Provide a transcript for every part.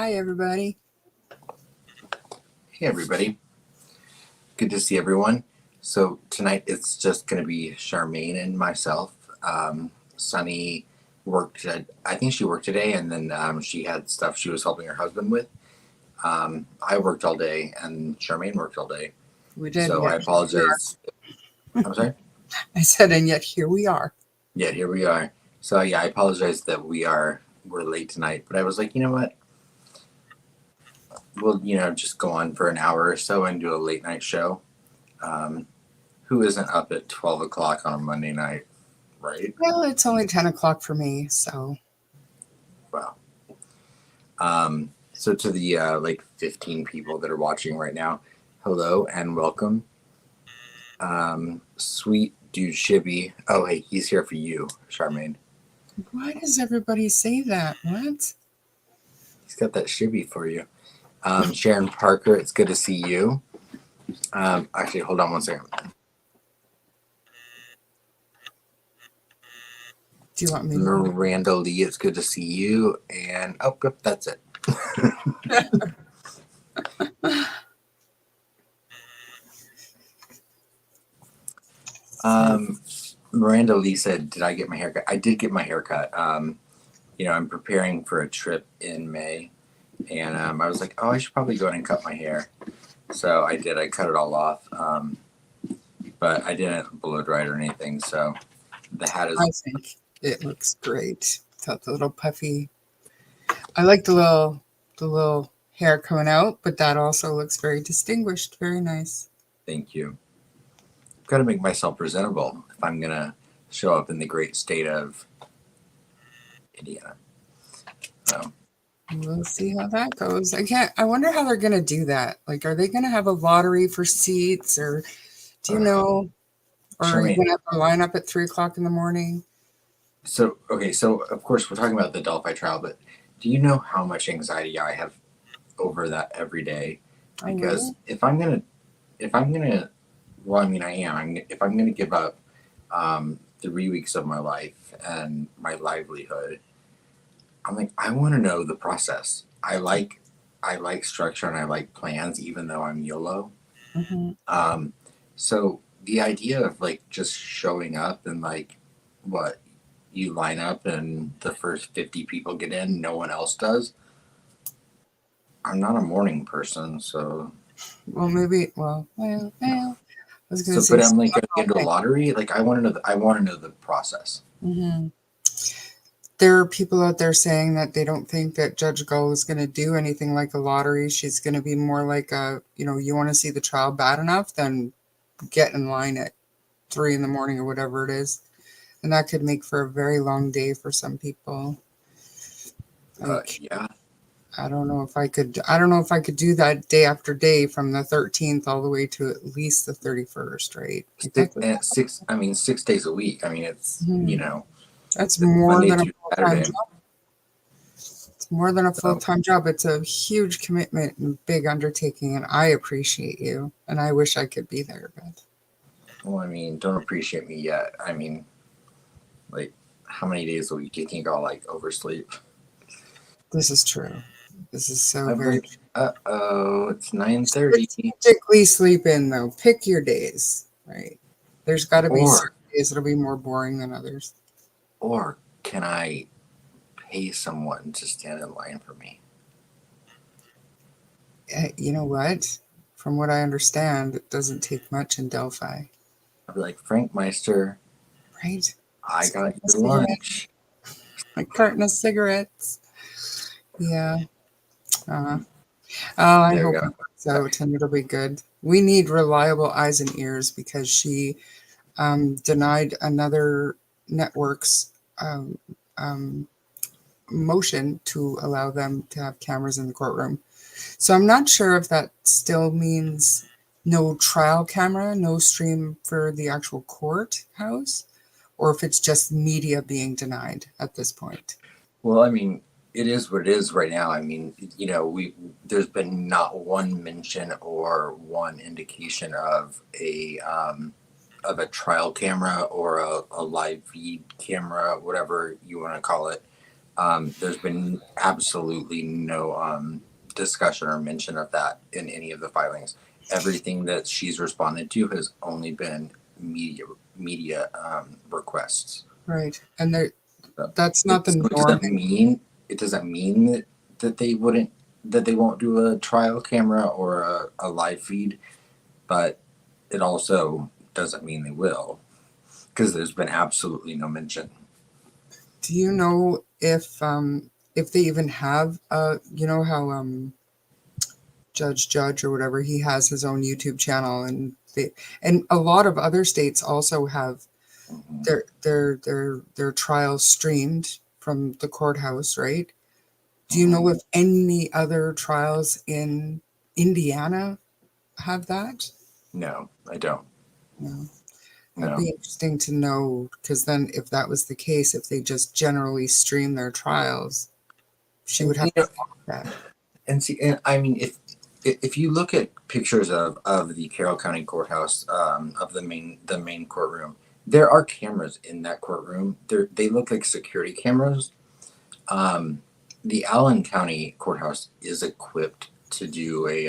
Hi, everybody. Hey everybody, good to see everyone. So tonight it's just going to be Charmaine and myself. Sunny I think she worked today, and then she had stuff she was helping her husband with. I worked all day, and Charmaine worked all day. We did. So I apologize. I'm sorry? I said, and yet here we are. Yeah, here we are. So yeah, I apologize that we're late tonight, but I was like, you know what? We'll just go on for an hour or so and do a late night show. Who isn't up at 12 o'clock on a Monday night, right? Well, it's only 10 o'clock for me, so. Wow. So to the 15 people that are watching right now, hello and welcome. Sweet dude Shibby. Oh, hey, he's here for you, Charmaine. Why does everybody say that? What? He's got that Shibby for you. Sharon Parker, it's good to see you. Actually, hold on one second. Do you want me? Miranda Lee, it's good to see you. And that's it. Miranda Lee said, "Did I get my haircut?" I did get my haircut. I'm preparing for a trip in May, and I was like, "Oh, I should probably go ahead and cut my hair." So I did. I cut it all off, but I didn't blow dry it or anything. So the hat is. I think it looks great. It's got the little puffy. I like the little hair coming out, but that also looks very distinguished. Very nice. Thank you. I've got to make myself presentable if I'm gonna show up in the great state of Indiana. So. We'll see how that goes. I wonder how they're gonna do that. Like, are they gonna have a lottery for seats, or do you know? Or are you gonna have to line up at 3 o'clock in the morning? So of course we're talking about the Delphi trial, but do you know how much anxiety I have over that every day? Because really? if I'm gonna, well, I mean, I am. If I'm gonna give up 3 weeks of my life and my livelihood, I'm like, I want to know the process. I like structure and I like plans, even though I'm YOLO. Mm-hmm. So the idea of just showing up and what you line up and the first 50 people get in, no one else does. I'm not a morning person, so. Well, maybe. Well. I was gonna say. But I'm going to get into a lottery. I want to know. I want to know the process. Mm-hmm. There are people out there saying that they don't think that Judge Gull is going to do anything like a lottery. She's going to be more like you want to see the trial bad enough, then get in line at 3 in the morning or whatever it is. And that could make for a very long day for some people. Yeah. I don't know if I could. I don't know if I could do that day after day from the 13th all the way to at least the 31st, right? 6 days a week. I mean, it's That's more Monday than a through full-time Saturday. job. It's more than a full-time job. It's a huge commitment and big undertaking, and I appreciate you. And I wish I could be there, but. Well, I mean, don't appreciate me yet. I mean, how many days a week do you think I'll oversleep? This is true. This is so very true. It's 9:30. Strategically sleep in, though. Pick your days, right? There's got to be some days that'll be more boring than others. Or can I pay someone to stand in line for me? You know what? From what I understand, it doesn't take much in Delphi. I'd be like, Frank Meister. Right. I got your lunch. A carton of cigarettes. Yeah. I hope it works out and it'll be good. We need reliable eyes and ears because she denied another network's motion to allow them to have cameras in the courtroom. So I'm not sure if that still means no trial camera, no stream for the actual courthouse, or if it's just media being denied at this point. Well, I mean, it is what it is right now. I mean, there's been not one mention or one indication of a trial camera or a live feed camera, whatever you want to call it, There's been absolutely no discussion or mention of that in any of the filings. Everything that she's responded to has only been media requests. Right. And So, that's not the so norm. it doesn't mean that they won't do a trial camera or a live feed, but it also doesn't mean they will, because there's been absolutely no mention. Do you know if they even have you know how Judge or whatever, he has his own YouTube channel, and a lot of other states also have Mhm. their trials streamed from the courthouse, right? Do you Mhm. know if any other trials in Indiana have that? No, I don't. No. That'd No. be interesting to know, because then if that was the case, if they just generally stream their trials, she And would have to block that. and I mean, if you look at pictures of the Carroll County Courthouse, of the main courtroom, there are cameras in that courtroom. They look like security cameras. Um, the Allen County Courthouse is equipped to do a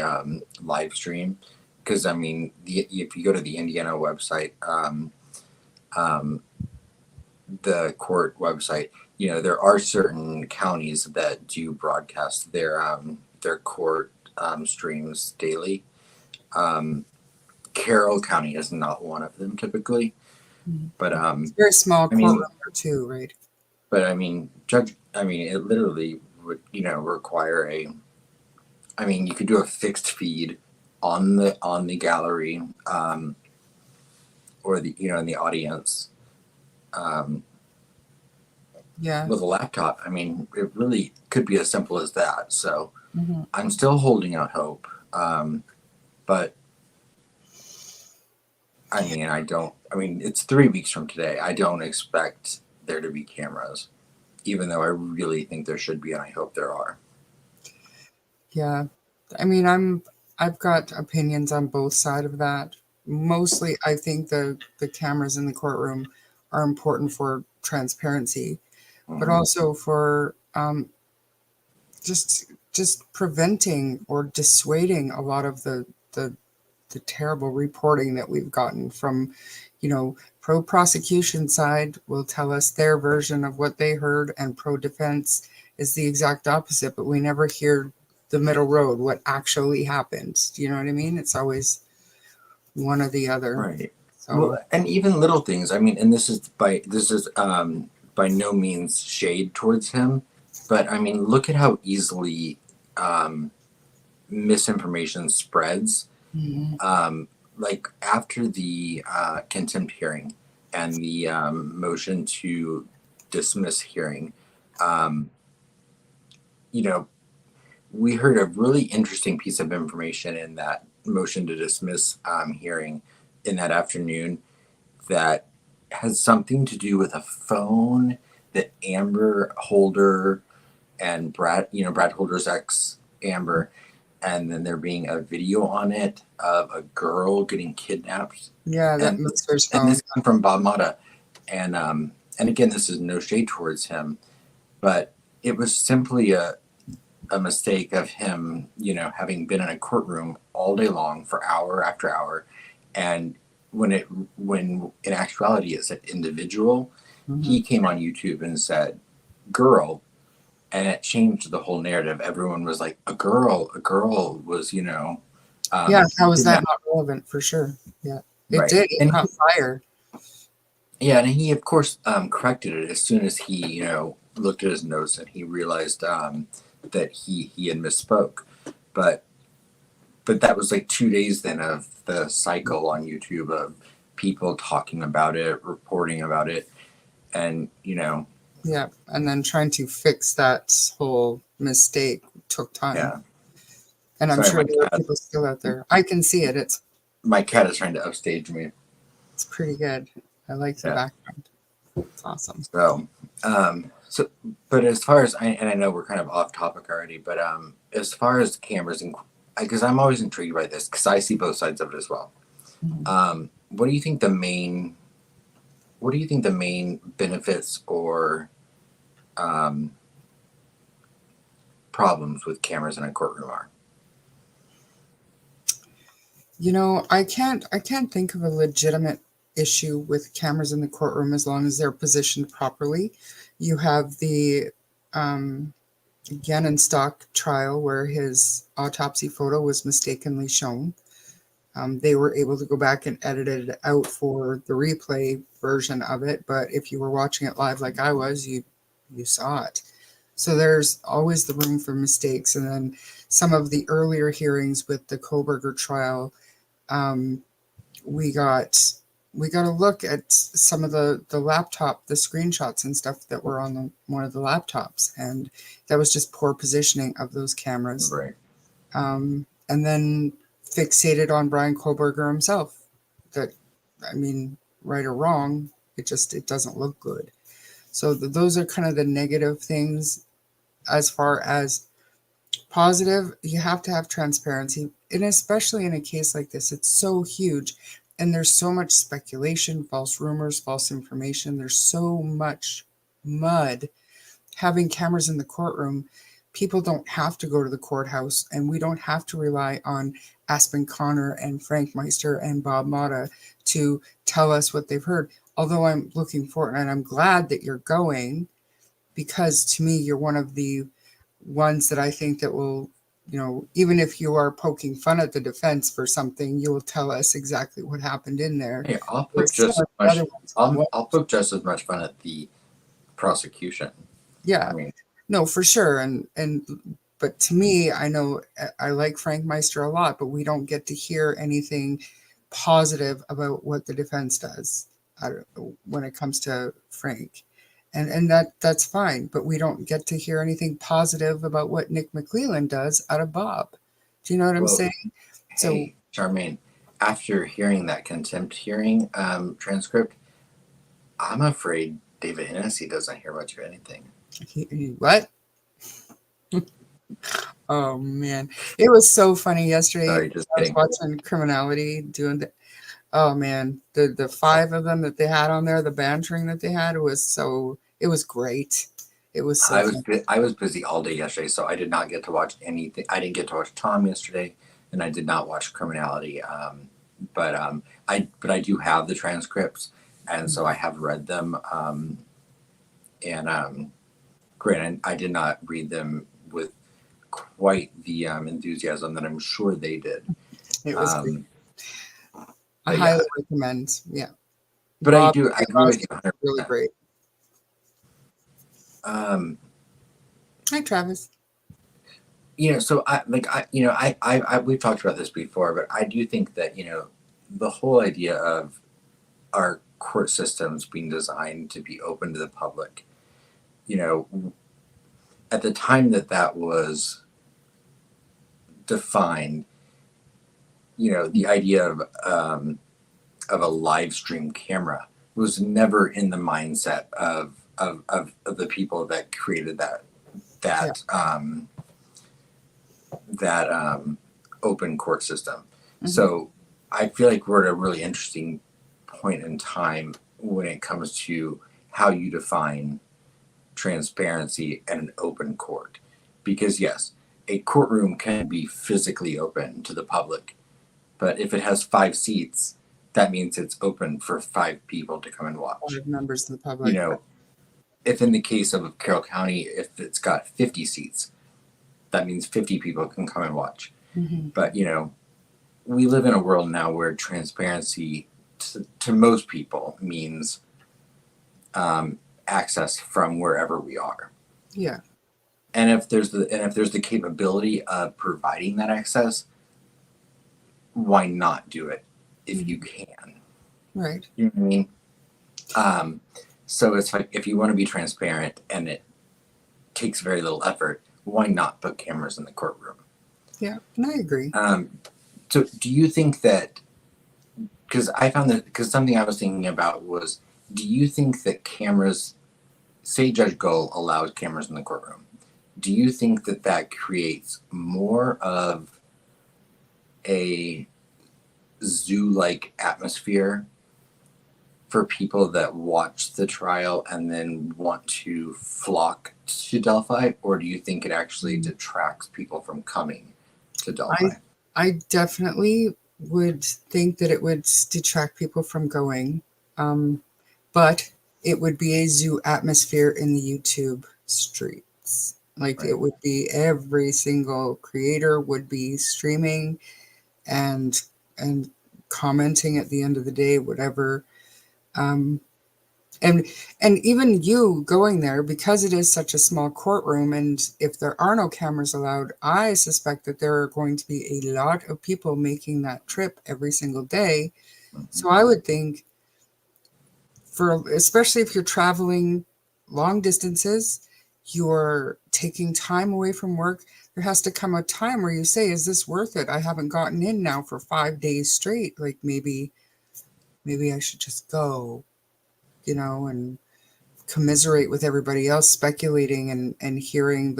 live stream, because I mean, if you go to the Indiana website, um, the court website, there are certain counties that do broadcast their court streams daily. Um, Carroll County is not one of them typically, Mhm. but It's a very small I mean, courtroom too, right? I mean, it literally would require a. I mean, you could do a fixed feed on the gallery, or the in the audience. Um, Yeah. with a laptop. I mean, it really could be as simple as that. So Hmm. I'm still holding out hope. But I mean, it's 3 weeks from today. I don't expect there to be cameras, even though I really think there should be, and I hope there are. Yeah. I mean, I've got opinions on both sides of that. Mostly, I think the cameras in the courtroom are important for transparency, but Mm-hmm. also for just preventing or dissuading a lot of the terrible reporting that we've gotten from, pro prosecution side will tell us their version of what they heard, and pro defense is the exact opposite, but we never hear the middle road, what actually happened. Do you know what I mean? It's always one or the other. Right. Well, So, and even little things. I mean, and this is by no means shade towards him, but I mean, look at how easily um, misinformation spreads. mhm. Like after the contempt hearing and the motion to dismiss hearing, um, you know, we heard a really interesting piece of information in that motion to dismiss hearing in that afternoon that has something to do with a phone that Amber Holder and Brad Holder's ex Amber, and then there being a video on it of a girl getting kidnapped, Yeah, that and Mitzvah's and phone. this came from Bob Mata, and again, this is no shade towards him, but it was simply a mistake of him, having been in a courtroom all day long for hour after hour, and when in actuality it's an individual, Hmm. he came on YouTube and said, "Girl," and it changed the whole narrative. Everyone was like, a girl was, Yeah, how is that kidnapped, not relevant? For sure. Yeah, it right? did. It And caught fire. yeah, and he of course corrected it as soon as he, looked at his notes and he realized that he had misspoke. But that was like 2 days then of the cycle on YouTube of people talking about it, reporting about it, and Yeah, and then trying to fix that whole mistake took time. yeah. And I'm Sorry, sure there are people still out there. I can see it. my cat is trying to upstage me. It's pretty good. I like the Yeah. background. It's awesome. So, so, but as far as and I know we're kind of off topic already, but as far as cameras and because I'm always intrigued by this because I see both sides of it as well. Mhm. What do you think the main benefits or um, problems with cameras in a courtroom are? I can't think of a legitimate issue with cameras in the courtroom as long as they're positioned properly. You have the Stock trial where his autopsy photo was mistakenly shown. They were able to go back and edit it out for the replay version of it, but if you were watching it live like I was, you saw it. So there's always the room for mistakes. And then some of the earlier hearings with the Koberger trial, we got a look at some of the laptop, the screenshots and stuff that were on one of the laptops, and that was just poor positioning of those cameras. Right. And then fixated on Brian Koberger himself. That, I mean, right or wrong, it doesn't look good. So those are kind of the negative things. As far as positive, you have to have transparency, and especially in a case like this, it's so huge, and there's so much speculation, false rumors, false information. There's so much mud. Having cameras in the courtroom, people don't have to go to the courthouse, and we don't have to rely on Aspen Connor and Frank Meister and Bob Motta to tell us what they've heard. Although I'm looking forward, and I'm glad that you're going, because to me, you're one of the ones that I think that will, even if you are poking fun at the defense for something, you will tell us exactly what happened in there. Hey, I'll poke Whereas some just of as the other much. ones I'll poke just as much fun at the prosecution. Yeah, I mean, no, for sure. But to me, I know I like Frank Meister a lot, but we don't get to hear anything positive about what the defense does when it comes to Frank. And that's fine, but we don't get to hear anything positive about what Nick McClelland does out of Bob. Do you know what I'm well, saying? So hey, Charmaine, after hearing that contempt hearing transcript, I'm afraid David Hennessy doesn't hear much of anything. what? Oh man, it was so funny yesterday. Sorry, just I was kidding. watching Criminality doing the. Oh man, the five of them that they had on there, the bantering that they had, it was great. It was so fun. I was busy all day yesterday, so I did not get to watch anything. I didn't get to watch Tom yesterday, and I did not watch Criminality. But I do have the transcripts, and so I have read them. Granted, I did not read them with quite the enthusiasm that I'm sure they did. It was great. I but yeah. highly recommend. Yeah, But Bob I agree with you Ross 100%. really great. Hi, Travis. So we've talked about this before, but I do think that, the whole idea of our court systems being designed to be open to the public, at the time that was defined, the idea of a live stream camera was never in the mindset of the people that created that open court system. Mm-hmm. So I feel like we're at a really interesting point in time when it comes to how you define transparency and an open court. Because yes, a courtroom can be physically open to the public, but if it has 5 seats, that means it's open for 5 people to come and watch. 5 members of the public. If in the case of Carroll County, if it's got 50 seats, that means 50 people can come and watch. Mm-hmm. But, we live in a world now where transparency to most people means access from wherever we are. Yeah. And if there's the capability of providing that access, why not do it if you can? Right. You know what I mean? So it's like, if you want to be transparent and it takes very little effort, why not put cameras in the courtroom? Yeah, and I agree. So do you think that, because something I was thinking about was, do you think that cameras, say Judge Gull allows cameras in the courtroom, do you think that creates more of a zoo-like atmosphere for people that watch the trial and then want to flock to Delphi, or do you think it actually detracts people from coming to Delphi? I definitely would think that it would detract people from going, but it would be a zoo atmosphere in the YouTube streets. Like Right. it would be every single creator would be streaming and and commenting at the end of the day, whatever. Um, and even you going there, because it is such a small courtroom, and if there are no cameras allowed, I suspect that there are going to be a lot of people making that trip every single day. So I would think, for especially if you're traveling long distances, you're taking time away from work, there has to come a time where you say, is this worth it? I haven't gotten in now for 5 days straight. Like maybe I should just go, and commiserate with everybody else speculating and hearing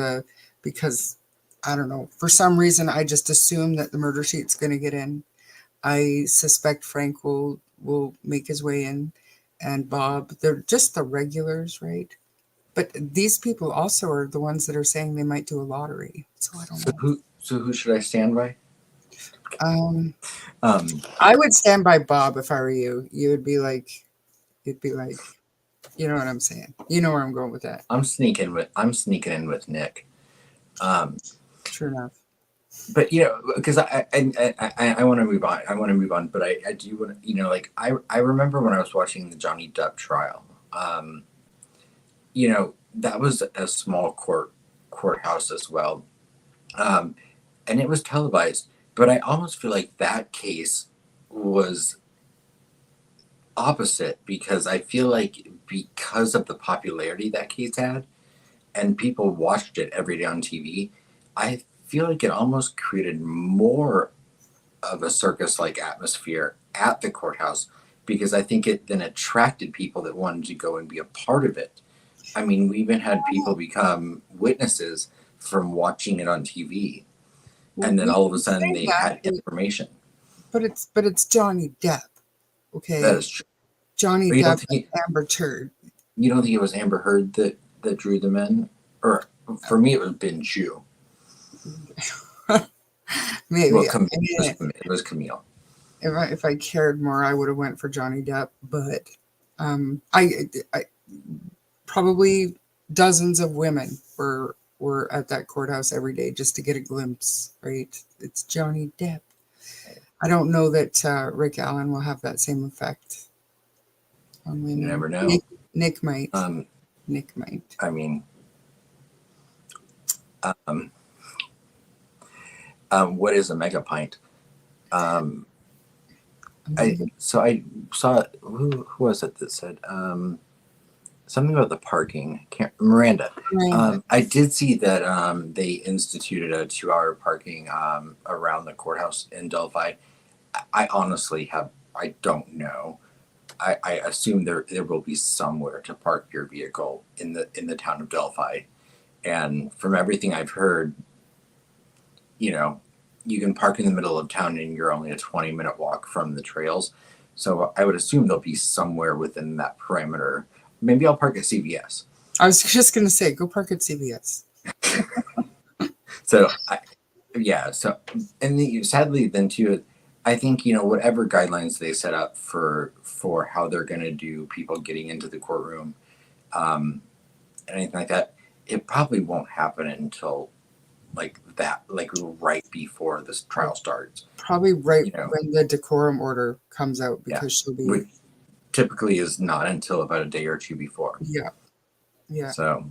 because I don't know, for some reason I just assume that the murder sheet's going to get in. I suspect Frank will make his way in, and Bob. They're just the regulars, right? But these people also are the ones that are saying they might do a lottery. So I don't know. So who should I stand by? Um, Um, I would stand by Bob if I were you. You'd be like, you know what I'm saying? You know where I'm going with that. I'm sneaking in with Nick. True enough. But because I want to move on. I want to move on, but I do want to, like I remember when I was watching the Johnny Depp trial. That was a small courthouse as well, and it was televised. But I almost feel like that case was opposite, because I feel like because of the popularity that case had, and people watched it every day on TV, I feel like it almost created more of a circus-like atmosphere at the courthouse, because I think it then attracted people that wanted to go and be a part of it. I mean, we even had people become witnesses from watching it on TV, Well, and then we all of a can sudden say they that, had information. but it's Johnny Depp, That okay? is true. Johnny But you don't Depp think and Amber Turd. it was Amber Heard that drew them in, or for me it was Ben Chu. Well, Maybe it was Camille. if I cared more, I would have went for Johnny Depp. But I probably dozens of women were at that courthouse every day just to get a glimpse. Right? It's Johnny Depp. I don't know that Rick Allen will have that same effect on You women. never know. Nick might. Um, Nick might. I mean, what is a megapint? I saw who was it that said something about the parking. Miranda. Miranda. I did see that they instituted a 2-hour parking around the courthouse in Delphi. I honestly I don't know. I assume there will be somewhere to park your vehicle in the town of Delphi. And from everything I've heard, you can park in the middle of town and you're only a 20-minute walk from the trails. So I would assume there'll be somewhere within that perimeter. Maybe I'll park at CVS. I was just gonna say, go park at CVS. So sadly then too, I think whatever guidelines they set up for how they're going to do people getting into the courtroom, and anything like that, it probably won't happen until like right before this trial starts. Probably right when the decorum order comes out, because she'll be. Which typically is not until about a day or two before. Yeah. So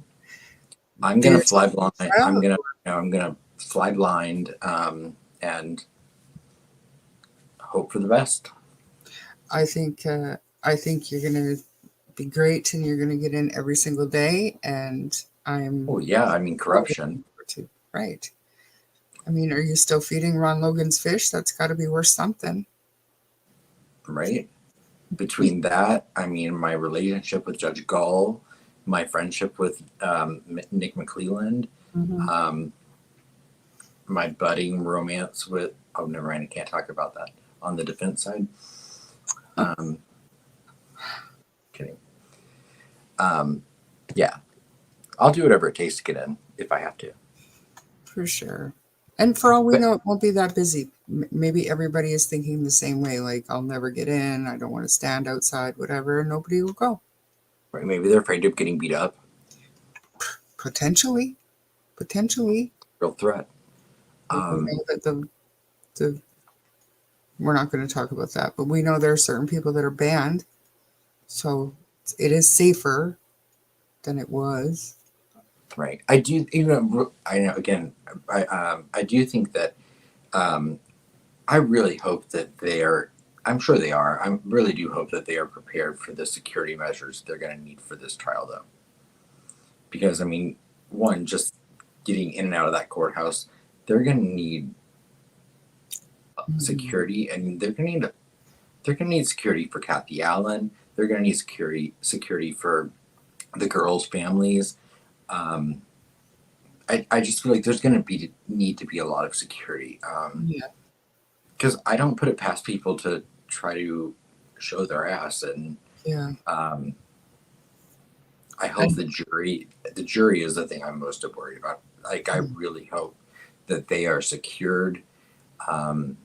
I'm gonna fly blind. I'm gonna fly blind and hope for the best. I think you're gonna be great, and you're gonna get in every single day. And I'm. Oh yeah, I mean corruption. Right. I mean, are you still feeding Ron Logan's fish? That's got to be worth something. Right. Between that, I mean, my relationship with Judge Gull, my friendship with Nick McClelland, my budding romance with, oh, never mind, I can't talk about that, on the defense side. Yeah, I'll do whatever it takes to get in if I have to. For sure. And for all we But know, it won't be that busy. Maybe everybody is thinking the same way, like, I'll never get in, I don't want to stand outside, whatever, and nobody will go. right, maybe they're afraid of getting beat up. Potentially. Potentially. Real threat. Like we know that the we're not going to talk about that, but we know there are certain people that are banned. So it is safer than it was. Right. I do. I know. Again, I do think that. I really hope that they are. I'm sure they are. I really do hope that they are prepared for the security measures they're going to need for this trial, though. Because I mean, one, just getting in and out of that courthouse, they're going to need security, and they're going to need security for Kathy Allen. They're going to need security for the girls' families. Um, I just feel like there's going to need to be a lot of security. Yeah. Because I don't put it past people to try to show their ass, and Yeah. I hope the jury is the thing I'm most worried about. Like, I really hope that they are secured um,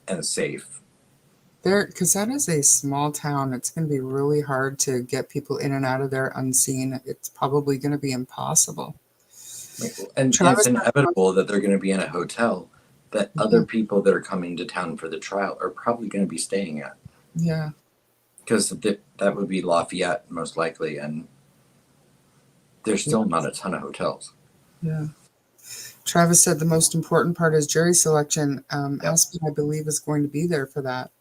and safe. Because that is a small town. It's going to be really hard to get people in and out of there unseen. It's probably going to be impossible. And it's Travis, inevitable that they're going to be in a hotel that other people that are coming to town for the trial are probably going to be staying at. yeah, Because that would be Lafayette, most likely, and there's still not a ton of hotels. yeah. Travis said the most important part is jury selection. Yep. Aspen, I believe, is going to be there for that.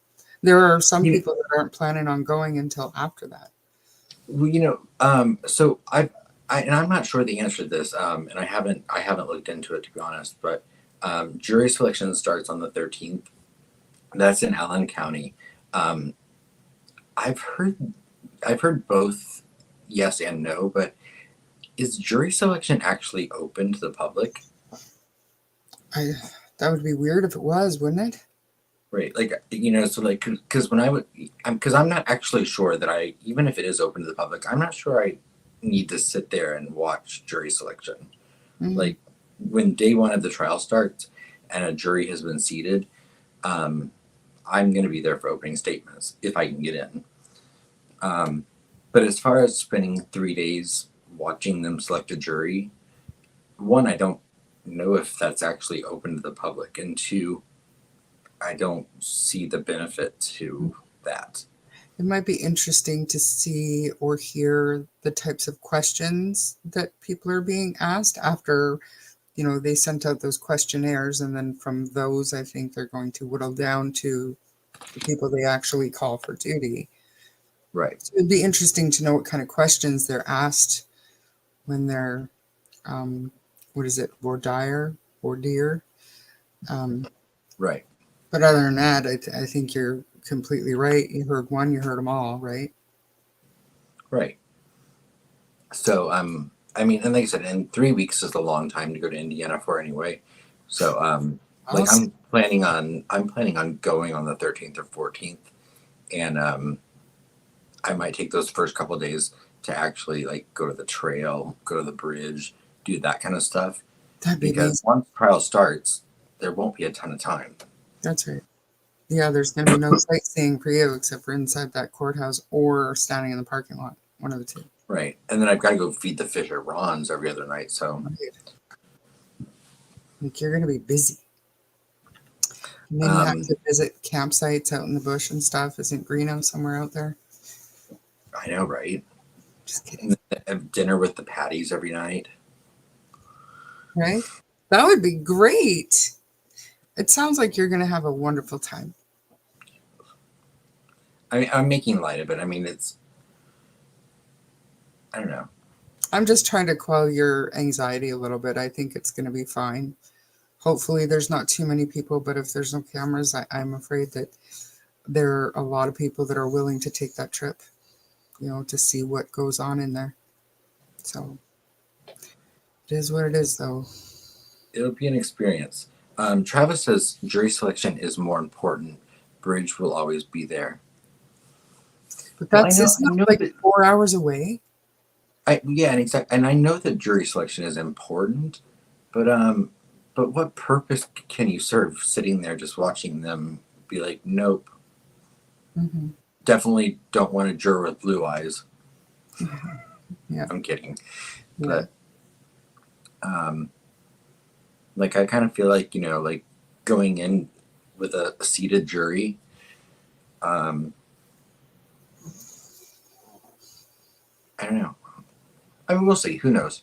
There are some You- people that aren't planning on going until after that. Well, so and I'm not sure the answer to this, and I haven't looked into it, to be honest. But jury selection starts on the 13th. That's in Allen County. Um, I've heard both yes and no, but is jury selection actually open to the public? That would be weird if it was, wouldn't it? Right, like so like because I'm not actually sure that even if it is open to the public, I'm not sure I need to sit there and watch jury selection. Mm. Like when day one of the trial starts and a jury has been seated, I'm going to be there for opening statements if I can get in. But as far as spending 3 days watching them select a jury, one, I don't know if that's actually open to the public, and two, I don't see the benefit to that. It might be interesting to see or hear the types of questions that people are being asked after, they sent out those questionnaires. And then from those, I think they're going to whittle down to the people they actually call for duty. Right. So it'd be interesting to know what kind of questions they're asked when they're, what is it, voir dire. Right. But other than that, I think you're completely right. You heard one, you heard them all, right? Right. So, I mean, and like I said, and 3 weeks is a long time to go to Indiana for anyway. So, like Awesome. I'm planning on going on the 13th or 14th, and I might take those first couple of days to actually like go to the trail, go to the bridge, do that kind of stuff. That'd be Because amazing. once trial starts, there won't be a ton of time. That's right. Yeah, there's going to be no sightseeing for you except for inside that courthouse or standing in the parking lot. One of the two. Right. And then I've got to go feed the fish at Ron's every other night. So, Like you're going to be busy. And then you have um, to visit campsites out in the bush and stuff. Isn't Greeno somewhere out there? I know, right? Just kidding. Have dinner with the Patties every night. Right? That would be great. It sounds like you're going to have a wonderful time. I mean, I'm making light of it. I mean, I don't know. I'm just trying to quell your anxiety a little bit. I think it's going to be fine. Hopefully, there's not too many people, but if there's no cameras, I'm afraid that there are a lot of people that are willing to take that trip, to see what goes on in there. So it is what it is, though. It'll be an experience. Travis says jury selection is more important. Bridge will always be there. But Well, that's I isn't know that like that 4 hours away? yeah, and I know that jury selection is important, but what purpose can you serve sitting there just watching them be like, nope, Hmm. definitely don't want a juror with blue eyes. Yeah, I'm kidding, yeah. but like I kind of feel like like going in with a seated jury. Um, I don't know. I mean, we'll see. Who knows?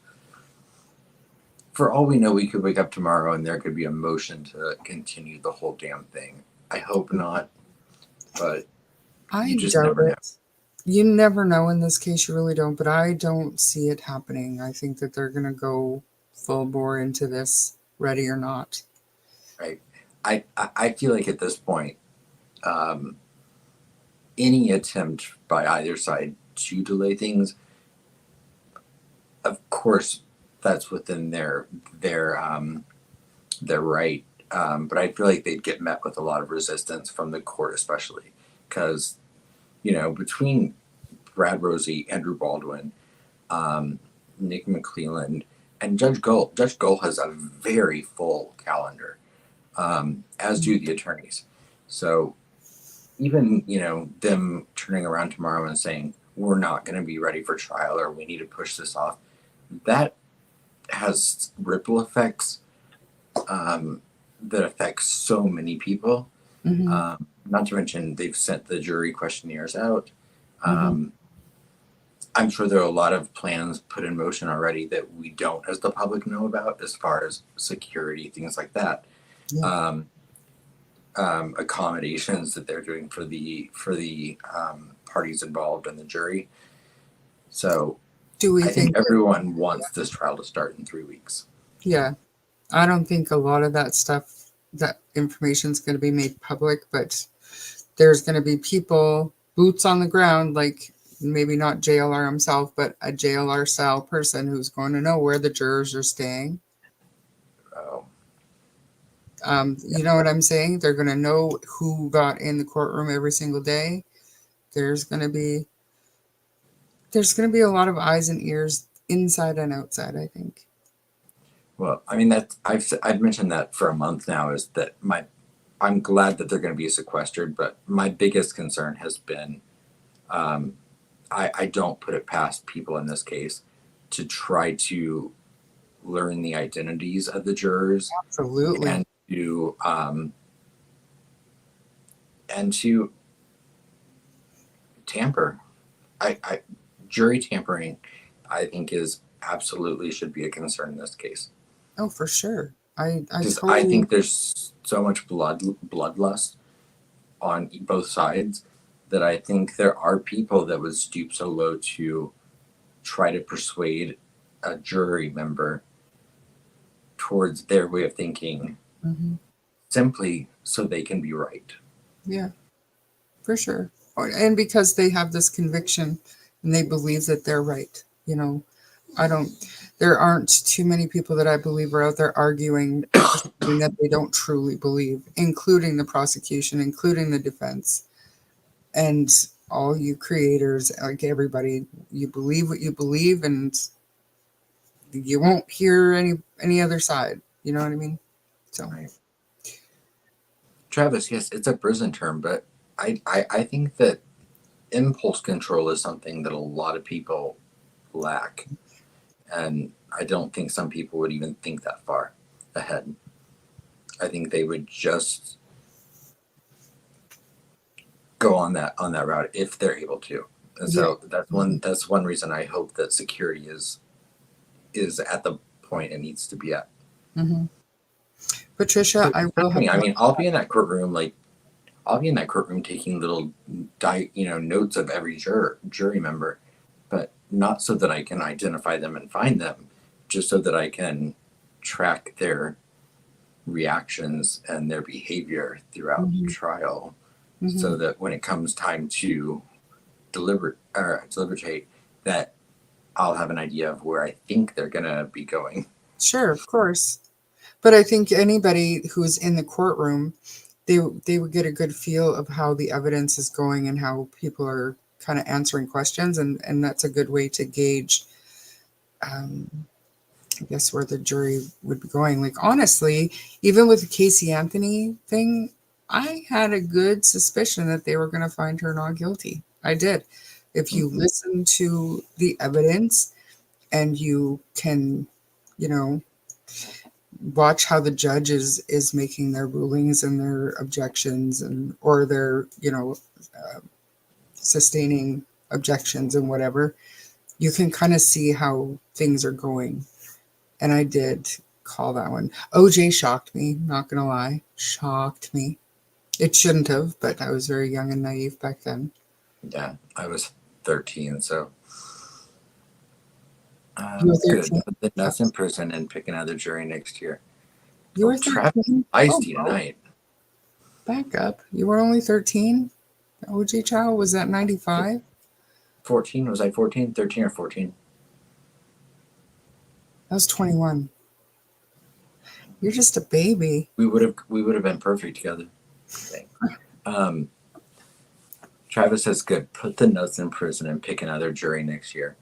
For all we know, we could wake up tomorrow and there could be a motion to continue the whole damn thing. I hope not, but you I just doubt never know. it. You never know in this case, you really don't, but I don't see it happening. I think that they're going to go full bore into this, ready or not. Right? I feel like at this point, um, any attempt by either side to delay things, of course, that's within their right. But I feel like they'd get met with a lot of resistance from the court, especially because between Brad Rosie, Andrew Baldwin, Nick McClelland, and Judge Gull. Judge Gull has a very full calendar, as do the attorneys. So even them turning around tomorrow and saying we're not going to be ready for trial or we need to push this off, that has ripple effects that affect so many people. Hmm. Not to mention they've sent the jury questionnaires out. Hmm. Um, I'm sure there are a lot of plans put in motion already that we don't, as the public, know about, as far as security, things like that. Yeah. Um, Accommodations that they're doing for the parties involved in the jury. So Do we I think think that, everyone wants this trial to start in 3 weeks. yeah, I don't think a lot of that stuff, that information is going to be made public, but there's going to be people, boots on the ground, like maybe not JLR himself, but a JLR style person who's going to know where the jurors are staying. Oh, yeah. You know what I'm saying? They're going to know who got in the courtroom every single day. There's going to be there's going to be a lot of eyes and ears inside and outside, I think. Well, I mean that I've mentioned that for a month now. Is that I'm glad that they're going to be sequestered, but my biggest concern has been um, I don't put it past people in this case to try to learn the identities of the jurors Absolutely. and to um, and to tamper. I jury tampering, I think, is absolutely should be a concern in this case Oh, for sure. I because I totally. think there's so much bloodlust on both sides that I think there are people that would stoop so low to try to persuade a jury member towards their way of thinking Mhm. simply so they can be right. Yeah, for sure. And because they have this conviction and they believe that they're right. I don't, there aren't too many people that I believe are out there arguing for something that they don't truly believe, including the prosecution, including the defense, and all you creators, like everybody, you believe what you believe, and you won't hear any other side. You know what I mean? So Right. Travis, yes, it's a prison term, but I think that impulse control is something that a lot of people lack. And I don't think some people would even think that far ahead. I think they would just go on that route if they're able to. And yeah. so that's one reason I hope that security is at the point it needs to be at. Hmm. Patricia, Because I will trust have me, I to. mean, I'll be in that courtroom like I'll be in that courtroom taking little notes of every jury member, but not so that I can identify them and find them, just so that I can track their reactions and their behavior throughout the Hmm. trial, Hmm. so that when it comes time to deliberate, that I'll have an idea of where I think they're gonna be going. Sure, of course. But I think anybody who's in the courtroom, they would get a good feel of how the evidence is going and how people are kind of answering questions, and that's a good way to gauge, I guess, where the jury would be going. Like, honestly, even with the Casey Anthony thing, I had a good suspicion that they were going to find her not guilty. I did. If you listen to the evidence and you can, you know, watch how the judge is making their rulings and their objections, and or their, you know, sustaining objections and whatever, you can kind of see how things are going. And I did call that one. OJ shocked me, not gonna lie. Shocked me. It shouldn't have, but I was very young and naive back then. Yeah, I was 13, so You were good. 13? Put the nuts in prison and pick another jury next year. You were Travis 13? feisty Oh, tonight. back up. You were only 13? OJ trial was that 95? 14? Was I 14? 13 or 14? That was 21. You're just a baby. We would have been perfect together. Travis says, good. Put the nuts in prison and pick another jury next year.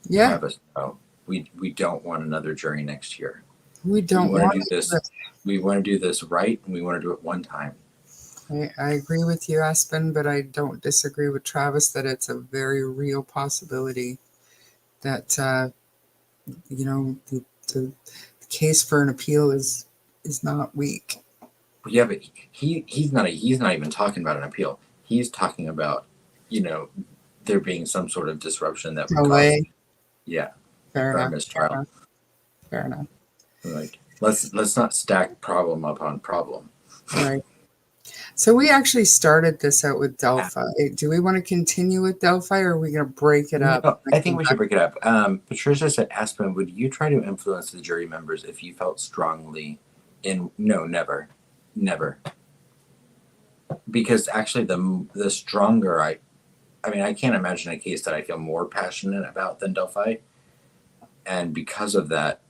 Yeah. Travis, no. We don't want another jury next year. We don't want want to do this. We want to do this right, and we want to do it one time. I agree with you, Aspen, but I don't disagree with Travis that it's a very real possibility that you know, the case for an appeal is not weak. Yeah, but he's not even talking about an appeal. He's talking about, you know, there being some sort of disruption that would cause, Fair enough. mistrial. Fair enough. Like, let's not stack problem upon problem. Right. So we actually started this out with Delphi. Do we want to continue with Delphi, or are we going to break it up? No, I think we should break it up. Patricia said, Aspen, would you try to influence the jury members if you felt strongly no, never. Because actually the stronger I mean, I can't imagine a case that I feel more passionate about than Delphi. And because of that,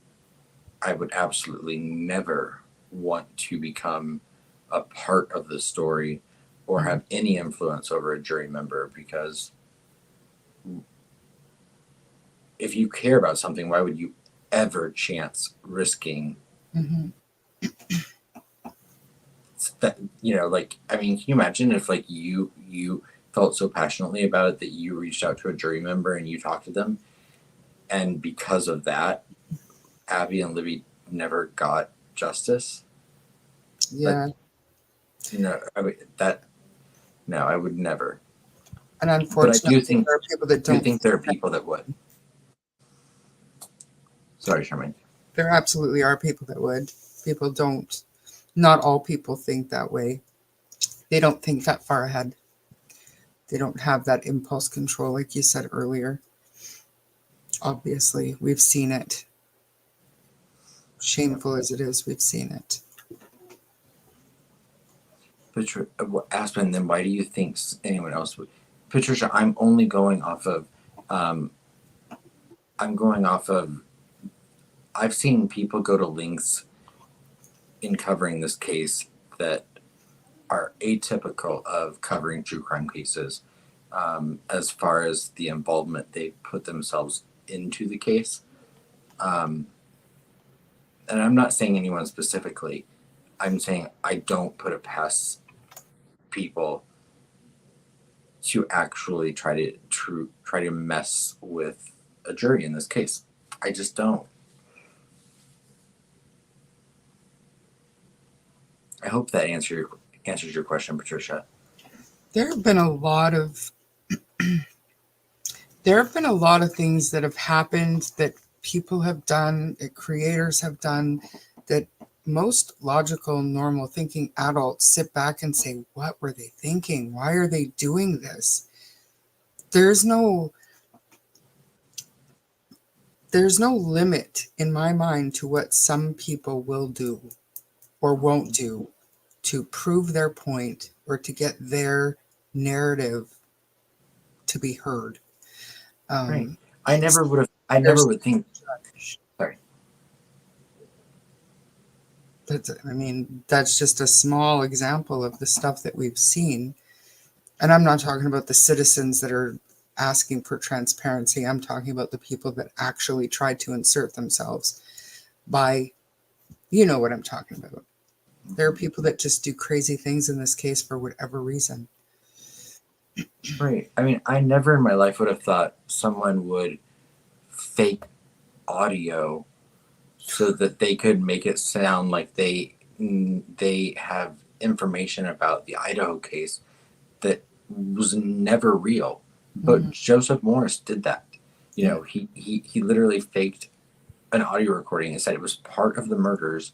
I would absolutely never want to become a part of the story or have any influence over a jury member, because if you care about something, why would you ever chance risking that? You know, like, I mean, can you imagine if like you felt so passionately about it that you reached out to a jury member and you talked to them, and because of that, Abby and Libby never got justice? Yeah. Like, no, I mean, I would never. And unfortunately, there are people that don't. I think there are people that would. Sorry, Charmaine. There absolutely are people that would. People don't. Not all people think that way. They don't think that far ahead. They don't have that impulse control, like you said earlier. Obviously, we've seen it. Shameful as it is, we've seen it. Aspen, then why do you think anyone else would? Patricia, I'm only going off of, I've seen people go to lengths in covering this case that are atypical of covering true crime cases, as far as the involvement they put themselves into the case. And I'm not saying anyone specifically. I'm saying I don't put it past people to actually try to mess with a jury in this case. I just don't. I hope that answers your question, Patricia. There have been a lot of things that have happened, that people have done, that creators have done, that most logical, normal thinking adults sit back and say, what were they thinking? Why are they doing this? There's no limit in my mind to what some people will do or won't do to prove their point or to get their narrative to be heard. Right. I never would think. Sorry. That's just a small example of the stuff that we've seen. And I'm not talking about the citizens that are asking for transparency. I'm talking about the people that actually tried to insert themselves by, you know what I'm talking about. There are people that just do crazy things in this case for whatever reason. Right. I mean, I never in my life would have thought someone would fake audio so that they could make it sound like they have information about the Idaho case that was never real. But Joseph Morris did that. You know, he literally faked an audio recording and said it was part of the murders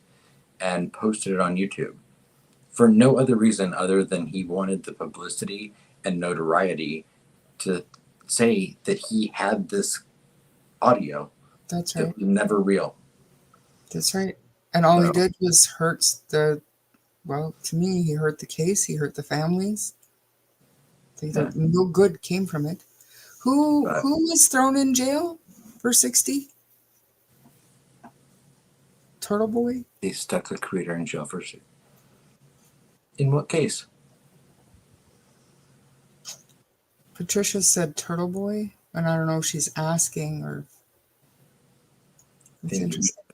and posted it on YouTube for no other reason other than he wanted the publicity and notoriety to say that he had this audio That's that right. was never real. That's right. And all he So, did was hurt the, well, to me, he hurt the case, he hurt the families. yeah. No good came from it. Who But was thrown in jail for 60? Turtle Boy? they stuck the creator in jail for shit. In what case? Patricia said Turtle Boy, and I don't know if she's asking or it's Things interesting.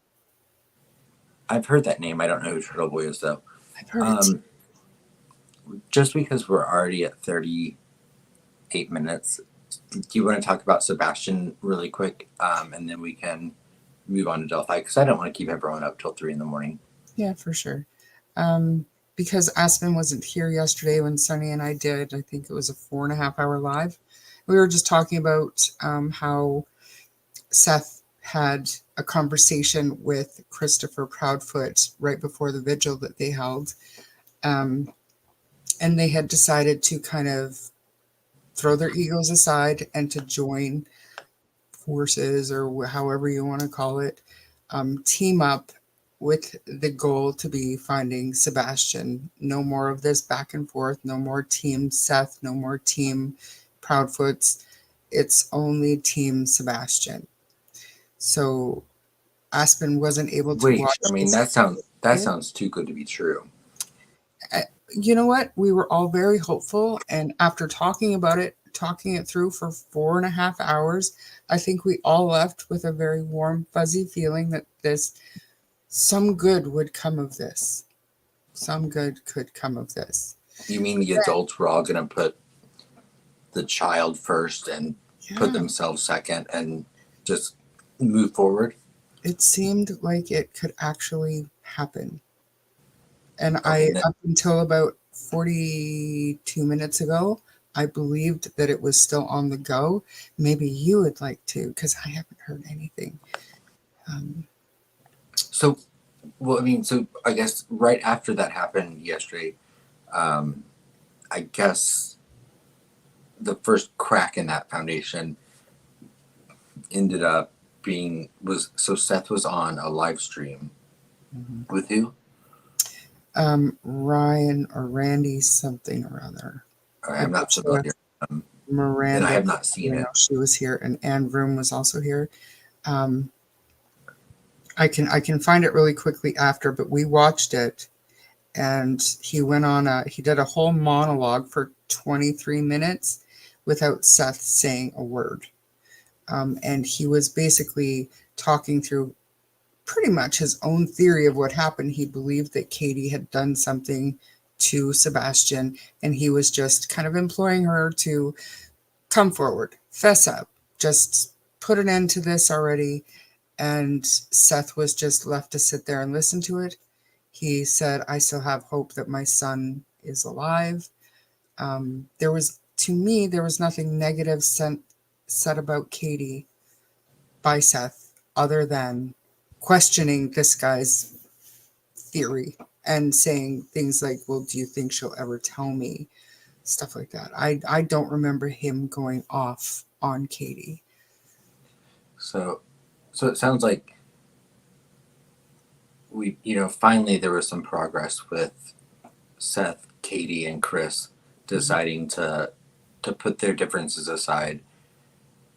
I've heard that name. I don't know who Turtle Boy is though. I've heard it too. Just because we're already at 38 minutes, do you want to talk about Sebastian really quick, and then we can move on to Delphi? Because I don't want to keep everyone up till 3 a.m. Yeah, for sure. Because Aspen wasn't here yesterday when Sunny and I did, I think it was a 4.5 hour live. We were just talking about how Seth had a conversation with Christopher Proudfoot right before the vigil that they held. And they had decided to kind of throw their egos aside and to join forces, or however you want to call it, team up with the goal to be finding Sebastian. No more of this back and forth. No more team Seth. No more team Proudfoots. It's only team Sebastian. So Aspen wasn't able to Wait, watch I mean this. that sounds too good to be true. You know what? We were all very hopeful, and after talking about it, talking it through for 4.5 hours, I think we all left with a very warm, fuzzy feeling that some good would come of this. Some good could come of this. You mean the adults were all going to put the child first and put Yeah, themselves second and just move forward? it seemed like it could actually happen. And Okay, up until about 42 minutes ago, I believed that it was still on the go. Maybe you would like to, because I haven't heard anything. so well, I mean, so I guess right after that happened yesterday, I guess the first crack in that foundation ended up being was so Seth was on a live stream with who? Ryan or Randy something or other. I'm not familiar. Miranda. And I have not seen it. She was here, and Ann Vroom was also here. Um, I can find it really quickly after, but we watched it, and he did a whole monologue for 23 minutes without Seth saying a word. And he was basically talking through pretty much his own theory of what happened. He believed that Katie had done something to Sebastian, and he was just kind of imploring her to come forward, fess up, just put an end to this already. And Seth was just left to sit there and listen to it. He said, I still have hope that my son is alive. To me, there was nothing negative said about Katie by Seth other than questioning this guy's theory and saying things like, well, do you think she'll ever tell me? Stuff like that. I don't remember him going off on Katie. So it sounds like we, finally there was some progress with Seth, Katie, and Chris deciding to put their differences aside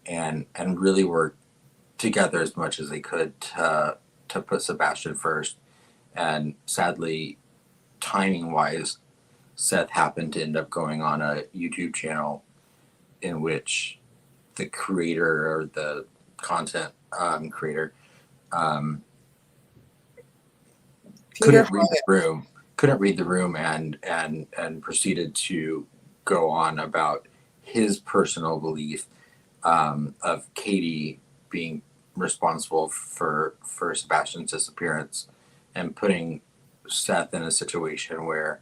and really work together as much as they could to put Sebastian first. And sadly, timing wise, Seth happened to end up going on a YouTube channel in which creator or the content creator Peter couldn't read the room and proceeded to go on about his personal belief of Katie being responsible for Sebastian's disappearance and putting Seth in a situation where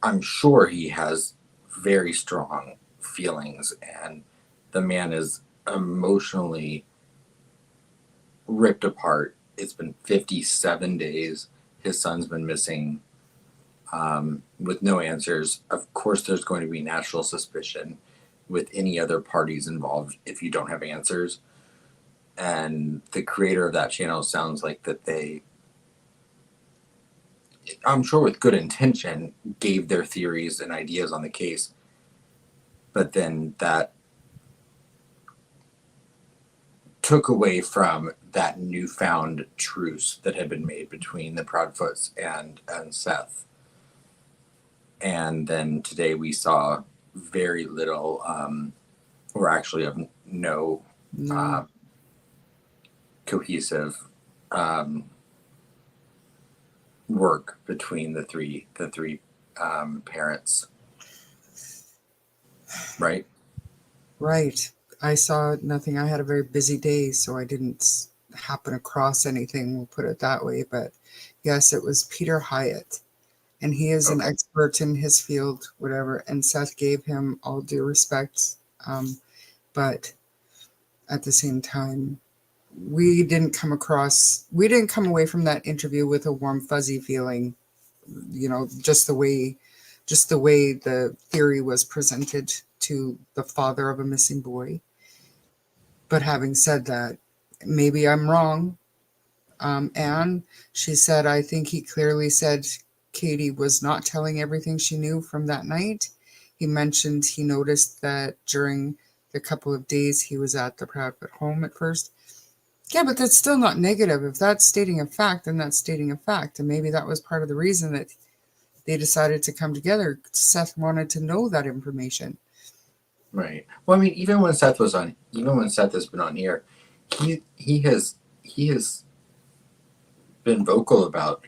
I'm sure he has very strong feelings and the man is emotionally ripped apart. It's been 57 days. His son's been missing with no answers. Of course, there's going to be natural suspicion with any other parties involved if you don't have answers. And the creator of that channel sounds like that they, I'm sure with good intention, gave their theories and ideas on the case. But then that took away from that newfound truce that had been made between the Proudfoots and Seth. And then today we saw very little, or actually of no cohesive work between the three parents. Right? Right. I saw nothing. I had a very busy day, so I didn't happen across anything, we'll put it that way. But yes, it was Peter Hyatt, and he is an expert in his field, whatever. And Seth gave him all due respect. But at the same time, we didn't come away from that interview with a warm, fuzzy feeling, just the way the theory was presented to the father of a missing boy. But having said that, maybe I'm wrong. And she said, I think he clearly said Katie was not telling everything she knew from that night. He mentioned he noticed that during the couple of days he was at the Proudfoot home at first. Yeah, but that's still not negative. If that's stating a fact, then that's stating a fact. And maybe that was part of the reason that they decided to come together. Seth wanted to know that information. Right. Well, I mean, even when Seth has been on here, he has been vocal about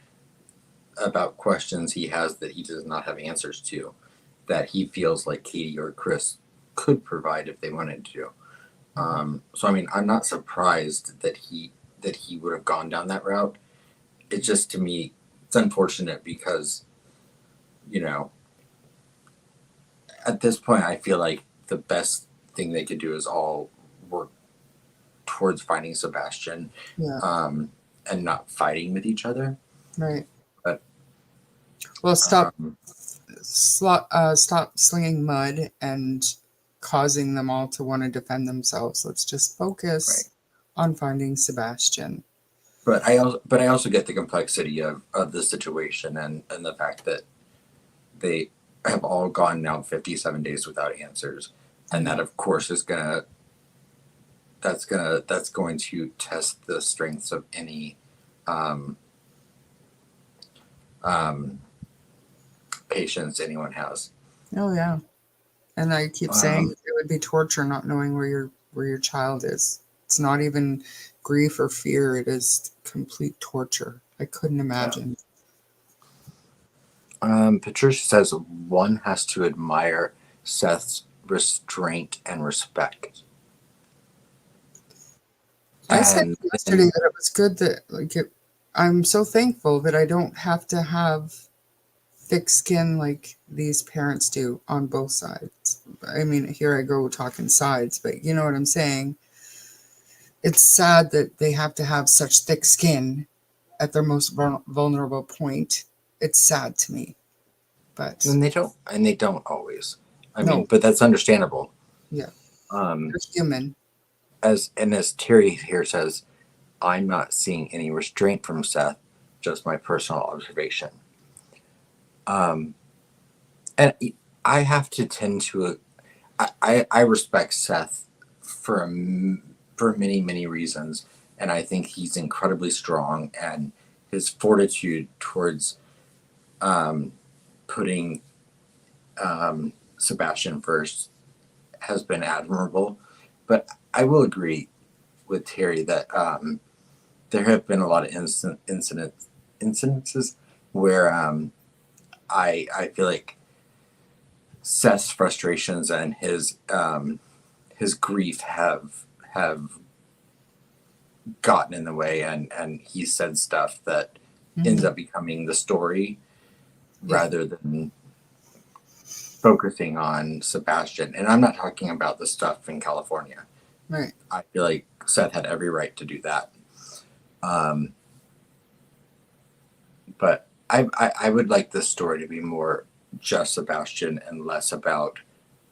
questions he has that he does not have answers to, that he feels like Katie or Chris could provide if they wanted to. So I mean, I'm not surprised that he would have gone down that route. It just, to me, it's unfortunate because, at this point, I feel like the best thing they could do is all work towards finding Sebastian, and not fighting with each other. Right. But well, stop slinging mud and causing them all to want to defend themselves. Let's just focus on finding Sebastian. But I also get the complexity of the situation and the fact that they have all gone now 57 days without answers, and that of course is going to test the strengths of any patience anyone has. Oh yeah. And I keep saying it would be torture not knowing where your child is. It's not even grief or fear. It is complete torture. I couldn't imagine. Patricia says one has to admire Seth's restraint and respect. I said yesterday that it was good that I'm so thankful that I don't have to have thick skin like these parents do on both sides. I mean, here I go talking sides, but you know what I'm saying? It's sad that they have to have such thick skin at their most vulnerable point. It's sad to me. But they don't always. I mean, but that's understandable. Yeah. They're human. As Terry here says, I'm not seeing any restraint from Seth, just my personal observation. And I have to tend to, I respect Seth for many, many reasons. And I think he's incredibly strong, and his fortitude towards putting Sebastian first has been admirable. But I will agree with Terry that there have been a lot of incidences where I feel like Seth's frustrations and his grief have gotten in the way, and he said stuff that ends up becoming the story rather than focusing on Sebastian. And I'm not talking about the stuff in California. Right. I feel like Seth had every right to do that. But I would like this story to be more just Sebastian and less about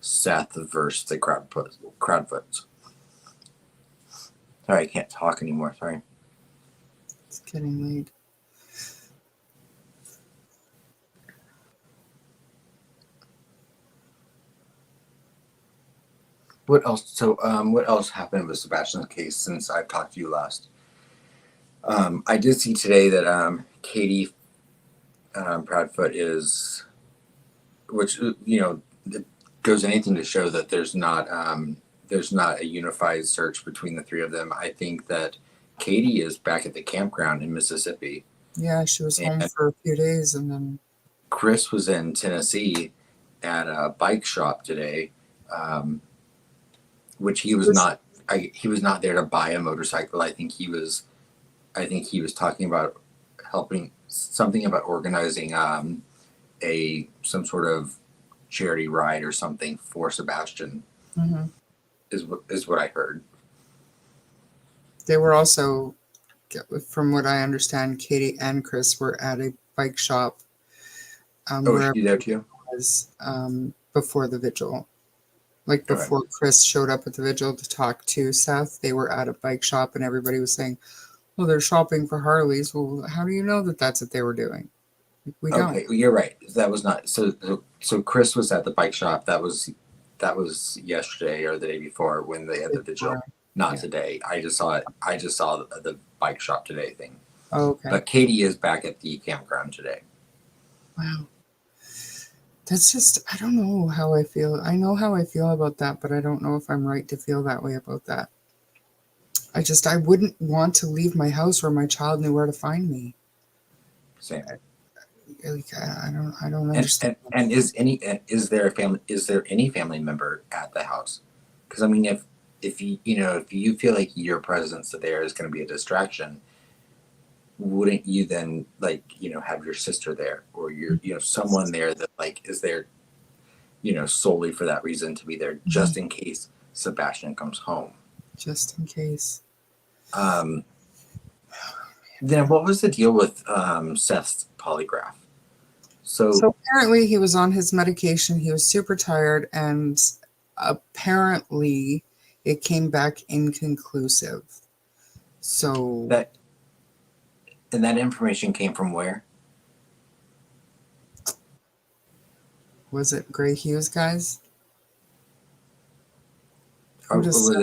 Seth versus the crowd votes. Sorry, I can't talk anymore. Sorry. It's getting late. What else? So, what else happened with Sebastian's case since I've talked to you last? I did see today that Katie Proudfoot is, which it goes anything to show that there's not a unified search between the three of them. I think that Katie is back at the campground in Mississippi. Yeah, she was home for a few days, and then Chris was in Tennessee at a bike shop today, which he was not. He was not there to buy a motorcycle. I think he was talking about helping something about organizing some sort of charity ride or something for Sebastian. Is what I heard. They were also, from what I understand, Katie and Chris were at a bike shop. Was she there too? Was before the vigil. Like before Chris showed up at the vigil to talk to Seth, they were at a bike shop and everybody was saying, well, they're shopping for Harleys. Well, how do you know that that's what they were doing? We don't. Okay, you're right. That was not so Chris was at the bike shop. That was yesterday or the day before when they had the vigil. Not today. I just saw it. I just saw the bike shop today thing. Oh, okay. But Katie is back at the campground today. Wow. That's just, I don't know how I feel. I know how I feel about that, but I don't know if I'm right to feel that way about that. I wouldn't want to leave my house where my child knew where to find me. Same. I don't understand. And is there any family member at the house? Because I mean, if you feel like your presence there is going to be a distraction, wouldn't you then have your sister there or someone there that is there solely for that reason to be there just in case Sebastian comes home? Just in case. Then what was the deal with Seth's polygraph? So apparently he was on his medication. He was super tired, and apparently it came back inconclusive. So that information came from where? Was it Gray Hughes, guys? Or was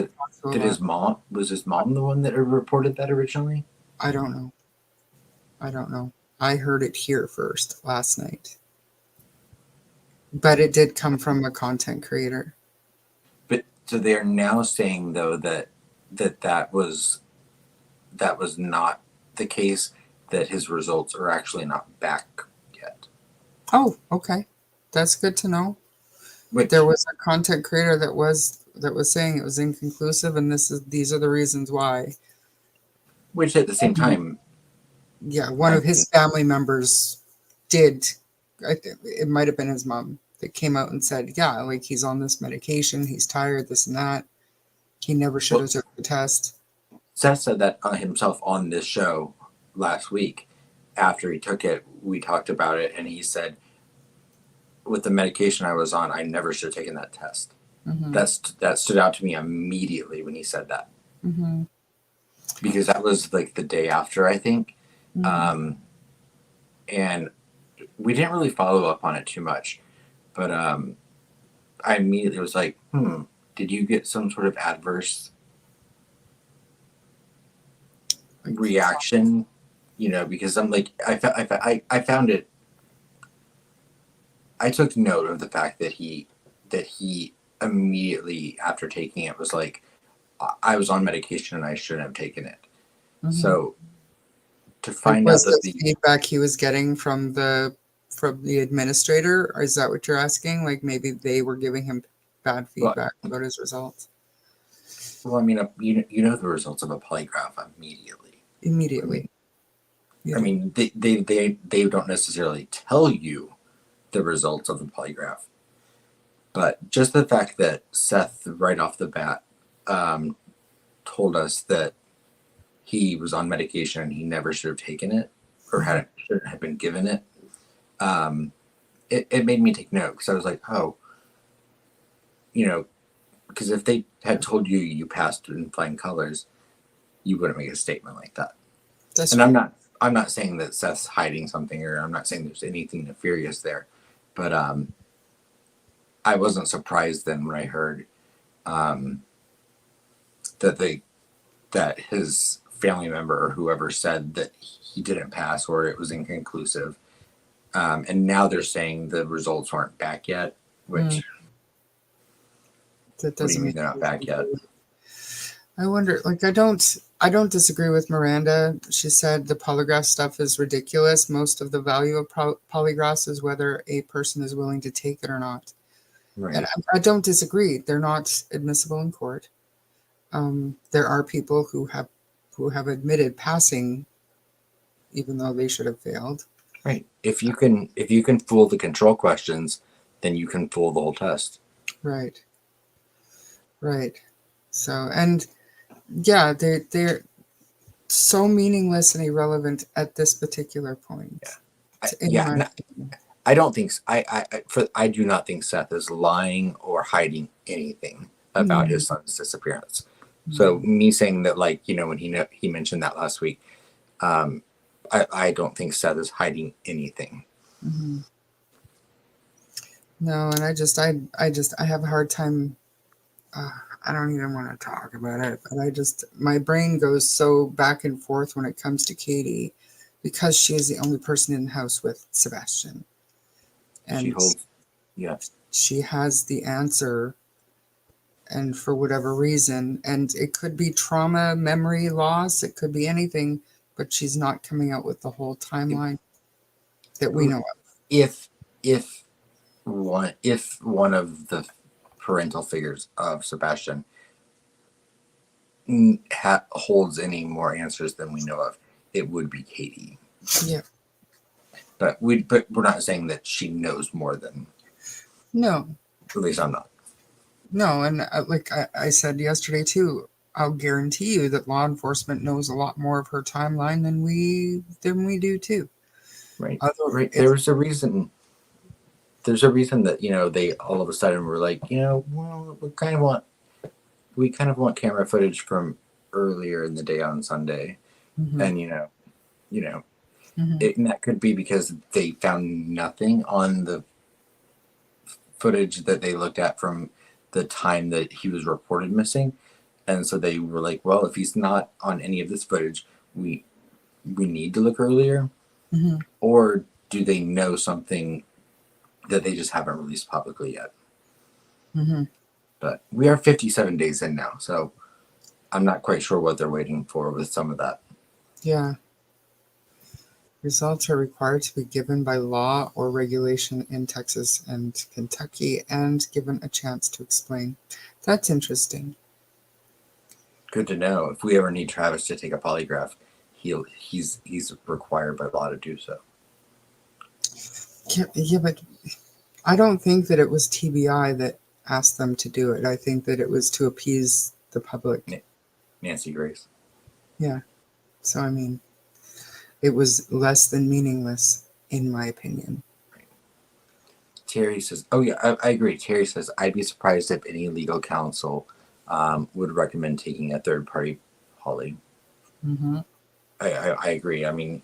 his mom the one that reported that originally? I don't know. I heard it here first last night. But it did come from a content creator. But so they're now saying though that was not the case, that his results are actually not back yet. Oh, okay. That's good to know. There was a content creator that was saying it was inconclusive, and these are the reasons why. Which at the same time, yeah, one of his family members did. It might have been his mom that came out and said, "Yeah, he's on this medication, he's tired, this and that. He never should have took the test." Seth said that himself on this show last week. After he took it, we talked about it, and he said, with the medication I was on, I never should have taken that test. Mm-hmm. That stood out to me immediately when he said that. Mm-hmm. Because that was the day after, I think. Mm-hmm. And we didn't really follow up on it too much. But I immediately was like, did you get some sort of adverse reaction? Because I'm I found it. I took note of the fact that he immediately after taking it was like, I was on medication and I shouldn't have taken it. Mm-hmm. So to Like, find out was that this feedback he was getting from the administrator, or is that what you're asking? Like maybe they were giving him bad well, feedback about his results well, I mean, you know the results of a polygraph immediately. I immediately. mean, You I do. mean, they don't necessarily tell you the results of the polygraph, but just the fact that Seth right off the bat um, told us that he was on medication and he never should have taken it or Mhm. shouldn't have been given it. Um, it made me take note because I was like, oh, you know, because if they had told you you passed in flying colors, you wouldn't make a statement like that. That's And true. I'm not saying that Seth's hiding something, or I'm not saying there's anything nefarious there, but I wasn't surprised then when I heard um, that that his family member or whoever said that he didn't pass or it was inconclusive. And now they're saying the results aren't back yet, Mm, which, that what do you doesn't mean make they're not any back sense. yet? I wonder, like, I don't disagree with Miranda. She said the polygraph stuff is ridiculous. Most of the value of polygraphs is whether a person is willing to take it or not. And Right. I don't disagree. They're not admissible in court. There are people who have admitted passing even though they should have failed. Right. If you can fool the control questions, then you can fool the whole test. Right, right. So, and yeah, they're so meaningless and irrelevant at this particular Yeah. point, in Yeah. my No, opinion. I don't think I do not think Seth is lying or hiding anything about No, his son's disappearance. So no. me saying that, like, when he mentioned that last week, um, I don't think Seth is hiding anything. Hmm. No, and I have a hard time. Uh, I don't even want to talk about it, but my brain goes so back and forth when it comes to Katie because she is the only person in the house with Sebastian. She And holds, yeah, she has the answer, and for whatever reason, and it could be trauma, memory loss, it could be anything, but she's not coming out with the whole timeline that we know of. if if if one of the parental figures of Sebastian holds any more answers than we know of, it would be Katie. Yeah. But we're not saying that she knows more than. No. At least I'm not. No, and like I said yesterday too, I'll guarantee you that law enforcement knows a lot more of her timeline than we do too. Right. Although Right. it's There's a reason. There's a reason that they all of a sudden were like, well, we kind of want camera footage from earlier in the day on Sunday, Mhm, and you know, mhm, and that could be because they found nothing on the footage that they looked at from the time that he was reported missing, and so they were like, well, if he's not on any of this footage, we need to look earlier. mhm, Or do they know something that they just haven't released publicly yet? mhm. But we are 57 days in now, so I'm not quite sure what they're waiting for with some of that. Yeah. Results are required to be given by law or regulation in Texas and Kentucky and given a chance to explain. That's interesting. Good to know. If we ever need Travis to take a polygraph, he's required by law to do so. Yeah, but I don't think that it was TBI that asked them to do it. I think that it was to appease the public. Nancy Grace. Yeah. So, I mean, it was less than meaningless, in my opinion. Terry says, "Oh yeah, I agree." Terry says, "I'd be surprised if any legal counsel would recommend taking a third party poly." Hmm. I agree. I mean,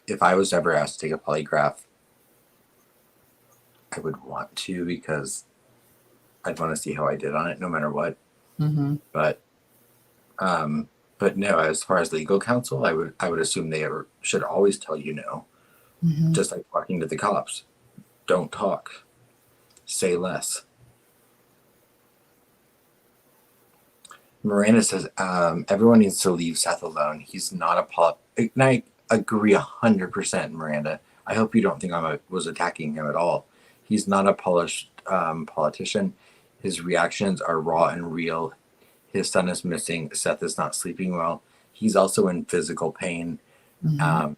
if I was ever asked to take a polygraph, I would want to because I'd want to see how I did on it, no matter what. Hmm. But um, but no, as far as legal counsel, I would assume they should always tell you no, Hmm. just like talking to the cops. Don't talk. Say less. Miranda says, everyone needs to leave Seth alone. He's not a and I agree 100%, Miranda. I hope you don't think I was attacking him at all. He's not a polished politician. His reactions are raw and real. His son is missing. Seth is not sleeping well. He's also in physical pain. Mhm.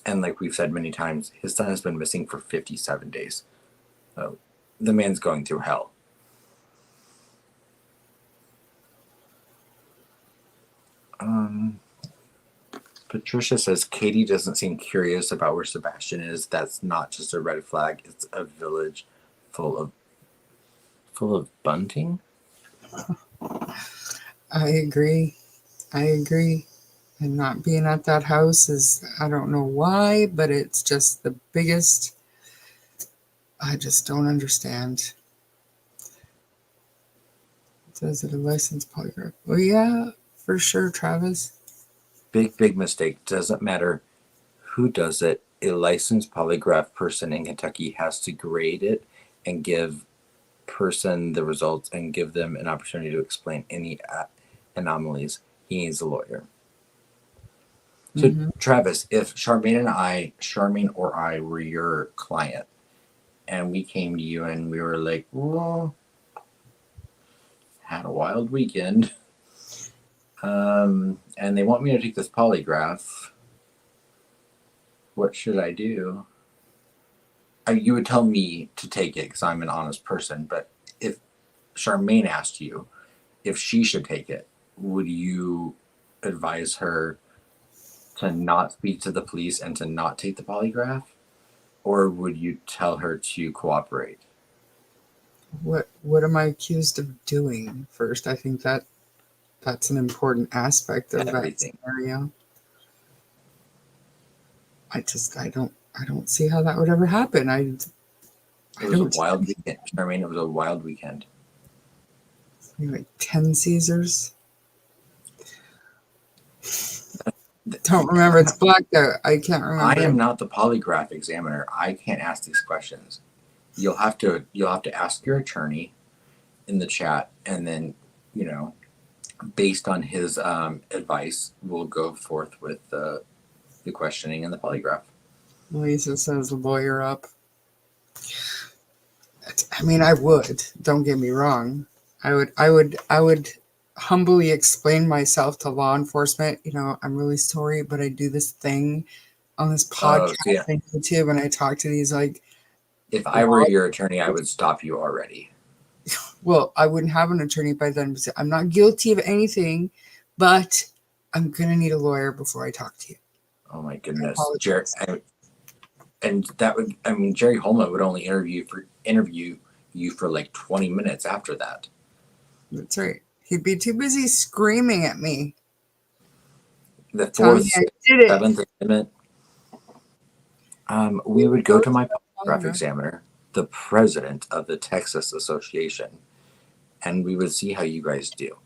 And like we've said many times, his son has been missing for 57 days. So the man's going through hell. Patricia says Katie doesn't seem curious about where Sebastian is. That's not just a red flag. It's a village full of bunting. I agree. I agree. And not being at that house is, I don't know why, but it's just the biggest. I just don't understand. Does it a licensed polygraph? Well, yeah, for sure, Travis. Big mistake. Doesn't matter who does it. A licensed polygraph person in Kentucky has to grade it and give person the results and give them an opportunity to explain any anomalies. He needs a lawyer. So, Hmm. Travis, if Charmaine or I were your client, and we came to you and we were like, well, had a wild weekend, and they want me to take this polygraph, what should I do? You would tell me to take it because I'm an honest person, but if Charmaine asked you if she should take it, would you advise her to not speak to the police and to not take the polygraph? Or would you tell her to cooperate? What am I accused of doing first? I think that's an important aspect of that Everything. scenario. I don't see how that would ever happen. It I was a don't wild weekend. Charmaine, it was a wild weekend. like 10 Caesars. Don't remember. It's blacked out. I can't I remember. am not the polygraph examiner. I can't ask these questions. You'll have to ask your attorney in the chat, and then you know, based on his advice, we'll go forth with the questioning and the polygraph. Lisa says lawyer up. I mean, I would. Don't get me wrong. I would humbly explain myself to law enforcement. I'm really sorry, but I do this thing on this Oh, so podcast yeah. and YouTube, and I talk to these like, If I were law- your attorney, I would stop you already. well, I wouldn't have an attorney by then. Because I'm not guilty of anything, but I'm gonna need a lawyer before I talk to you. Oh my I goodness, apologize. and that would, I mean, Jerry Holman would only interview you for like 20 minutes after that. That's right. He'd be too busy screaming at me, The telling me fourth, I did it. seventh amendment. We would go to my polygraph Polygraph. examiner, the president of the Texas Association, and we would see how you guys do.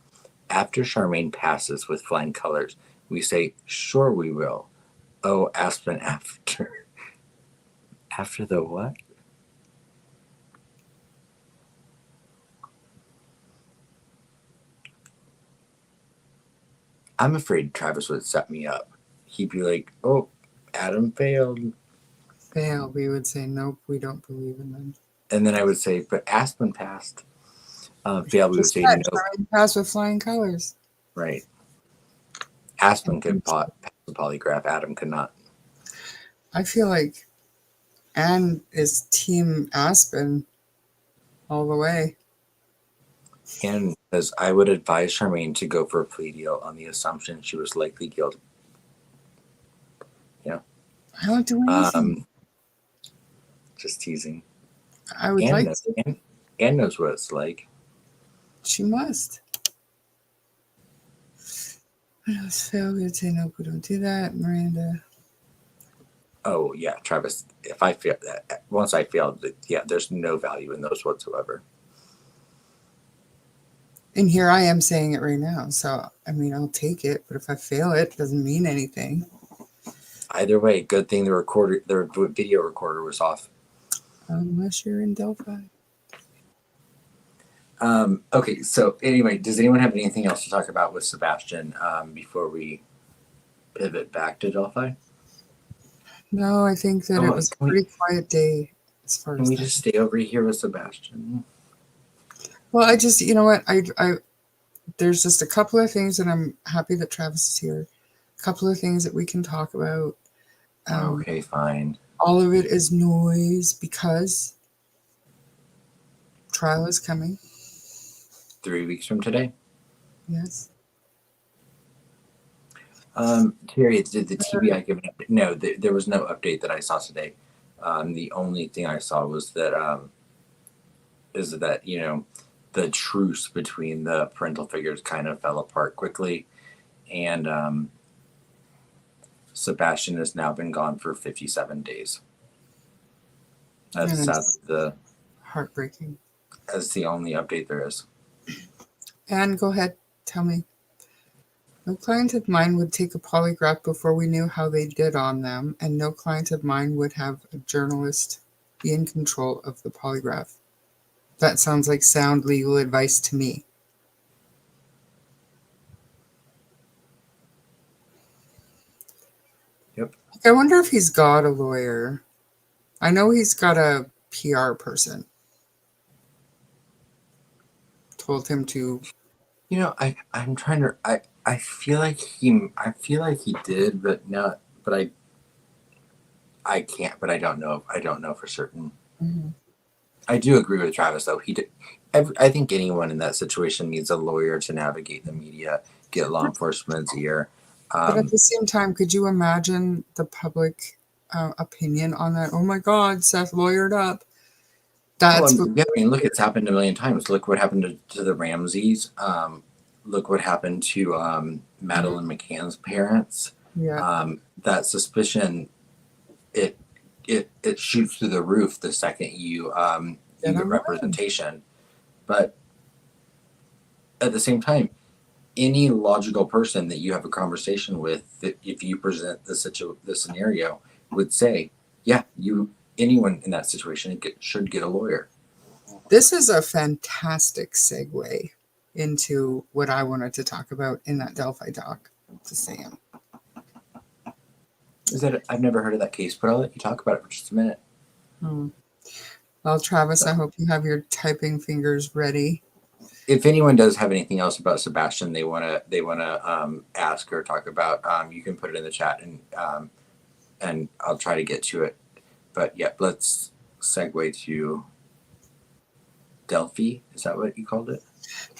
After Charmaine passes with flying colors, we say, "Sure, we will." Oh, Aspen, after the what? I'm afraid Travis would set me up. He'd be like, "Oh, Adam failed," Fail. We would say nope. We don't believe in them. and then I would say, "But Aspen passed." Failed, we would Just say, that "No." trying to pass with flying colors. Right. Aspen could pass the polygraph. Adam could not. I feel like Anne is team Aspen all the way. And says, I would advise Charmaine to go for a plea deal on the assumption she was likely guilty. Yeah. I don't do anything. Just teasing. I would Anne like knows, to. Anne knows what it's like. She must. What else? Fail. We would say nope. We don't do that. Miranda. Oh, yeah, Travis, if I fail that, once I failed, yeah, there's no value in those whatsoever. And here I am saying it right now. So, I mean, I'll take it. But if I fail it, it doesn't mean anything. Either way, good thing the video recorder was off. Unless you're in Delphi. Okay, so anyway, does anyone have anything else to talk about with Sebastian before we pivot back to Delphi? No, I think that it Oh, was a pretty quiet day as far can as we that. just stay over here with Sebastian? Well, I just, you know what, there's just a couple of things that I'm happy that Travis is here. A couple of things that we can talk about. Okay, fine. All of it is noise because trial is coming. 3 weeks from today. Yes. Terry, did the TBI give an update? No, there was no update that I saw today. The only thing I saw was that is that the truce between the parental figures kind of fell apart quickly, and Sebastian has now been gone for 57 days. That's And sadly heartbreaking. that's the only update there is. And go ahead, tell me. No client of mine would take a polygraph before we knew how they did on them, and no client of mine would have a journalist be in control of the polygraph. That sounds like sound legal advice to me. Yep. I wonder if he's got a lawyer. I know he's got a PR person. Told him to. I'm trying to. I feel like he did, but not. But I can't. But I don't know. I don't know for certain. Mhm. I do agree with Travis, though. He did. I think anyone in that situation needs a lawyer to navigate the media, get law enforcement's ear. But at the same time, could you imagine the public opinion on that? Oh my God, Seth lawyered up. That's what. Yeah, I mean, look, it's happened a million times. Look what happened to the Ramseys. Look what happened to Madeline McCann's parents. Yeah. That suspicion, it shoots through the roof the second you get representation. But at the same time, any logical person that you have a conversation with, if you present the scenario, would say, yeah, anyone in that situation should get a lawyer. This is a fantastic segue into what I wanted to talk about in that Delphi doc. Just saying. I've never heard of that case, but I'll let you talk about it for just a minute. Well, Travis, I hope you have your typing fingers ready. If anyone does have anything else about Sebastian they wanna ask or talk about, you can put it in the chat, and I'll try to get to it. But yeah, let's segue to Delphi. Is that what you called it?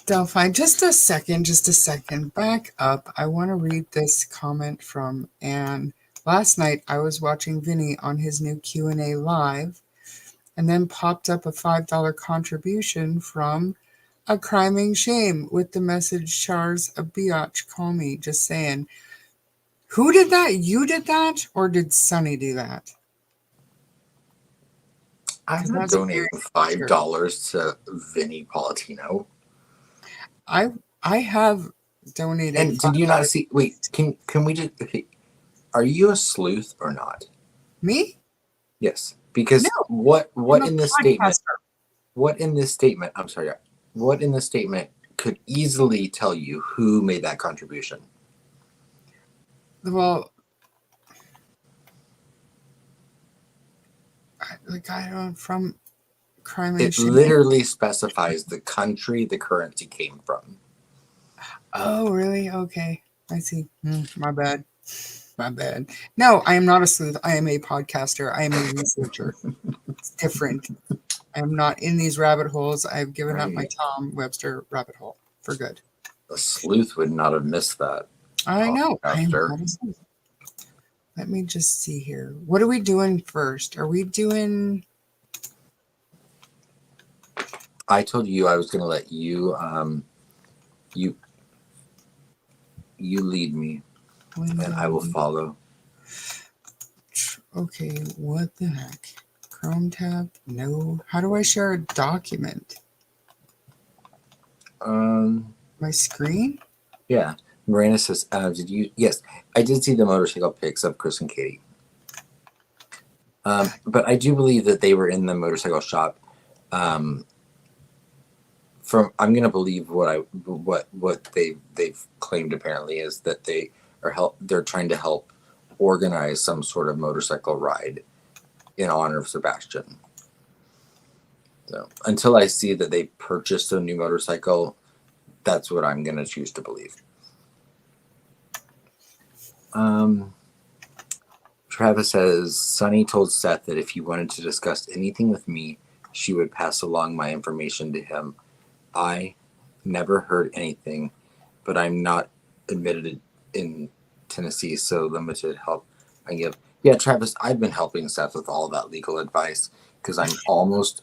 Delphi, just a second. Back up. I want to read this comment from Anne. Last night, I was watching Vinny on his new Q&A live, and then popped up a $5 contribution from A Criming Shame with the message, Charles a biatch, call me. Just saying. Who did that? You did that? Or did Sonny do that? I'm not donating $5 to Vinny Palatino. I have donated. And did you not see? Wait, can we just? Okay, are you a sleuth or not? Me? Yes, because No, what in this statement? podcaster. What in this statement? I'm sorry. What in this statement could easily tell you who made that contribution? Well, I don't from crime and It shame. literally specifies the country the currency came from. Oh, really? Okay, I see. My bad. No, I am not a sleuth. I am a podcaster. I am a researcher. It's different. I am not in these rabbit holes. I've given up my Tom Webster rabbit hole for good. A sleuth would not have missed that. I know. I am not a sleuth. Let me just see here. What are we doing first? Are we doing... I told you I was going to let you you lead me, and I will follow. Okay, what the heck? Chrome tab? No. How do I share a document? My screen? Yeah. Marina says, did you? Yes, I did see the motorcycle pics of Chris and Katie. But I do believe that they were in the motorcycle shop I'm gonna believe what they've claimed apparently is that they're trying to help organize some sort of motorcycle ride in honor of Sebastian. So until I see that they purchased a new motorcycle, that's what I'm gonna choose to believe. Travis says Sunny told Seth that if he wanted to discuss anything with me, she would pass along my information to him. I never heard anything, but I'm not admitted in Tennessee, so limited help I give. Yeah, Travis, I've been helping Seth with all that legal advice because I'm almost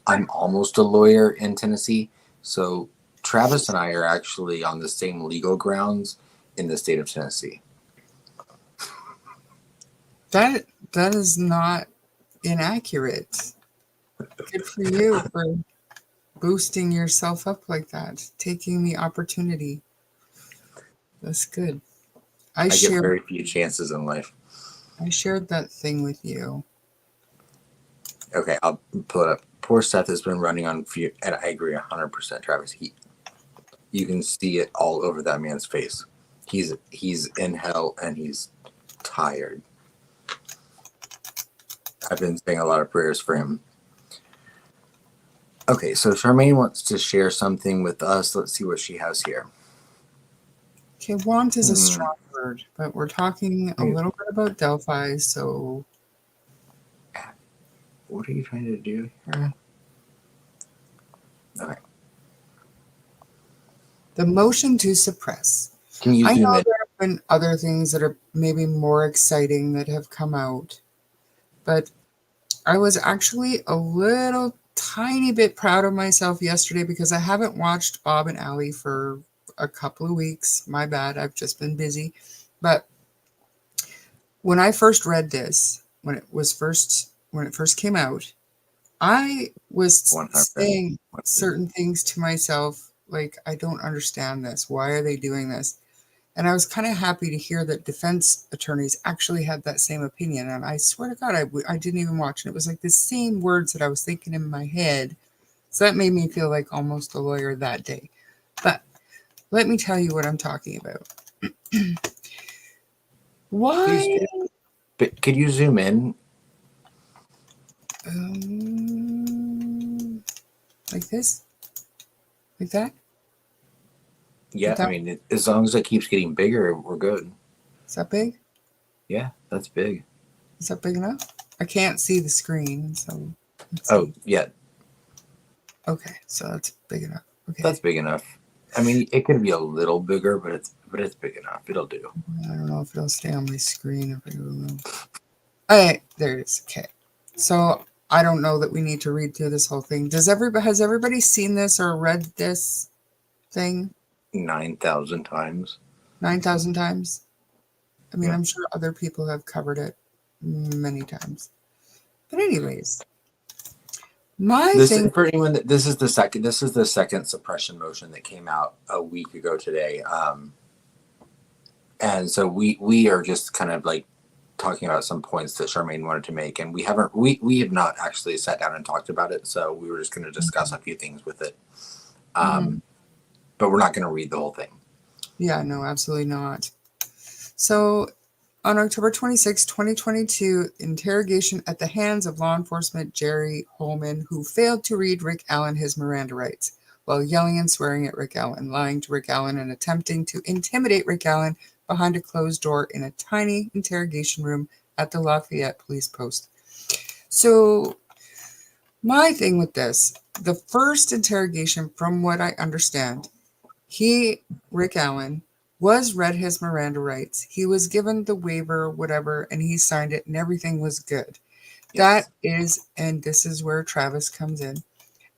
a lawyer in Tennessee. So Travis and I are actually on the same legal grounds in the state of Tennessee. That is not inaccurate. Good for you for boosting yourself up like that, taking the opportunity. That's good. I get very few chances in life. I shared that thing with you. Okay, I'll pull it up. Poor Seth has been running on fear, and I agree 100%, Travis. You can see it all over that man's face. He's in hell and he's tired. I've been saying a lot of prayers for him. Okay, so Charmaine wants to share something with us. Let's see what she has here. Okay, want is a strong word, but we're talking a little bit about Delphi, so... What are you trying to do here? Okay. The motion to suppress. Can you I zoom know in? there have been other things that are maybe more exciting that have come out, but I was actually a little tiny bit proud of myself yesterday because I haven't watched Bob and Allie for a couple of weeks. My bad, I've just been busy. But when I first read this, when it first came out, I was 100%. saying certain things to myself, like, I don't understand this. Why are they doing this? And I was kind of happy to hear that defense attorneys actually had that same opinion. And I swear to God, I didn't even watch it. It was like the same words that I was thinking in my head. So that made me feel like almost a lawyer that day. But let me tell you what I'm talking about. Why? But could you zoom in? Like this? Like that? Yeah, Like that? I mean, as long as it keeps getting bigger, we're good. Is that big? Yeah, that's big. Is that big enough? I can't see the screen, so let's Oh, see. yeah. Okay, so that's big enough. Okay. That's big enough. I mean, it could be a little bigger, but it's big enough. It'll do. I don't know if it'll stay on my screen if I go low. Okay, there it is. Okay. So I don't know that we need to read through this whole thing. Has everybody seen this or read this thing 9,000 times. 9,000 times? I mean, Yeah. I'm sure other people have covered it many times. But anyways, For anyone this is the second suppression motion that came out a week ago today. And so we are just kind of like talking about some points that Charmaine wanted to make, and we have not actually sat down and talked about it. So we were just going to discuss a few things with it. But we're not going to read the whole thing. Yeah, no, absolutely not. So on October 26, 2022, interrogation at the hands of law enforcement Jerry Holman, who failed to read Rick Allen his Miranda rights while yelling and swearing at Rick Allen, lying to Rick Allen, and attempting to intimidate Rick Allen behind a closed door in a tiny interrogation room at the Lafayette Police Post. So my thing with this, the first interrogation, from what I understand, Rick Allen, was read his Miranda rights. He was given the waiver, whatever, and he signed it, and everything was good. Yes. That is, and this is where Travis comes in.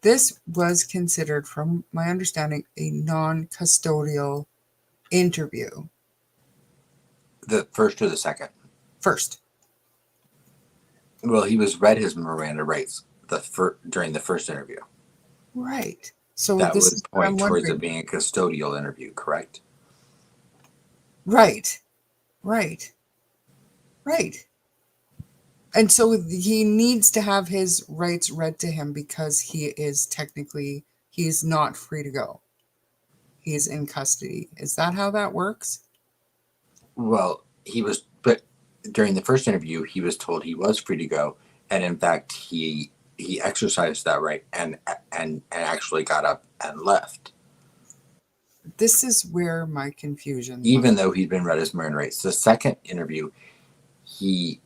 This was considered, from my understanding, a non-custodial interview. The first or the second? First. Well, he was read his Miranda rights during the first interview. Right. So that this would is point towards it being a custodial interview, correct? Right. And so he needs to have his rights read to him because he he's not free to go. He's in custody. Is that how that works? Well, but during the first interview, he was told he was free to go, and in fact, he exercised that right and actually got up and left, This is where my confusion even lies. though he'd been read his Miranda rights. The second interview, he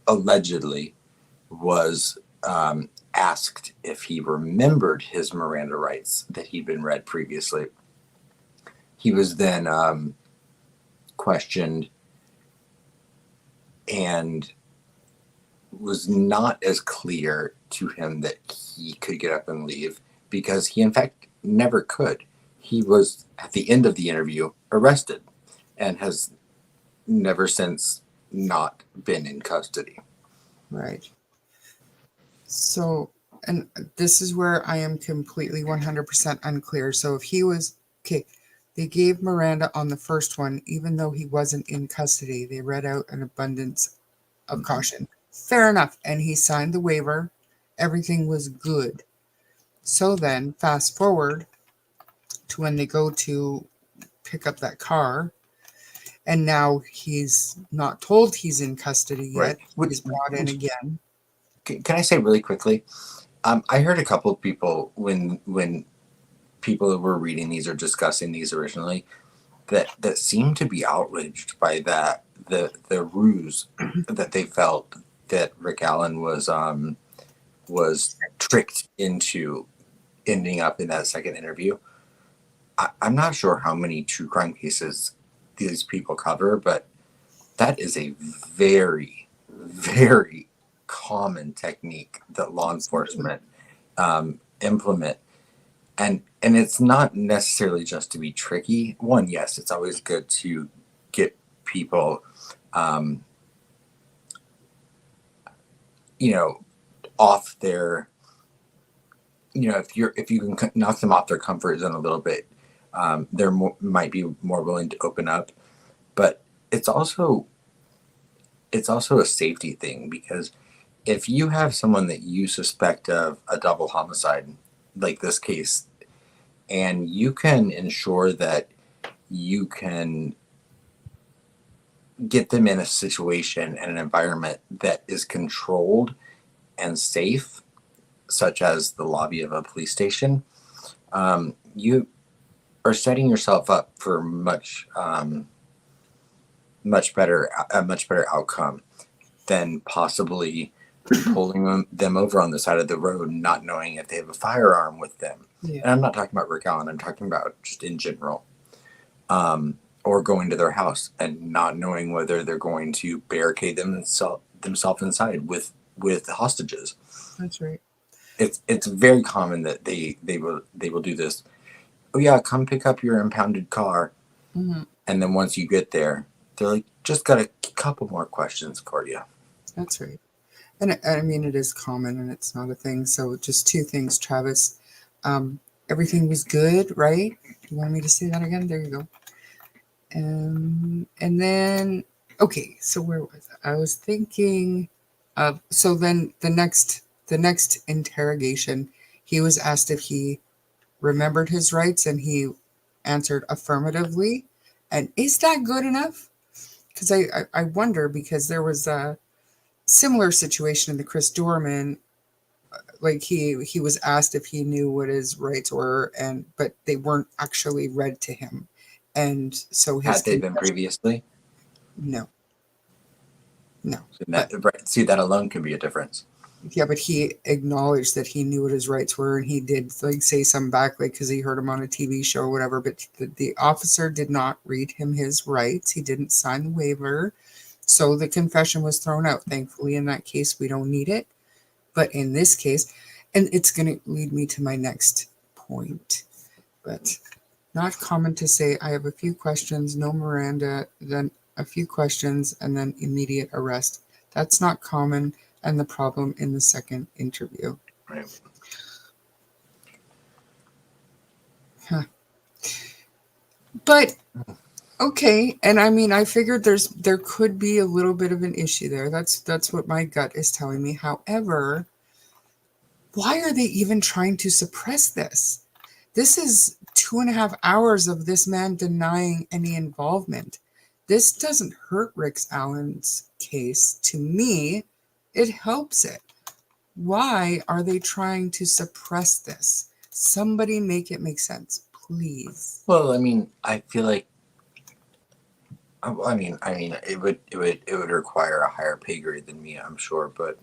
allegedly was asked if he remembered his Miranda rights that he'd been read previously. He was then questioned and was not as clear to him that he could get up and leave, because he in fact never could. He was at the end of the interview arrested and has never since not been in custody. Right. So, and this is where I am completely 100% unclear. So if he was, okay, they gave Miranda on the first one, even though he wasn't in custody, they read out an abundance of caution. Fair enough. And he signed the waiver. Everything was good. So then fast forward to when they go to pick up that car, and now he's not told he's in custody yet. Right. He's brought in again. Can I say really quickly? I heard a couple of people when people were reading these or discussing these originally that seemed to be outraged by that the ruse that they felt that Rick Allen was tricked into ending up in that second interview. I'm not sure how many true crime cases these people cover, but that is a very, very common technique that law enforcement implement. And it's not necessarily just to be tricky. One, yes, it's always good to get people, off their, if you can knock them off their comfort zone a little bit, might be more willing to open up. But it's also a safety thing, because if you have someone that you suspect of a double homicide, like this case, and you can ensure that you can get them in a situation and an environment that is controlled and safe, such as the lobby of a police station, you are setting yourself up for a much better outcome than possibly pulling them over on the side of the road, not knowing if they have a firearm with them. Yeah. And I'm not talking about Rick Allen. I'm talking about just in general. Or going to their house and not knowing whether they're going to barricade themselves inside with hostages. That's right. It's very common that they will do this. Oh yeah, come pick up your impounded car. Mm-hmm. And then once you get there, they're like, just got a couple more questions for you. That's right. And I mean, it is common and it's not a thing. So just two things, Travis. Everything was good, right? You want me to say that again? There you go. And then, okay, so where was I? I was thinking of, so then the next interrogation, he was asked if he remembered his rights and he answered affirmatively. And is that good enough? Because I wonder, because there was a similar situation in the Chris Dorman, like he was asked if he knew what his rights were, but they weren't actually read to him, and so his Had they been previously? no. So that alone can be a difference. Yeah, but he acknowledged that he knew what his rights were, and he did like say some back, like because he heard him on a TV show or whatever. But the officer did not read him his rights. He didn't sign the waiver, so the confession was thrown out. Thankfully, in that case, we don't need it. But in this case, and it's going to lead me to my next point, but not common to say, I have a few questions, no Miranda, then a few questions, and then immediate arrest. That's not common, and the problem in the second interview. Right. Huh. But okay, and I mean, I figured there could be a little bit of an issue there. That's what my gut is telling me. However, why are they even trying to suppress this? This is 2.5 hours of this man denying any involvement. This doesn't hurt Rick Allen's case. To me, it helps it. Why are they trying to suppress this? Somebody make it make sense, please. Well, I mean, I feel like, it would require a higher pay grade than me, I'm sure, but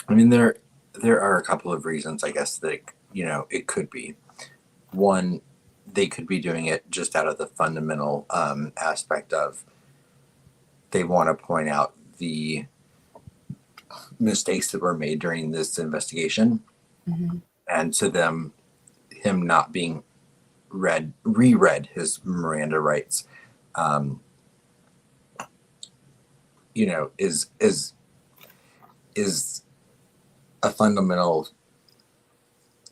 I mean, there are a couple of reasons, I guess, that it could be. One, they could be doing it just out of the fundamental aspect of they want to point out the mistakes that were made during this investigation, and to them, him not being reread his Miranda rights, is a fundamental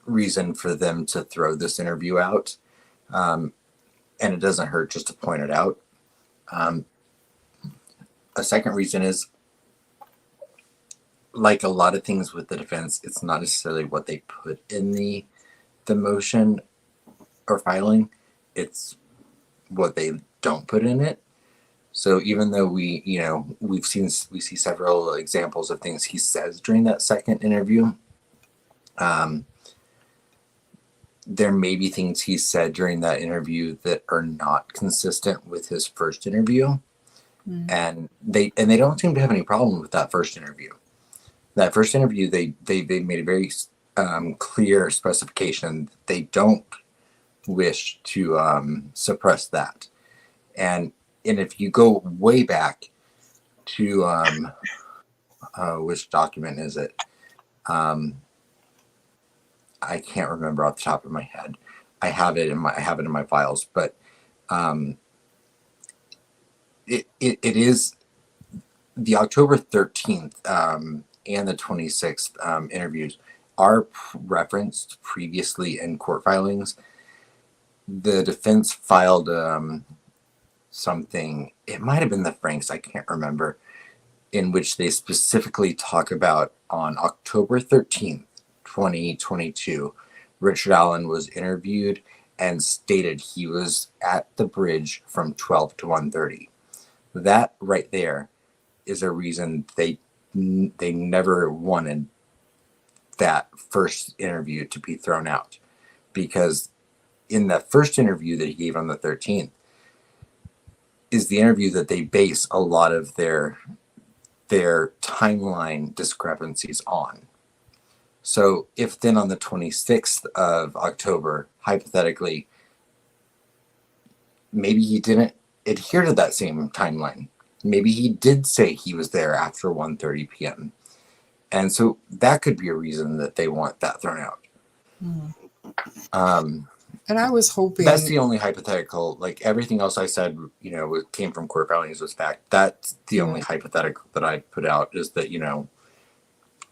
reason for them to throw this interview out, and it doesn't hurt just to point it out. A second reason is, like a lot of things with the defense, it's not necessarily what they put in the motion or filing, it's what they don't put in it. So even though we see several examples of things he says during that second interview, there may be things he said during that interview that are not consistent with his first interview. And they don't seem to have any problem with that first interview. That first interview, they made a very clear specification that they don't wish to suppress that. And if you go way back to which document is it? I can't remember off the top of my head. I have it in my files, but it is the October 13th and the 26th interviews are referenced previously in court filings. The defense filed something, it might have been the Franks, I can't remember, in which they specifically talk about on October 13th, 2022, Richard Allen was interviewed and stated he was at the bridge from 12 to 1:30. That right there is a reason they never wanted that first interview to be thrown out, because in that first interview that he gave on the 13th is the interview that they base a lot of their timeline discrepancies on. So if then on the 26th of October, hypothetically, maybe he didn't adhere to that same timeline. Maybe he did say he was there after 1:30 p.m. And so that could be a reason that they want that thrown out. And I was hoping that's the only hypothetical. Like everything else I said, came from court filings was fact. That's the only hypothetical that I put out is that,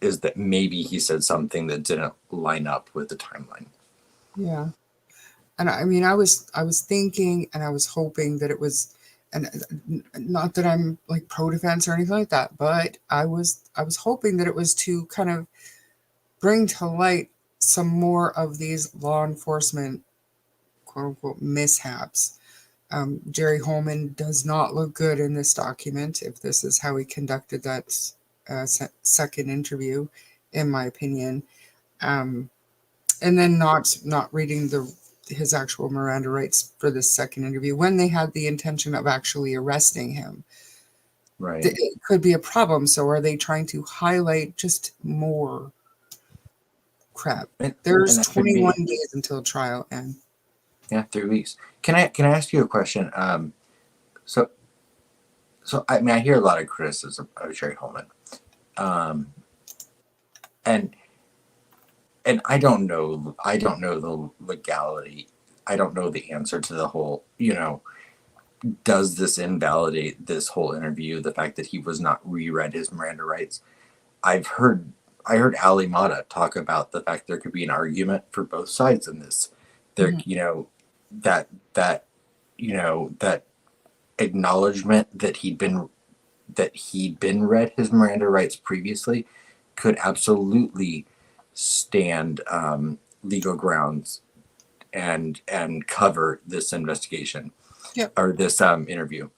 is that maybe he said something that didn't line up with the timeline. Yeah. And I mean, I was thinking and I was hoping that it was, and not that I'm like pro defense or anything like that, but I was hoping that it was to kind of bring to light some more of these law enforcement quote unquote mishaps. Jerry Holman does not look good in this document if this is how he conducted that second interview, in my opinion. And then not reading his actual Miranda rights for this second interview when they had the intention of actually arresting him. Right. It could be a problem. So are they trying to highlight just more crap? There's 21 days until trial, and yeah, 3 weeks. Can I ask you a question? So I mean, I hear a lot of criticism of Jerry Holman, and I don't know the legality. I don't know the answer to the whole, does this invalidate this whole interview? The fact that he was not reread his Miranda rights. I heard Ali Mata talk about the fact there could be an argument for both sides in this. There, that acknowledgement that he'd been read his Miranda rights previously could absolutely stand legal grounds and cover this investigation. Yep. Or this interview.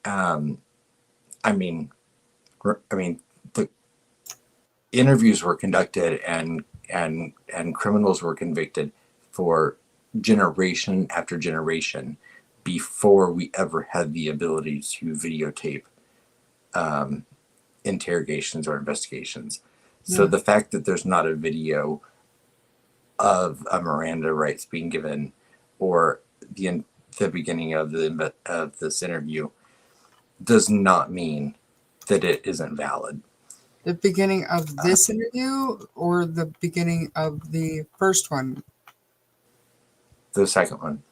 I mean, the interviews were conducted and criminals were convicted for generation after generation before we ever had the ability to videotape interrogations or investigations. So Yeah. the fact that there's not a video of a Miranda rights being given, or the beginning of this interview, does not mean that it isn't valid. The beginning of this interview or the beginning of the first one? The second one.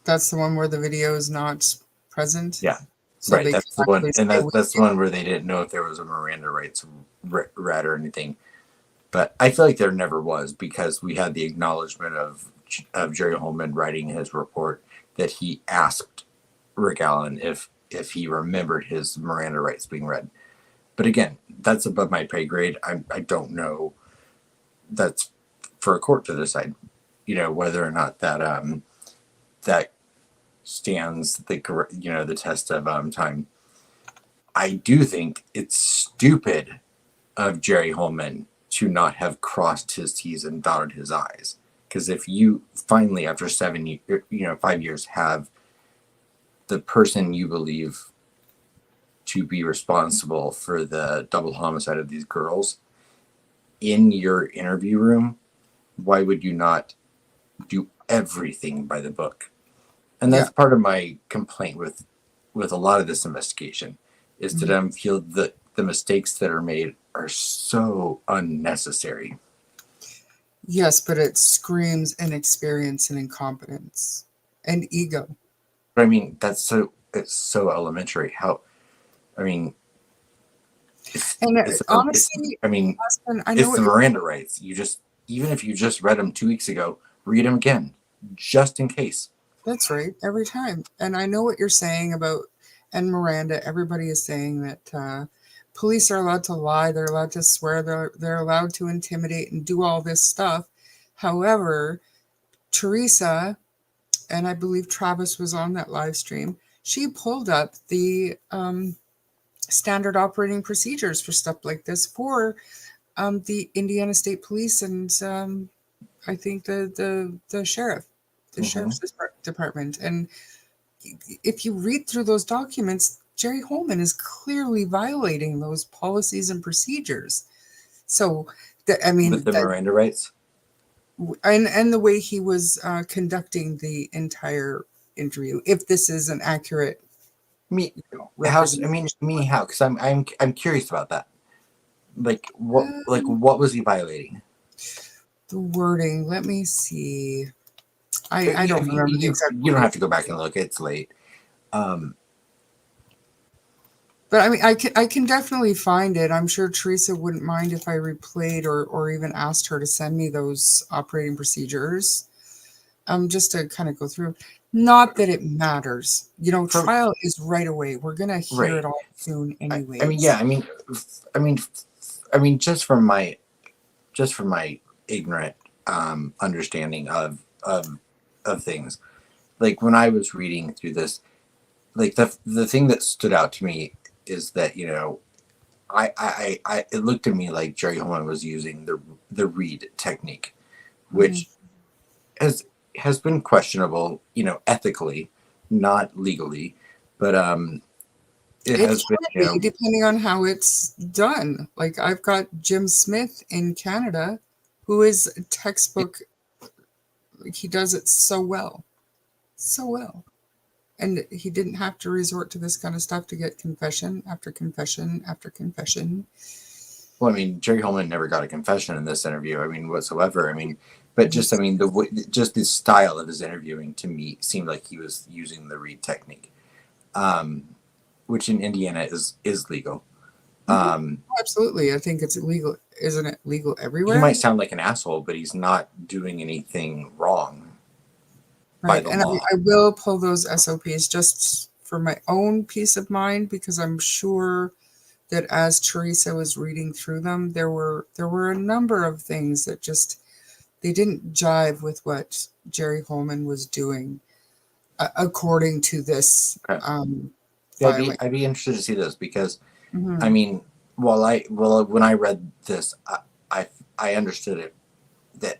That's the one where the video is not present? Yeah. So right. they That's can the one. actually And say that's the one where they didn't know if there was a Miranda rights read or anything. But I feel like there never was, because we had the acknowledgement of Jerry Holman writing his report that he asked Rick Allen if he remembered his Miranda rights being read. But again, that's above my pay grade. I don't know. That's for a court to decide, whether or not that stands the test of time. I do think it's stupid of Jerry Holman to not have crossed his T's and dotted his I's. Because if you finally, after 5 years, have the person you believe to be responsible for the double homicide of these girls in your interview room, why would you not do everything by the book? And that's part of my complaint with a lot of this investigation, is that I feel that the mistakes that are made are so unnecessary. Yes, but it screams inexperience and incompetence and ego. But I mean, it's so elementary. Honestly, I mean, Austin, I know it's what the you're Miranda rights. Even if you just read them 2 weeks ago, read them again, just in case. That's right, every time. And I know what you're saying about, and Miranda, everybody is saying that police are allowed to lie, they're allowed to swear, they're allowed to intimidate and do all this stuff. However, Teresa, and I believe Travis was on that live stream, she pulled up the standard operating procedures for stuff like this for the Indiana State Police and I think the sheriff, the sheriff's department. And if you read through those documents, Jerry Holman is clearly violating those policies and procedures. So, With the Miranda rights? And the way he was conducting the entire interview, if this is an accurate representation. How? Because I'm curious about that. What was he violating? The wording, let me see. I don't remember the exact. You don't have to go back and look. It's late. But I mean, I can definitely find it. I'm sure Teresa wouldn't mind if I replayed or even asked her to send me those operating procedures, just to kind of go through. Not that it matters. Trial is right away. We're gonna hear it all soon anyway. I mean, just from my ignorant understanding of things, like when I was reading through this, like the thing that stood out to me is that it looked to me like Jerry Holman was using the read technique, which has been questionable, ethically, not legally, but it has been, depending on how it's done. Like I've got Jim Smith in Canada, who is textbook. Like he does it so well, and he didn't have to resort to this kind of stuff to get confession after confession after confession. Well, I mean, Jerry Holman never got a confession in this interview. I mean, whatsoever. I mean, but just the style of his interviewing to me seemed like he was using the read technique, which in Indiana is legal. Absolutely, I think it's illegal. Isn't it legal everywhere? He might sound like an asshole, but he's not doing anything wrong. Right, and I will pull those SOPs just for my own peace of mind, because I'm sure that as Teresa was reading through them, there were a number of things that just they didn't jive with what Jerry Holman was doing, according to this Okay. Yeah, filing. I'd be interested to see those because I Hmm. mean, when I read this, I I understood it that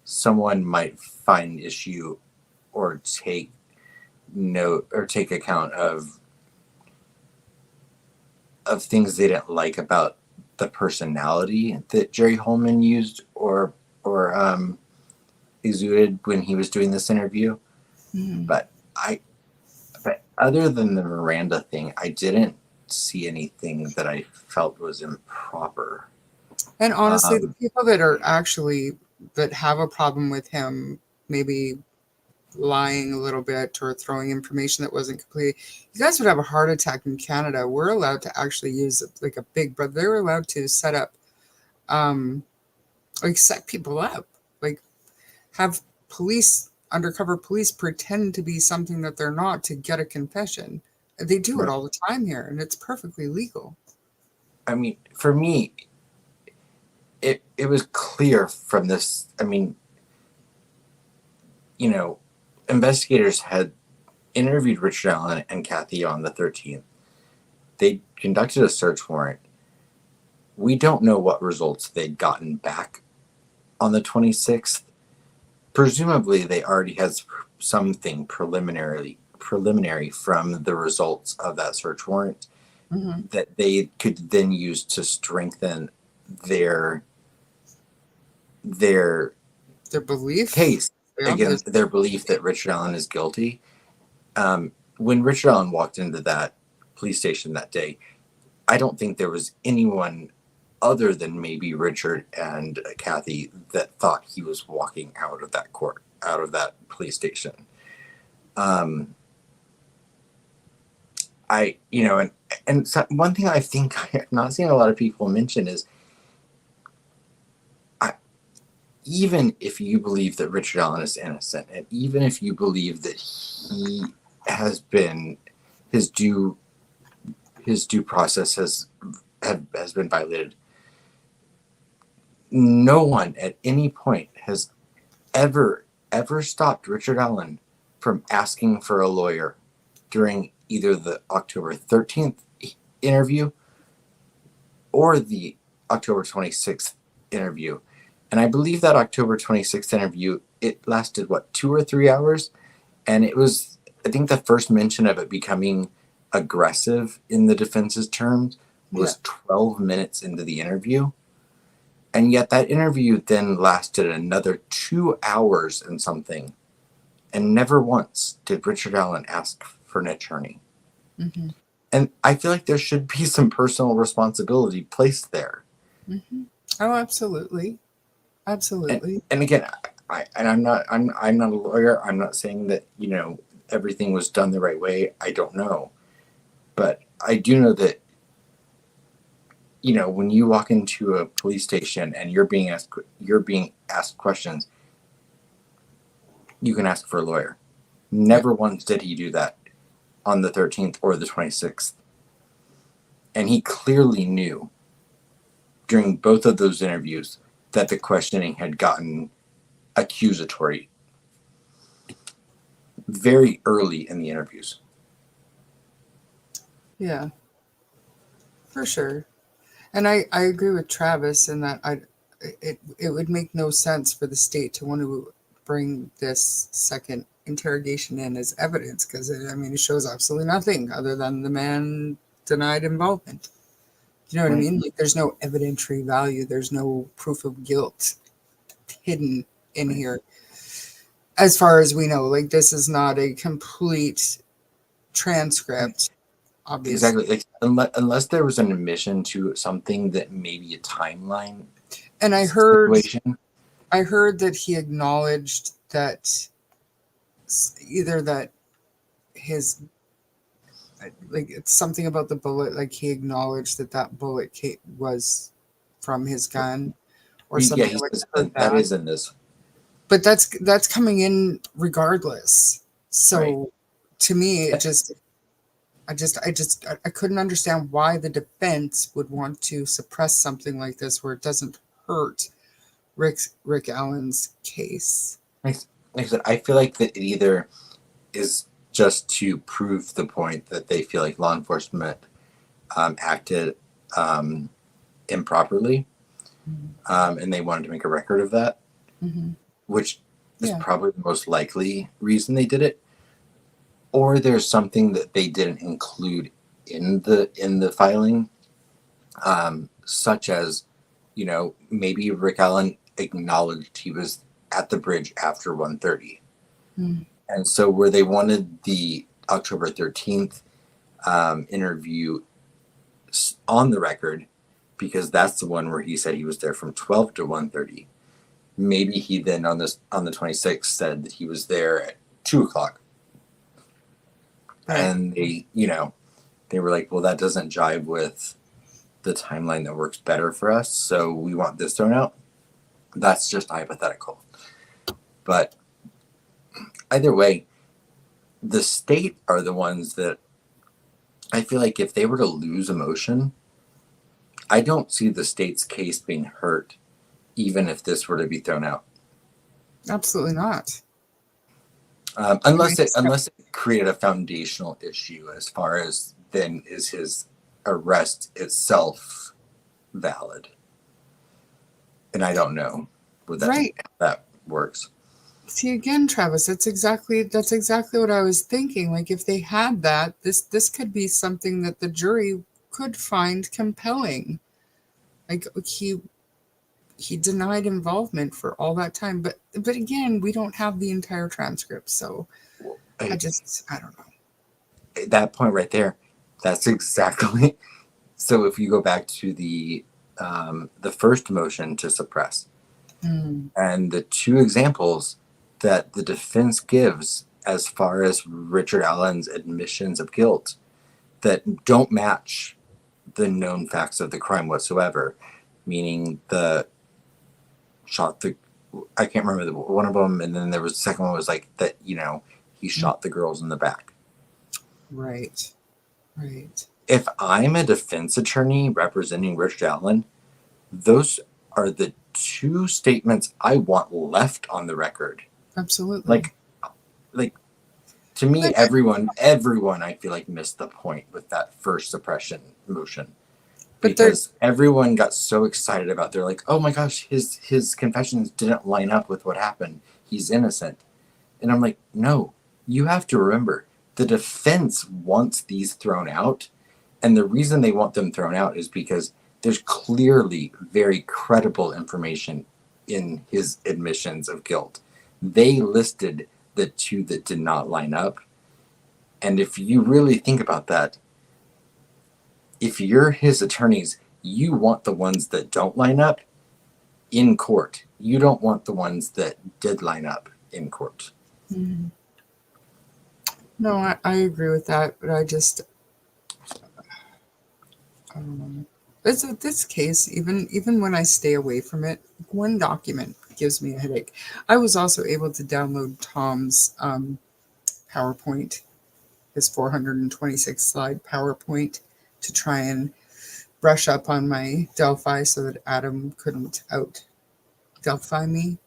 someone might find issue or take note or take account of things they didn't like about the personality that Jerry Holman used or exuded when he was doing this interview. Hmm. But but other than the Miranda thing, I didn't see anything that I felt was improper. And honestly, the Um, people that are actually that have a problem with him, maybe lying a little bit or throwing information that wasn't complete, you guys would have a heart attack in Canada. We're allowed to actually use like a big brother. They're allowed to set up, um, like set people up, like have police, undercover police, pretend to be something that they're not to get a confession. They do it right. all the time here, and it's perfectly legal. I mean, for me, it was clear from this. I mean, you know, investigators had interviewed Richard Allen and Kathy on the 13th. They conducted a search warrant. We don't know what results they'd gotten back on the 26th. Presumably, they already had something preliminary from the results of that search warrant Hmm. that they could then use to strengthen their their Their belief. case Yeah, against their belief that Richard Allen is guilty. When Richard Allen walked into that police station that day, I don't think there was anyone other than maybe Richard and Kathy that thought he was walking out of that police station. Um, and so one thing I think I'm not seeing a lot of people mention is, I, even if you believe that Richard Allen is innocent, and even if you believe that he has been his due process has been violated, no one at any point has ever stopped Richard Allen from asking for a lawyer during either the October 13th interview or the October 26th interview. And I believe that October 26th interview, it lasted, what, 2 or 3 hours? And it was, I think the first mention of it becoming aggressive in the defense's terms yeah. was 12 minutes into the interview. And yet that interview then lasted another 2 hours and something. And never once did Richard Allen ask for an attorney. Hmm. And I feel like there should be some personal responsibility placed there. Hmm. Oh, absolutely, And absolutely. and again, I'm not a lawyer. I'm not saying that, everything was done the right way. I don't know. But I do know that, when you walk into a police station and you're being asked questions, you can ask for a lawyer. Yeah. Never once did he do that on the 13th or the 26th. And he clearly knew during both of those interviews that the questioning had gotten accusatory very early in the interviews. Yeah, for sure. And I agree with Travis in that it would make no sense for the state to want to bring this second interrogation in as evidence because I mean it shows absolutely nothing other than the man denied involvement. You know what I Right. mean? Like there's no evidentiary value. There's no proof of guilt hidden in Right. here, as far as we know. Like this is not a complete Right. transcript, obviously. Exactly. Like, unless there was an admission to something that maybe a timeline And situation. I heard that he acknowledged that either that his like it's something about the bullet, like he acknowledged that that bullet was from his gun or Yeah, something. he Like says I heard that that, is in this. but that's coming in regardless. Right. So to me, it just I couldn't understand why the defense would want to suppress something like this where it doesn't hurt Rick Allen's case. Like, like I said, I feel like that it either is just to prove the point that they feel like law enforcement acted improperly, and they wanted to make a record of that, which is probably the most likely reason they did it. Or there's something that they didn't include in the filing, such as, maybe Rick Allen acknowledged he was at the bridge after 1:30. And so where they wanted the October 13th interview on the record, because that's the one where he said he was there from 12 to 1:30. Maybe he then on the 26th said that he was there at 2:00. Right. And they were like, well, that doesn't jive with the timeline that works better for us, so we want this thrown out. That's just hypothetical. But either way, the state are the ones that I feel like if they were to lose a motion, I don't see the state's case being hurt, even if this were to be thrown out. Absolutely not. Unless it created a foundational issue as far as then is his arrest itself valid, and I don't know that works. See, again, Travis, that's exactly what I was thinking. Like, if they had that, this could be something that the jury could find compelling. Like, he denied involvement for all that time, but again, we don't have the entire transcript, so I don't know. At that point right there, that's exactly. So if you go back to the first motion to suppress, and the two examples that the defense gives as far as Richard Allen's admissions of guilt that don't match the known facts of the crime whatsoever, meaning I can't remember one of them, and then there was the second one was like that, he shot the girls in the back. Right. If I'm a defense attorney representing Richard Allen, those are the two statements I want left on the record. Absolutely. Like to me, everyone I feel like missed the point with that first suppression motion. Because everyone got so excited about, they're like, oh my gosh, his confessions didn't line up with what happened. He's innocent. And I'm like, no, you have to remember, the defense wants these thrown out. And the reason they want them thrown out is because there's clearly very credible information in his admissions of guilt. They listed the two that did not line up. And if you really think about that, if you're his attorneys, you want the ones that don't line up in court. You don't want the ones that did line up in court. Mm-hmm. No, I agree with that, but I don't know. This case, even when I stay away from it, one document gives me a headache. I was also able to download Tom's PowerPoint, his 426 slide PowerPoint, to try and brush up on my Delphi so that Adam couldn't out Delphi me.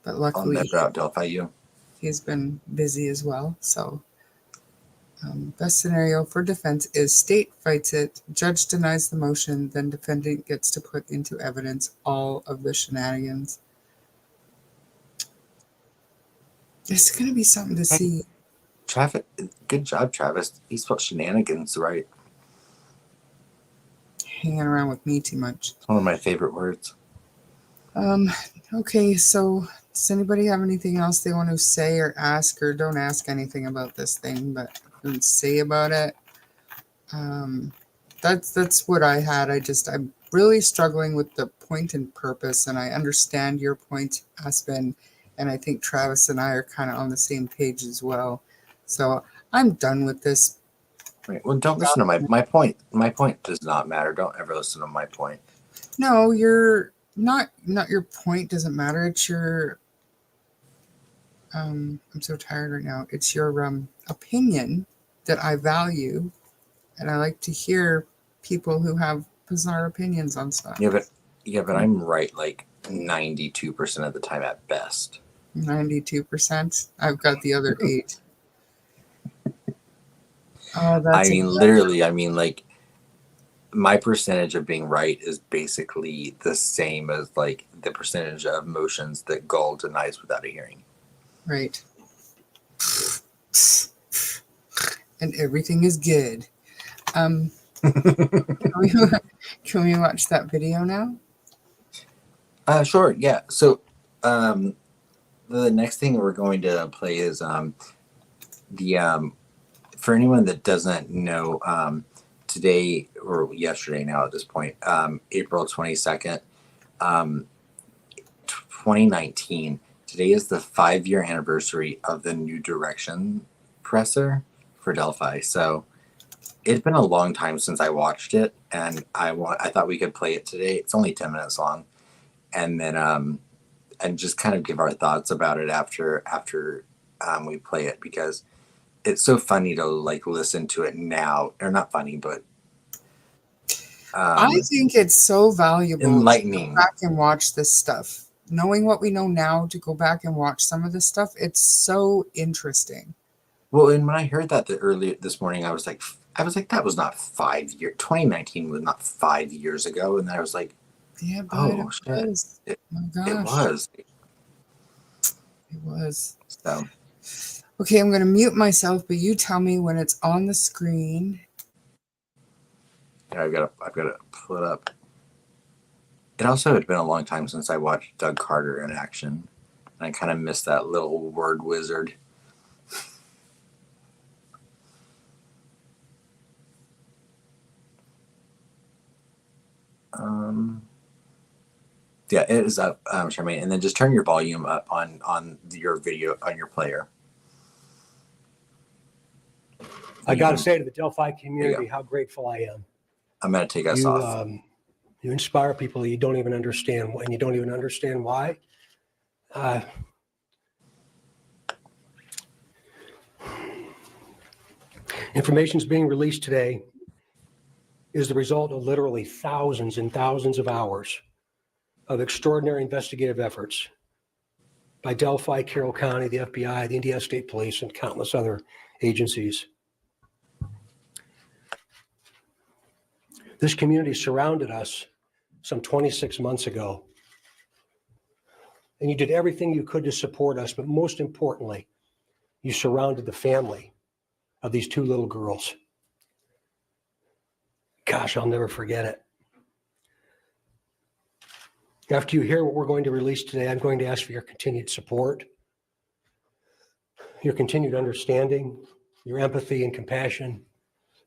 But luckily, I'll never out Delphi you. He's been busy as well. So best scenario for defense is state fights it, judge denies the motion, then defendant gets to put into evidence all of the shenanigans. It's going to be something to see. Travis, good job, Travis. He spelled shenanigans right. Hanging around with me too much. It's one of my favorite words. Okay, so does anybody have anything else they want to say or ask, or don't ask anything about this thing, but say about it? That's what I had. I'm really struggling with the point and purpose, and I understand your point, Aspen, and I think Travis and I are kind of on the same page as well. So I'm done with this. Right. Well, don't listen to my point. My point does not matter. Don't ever listen to my point. No, you're not your point doesn't matter. It's your I'm so tired right now. It's your opinion that I value, and I like to hear people who have bizarre opinions on stuff. But I'm right like 92% of the time at best. 92%. I've got the other 8. Oh, I that's mean, literally, like my percentage of being right is basically the same as like the percentage of motions that Gull denies without a hearing. right. And everything is good. Can we watch that video now? Sure, yeah. So the next thing we're going to play is the for anyone that doesn't know, today or yesterday now at this point, April 22nd, 2019. Today is the 5-year anniversary of the New Direction presser for Delphi. So it's been a long time since I watched it, and I thought we could play it today. It's only 10 minutes long, and then and just kind of give our thoughts about it after we play it, because it's so funny to like listen to it now, or not funny, but I think it's so valuable enlightening. to go back and watch this stuff. Knowing what we know now, to go back and watch some of this stuff, it's so interesting. Well, and when I heard that earlier this morning, I was like, that was not 5 years. 2019 was not 5 years ago, and then I was like, yeah, but oh shit, was. it was. It was. So, okay, I'm going to mute myself, but you tell me when it's on the screen. Yeah, I've got to pull it up. It also had been a long time since I watched Doug Carter in action, and I kind of missed that little word wizard. Yeah, it is up, Charmaine, and then just turn your volume up on your video on your player. I got to say to the Delphi community how grateful I am. I'm going to take us off. You inspire people you don't even understand, and you don't even understand why. Information is being released today is the result of literally thousands and thousands of hours of extraordinary investigative efforts by Delphi, Carroll County, the FBI, the Indiana State Police, and countless other agencies. This community surrounded us some 26 months ago, and you did everything you could to support us, but most importantly, you surrounded the family of these 2 little girls. Gosh, I'll never forget it. After you hear what we're going to release today, I'm going to ask for your continued support, your continued understanding, your empathy and compassion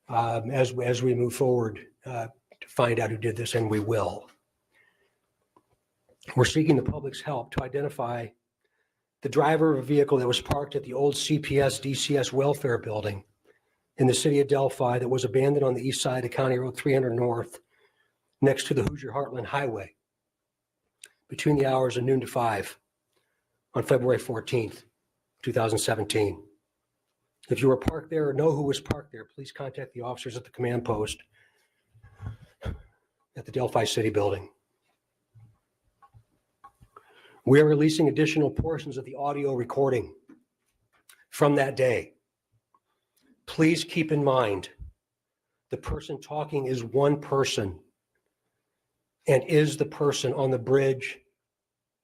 as we move forward to find out who did this, and we will. We're seeking the public's help to identify the driver of a vehicle that was parked at the old CPS DCS welfare building in the city of Delphi that was abandoned on the east side of County Road 300 North next to the Hoosier Heartland Highway between the hours of noon to 5 on February 14th, 2017. If you were parked there or know who was parked there, please contact the officers at the command post at the Delphi City building. We are releasing additional portions of the audio recording from that day. Please keep in mind, the person talking is one person and is the person on the bridge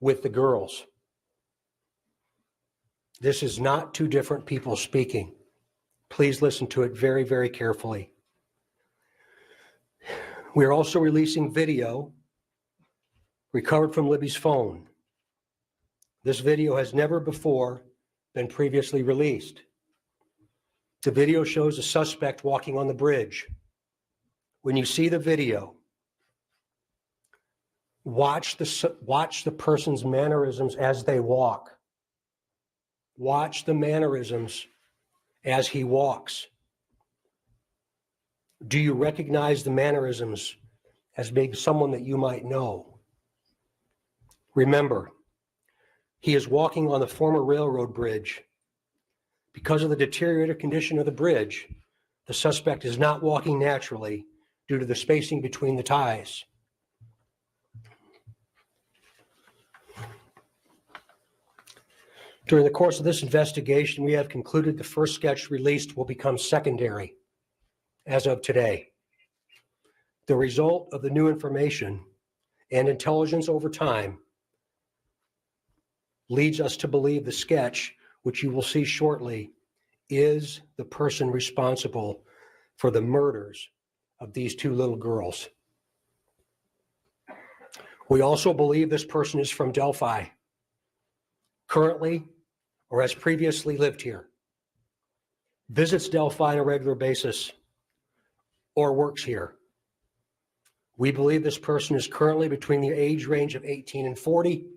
with the girls. This is not 2 different people speaking. Please listen to it very, very carefully. We are also releasing video recovered from Libby's phone. This video has never before been previously released. The video shows a suspect walking on the bridge. When you see the video, watch the person's mannerisms as they walk. Watch the mannerisms as he walks. Do you recognize the mannerisms as being someone that you might know? Remember, he is walking on the former railroad bridge. Because of the deteriorated condition of the bridge, The suspect is not walking naturally due to the spacing between the ties. During the course of this investigation, we have concluded the first sketch released will become secondary as of today. The result of the new information and intelligence over time leads us to believe the sketch, which you will see shortly, is the person responsible for the murders of these two little girls. We also believe this person is from Delphi, currently or has previously lived here, visits Delphi on a regular basis, or works here. We believe this person is currently between the age range of 18 and 40,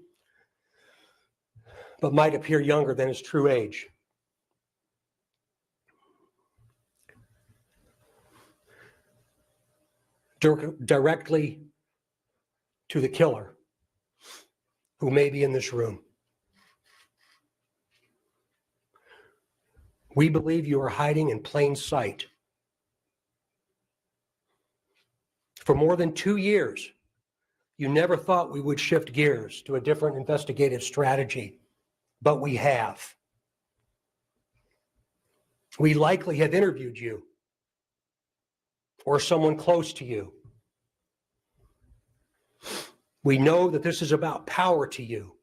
but might appear younger than his true age. Directly to the killer, who may be in this room. We believe you are hiding in plain sight. For more than 2 years, you never thought we would shift gears to a different investigative strategy, but we have. We likely have interviewed you or someone close to you. We know that this is about power to you,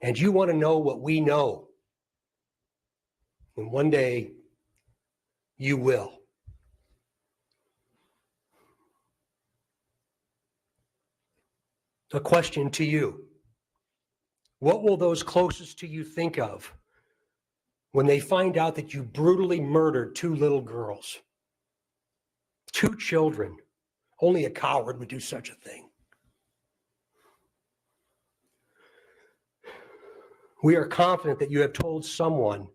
and you want to know what we know. And one day, you will. A question to you. What will those closest to you think of when they find out that you brutally murdered two little girls? Two children. Only a coward would do such a thing. We are confident that you have told someone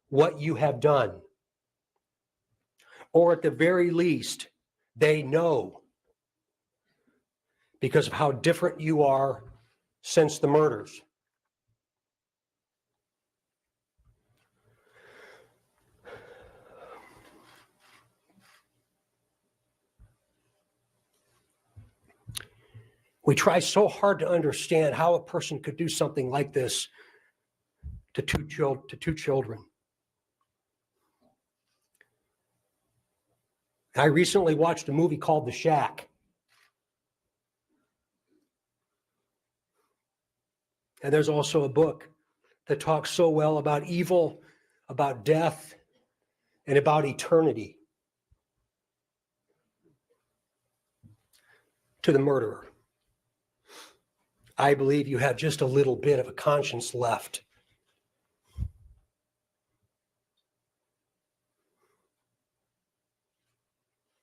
what you have done. Or at the very least, they know because of how different you are since the murders. We try so hard to understand how a person could do something like this to two children. I recently watched a movie called The Shack. And there's also a book that talks so well about evil, about death, and about eternity. To the murderer, I believe you have just a little bit of a conscience left.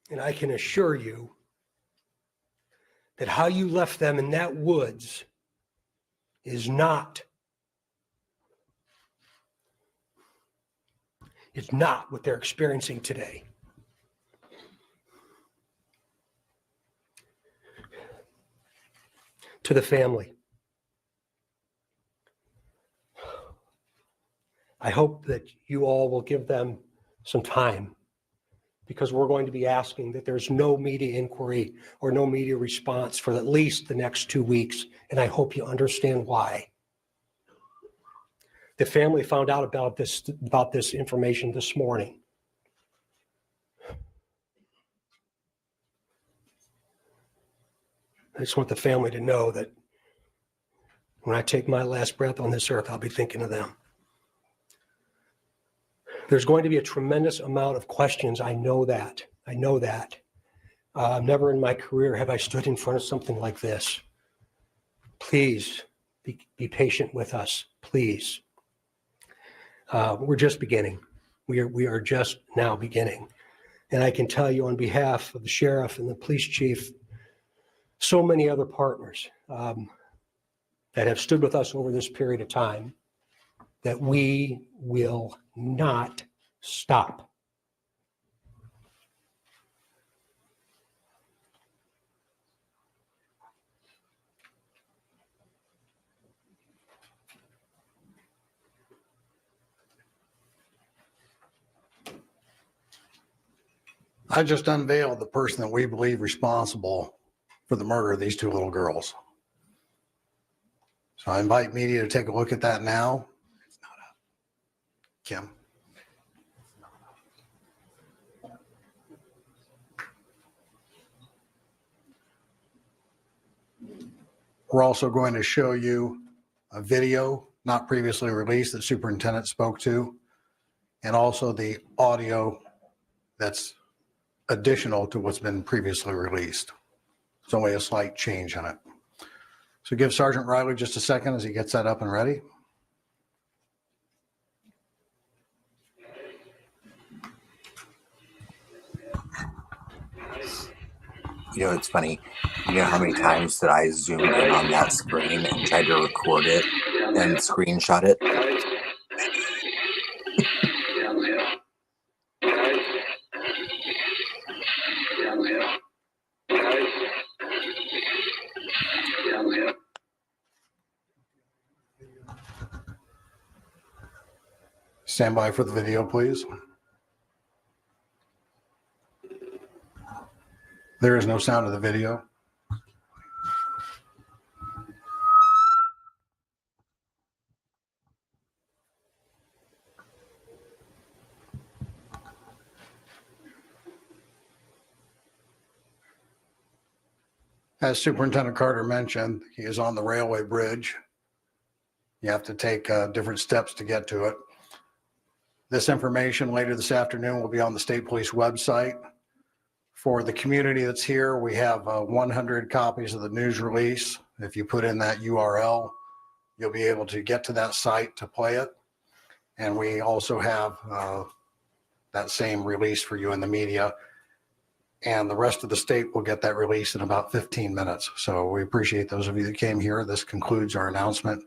And I can assure you that how you left them in that woods is not what they're experiencing today. To the family, I hope that you all will give them some time, because we're going to be asking that there's no media inquiry or no media response for at least the next 2 weeks, and I hope you understand why. The family found out about this information this morning. I just want the family to know that when I take my last breath on this earth, I'll be thinking of them. There's going to be a tremendous amount of questions. I know that. Never in my career have I stood in front of something like this. Please be patient with us, please. We're just beginning. We are just now beginning. And I can tell you on behalf of the sheriff and the police chief, so many other partners that have stood with us over this period of time, that we will not stop. I just unveiled the person that we believe responsible for the murder of these two little girls. So I invite media to take a look at that now. It's not up. Kim. We're also going to show you a video not previously released that superintendent spoke to, and also the audio that's additional to what's been previously released. It's only a slight change on it. So give Sergeant Riley just a second as he gets that up and ready. You know, it's funny. You know how many times that I zoomed in on that screen and tried to record it and screenshot it? Stand by for the video, please. There is no sound of the video. As Superintendent Carter mentioned, he is on the railway bridge. You have to take different steps to get to it. This information later this afternoon will be on the State Police website. For the community that's here, we have 100 copies of the news release. If you put in that URL, you'll be able to get to that site to play it. And we also have that same release for you in the media. And the rest of the state will get that release in about 15 minutes. So we appreciate those of you that came here. This concludes our announcement.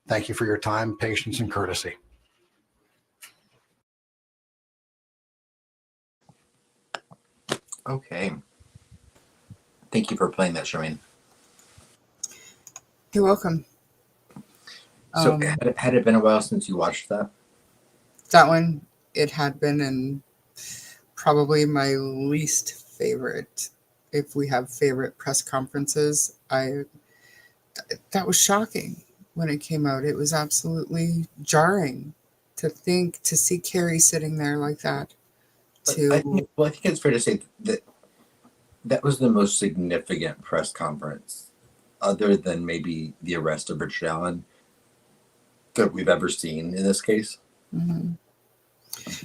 Thank you for your time, patience, and courtesy. Okay. Thank you for playing that, Charmaine. You're welcome. So had it been a while since you watched that? That one, it had been, and probably my least favorite. If we have favorite press conferences, that was shocking when it came out. It was absolutely jarring to see Carrie sitting there like that. I think it's fair to say that that was the most significant press conference, other than maybe the arrest of Richard Allen, that we've ever seen in this case. Mm-hmm.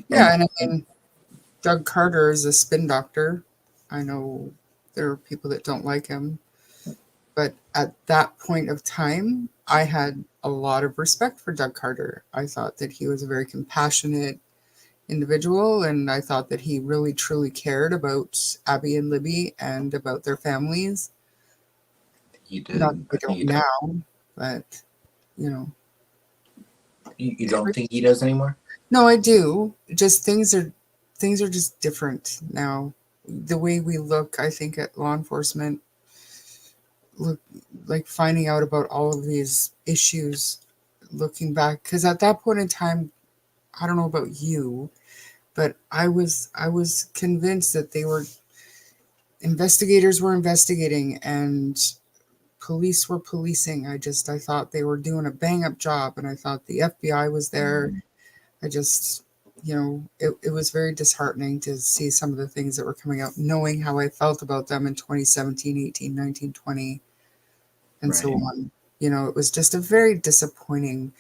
Yeah, and I mean, Doug Carter is a spin doctor. I know there are people that don't like him, but at that point of time, I had a lot of respect for Doug Carter. I thought that he was a very compassionate individual, and I thought that he really truly cared about Abby and Libby and about their families. He did. Not that they don't now, but you know. You don't think he does anymore? No, I do. Just things are just different now. The way we look, I think, at law enforcement, look like finding out about all of these issues, looking back, because at that point in time, I don't know about you, but I was convinced that investigators were investigating and police were policing. I thought they were doing a bang up job, and I thought the FBI was there. I just, it was very disheartening to see some of the things that were coming out, knowing how I felt about them in 2017, 18, 19, 20, and so on. It was just a very disappointing.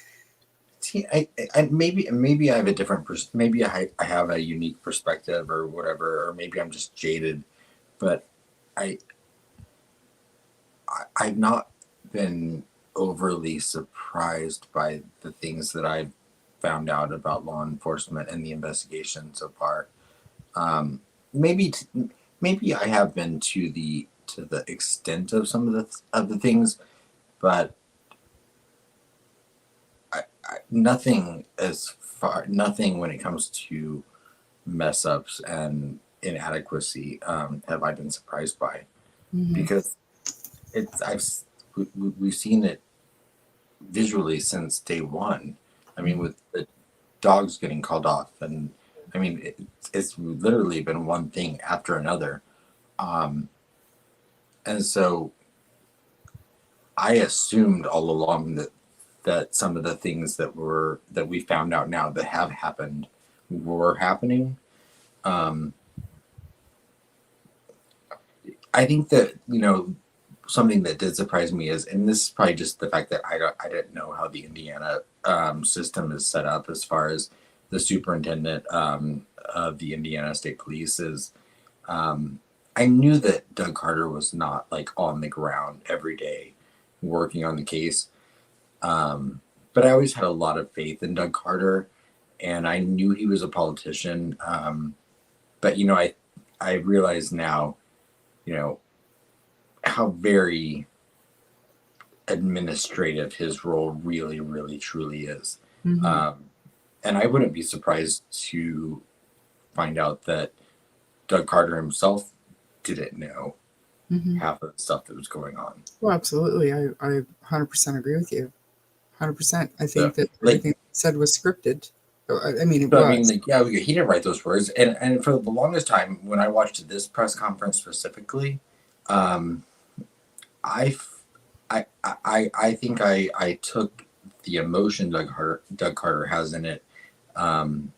See, I maybe I have a different maybe I have a unique perspective or whatever, or maybe I'm just jaded, but I've not been overly surprised by the things that I've found out about law enforcement and the investigation so far. Maybe I have been to the extent of some of the things, but nothing when it comes to mess ups and inadequacy have I been surprised by, because we've seen it visually since day one. I mean, with the dogs getting called off and I mean, it's literally been one thing after another. And so I assumed all along that some of the things that we found out now that have happened were happening. I think that, something that did surprise me is, and this is probably just the fact that I didn't know how the Indiana system is set up as far as the superintendent of the Indiana State Police is. I knew that Doug Carter was not like on the ground every day working on the case. But I always had a lot of faith in Doug Carter, and I knew he was a politician. But I realize now, how very administrative his role really, really, truly is. Mhm. And I wouldn't be surprised to find out that Doug Carter himself didn't know Mhm. half of the stuff that was going on. Well, absolutely. I 100% agree with you. 100%. I think that like- everything he said was scripted. I mean, it But was. I mean, like, yeah, he didn't write those words. And for the longest time, when I watched this press conference specifically, I think I took the emotion Doug Carter has in it, and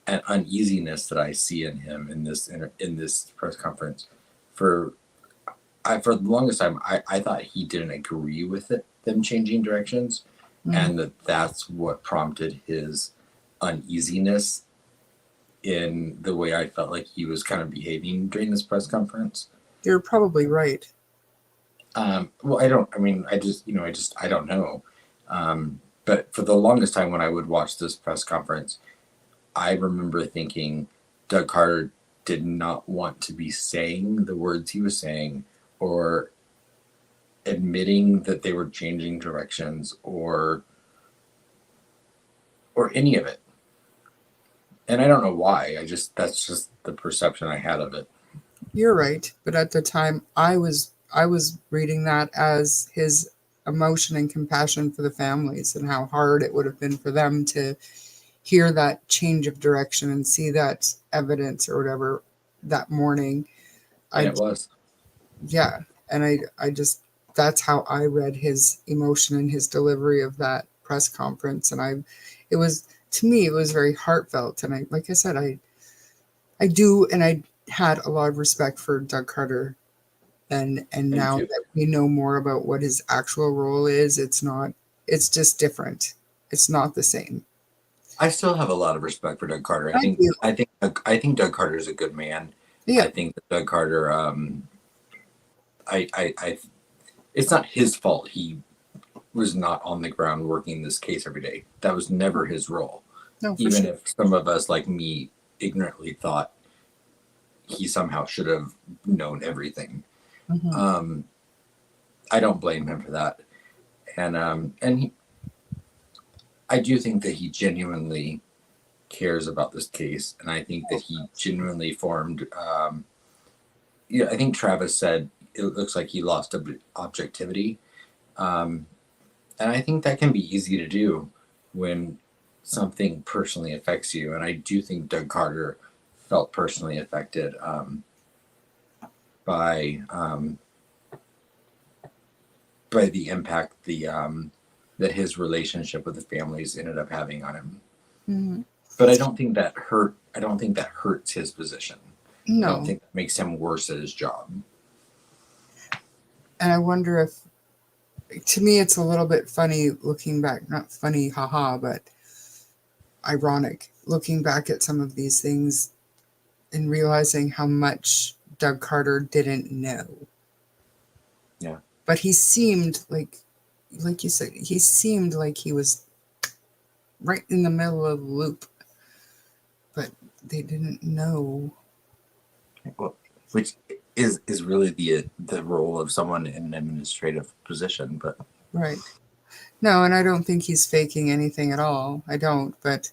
uneasiness that I see in him in this press conference. For the longest time, I thought he didn't agree with them changing directions, Mhm. and that's what prompted his uneasiness in the way I felt like he was kind of behaving during this press conference. You're probably right. Well, I don't know. But for the longest time when I would watch this press conference, I remember thinking Doug Carter did not want to be saying the words he was saying or admitting that they were changing directions or any of it. And I don't know why. That's just the perception I had of it. You're right. But at the time, I was reading that as his emotion and compassion for the families and how hard it would have been for them to hear that change of direction and see that evidence or whatever that morning. And it was. Yeah. And I just, that's how I read his emotion and his delivery of that press conference. And it was, to me, it was very heartfelt. And like I said, I do. And I had a lot of respect for Doug Carter. And now too. that we know more about what his actual role is, it's just different. It's not the same. I still have a lot of respect for Doug Carter. I do. I think Doug Carter is a good man. Yeah. I think that Doug Carter, I it's not his fault he was not on the ground working this case every day. That was never his role. No, for Even sure. if some of us like me ignorantly thought he somehow should have known everything. Mhm. I don't blame him for that. I do think that he genuinely cares about this case, and I think that he genuinely formed. I think Travis said it looks like he lost objectivity, and I think that can be easy to do when something personally affects you. And I do think Doug Carter felt personally affected by the impact that his relationship with the families ended up having on him. Mhm. But I don't think that hurts his position. I No. don't think that makes him worse at his job. And I wonder if, to me, it's a little bit funny looking back, not funny, haha, but ironic looking back at some of these things and realizing how much Doug Carter didn't know. Yeah. But he seemed like you said, he seemed like he was right in the middle of the loop. But they didn't know. Well, which is really the role of someone in an administrative position, but Right. No, and I don't think he's faking anything at all. I don't, but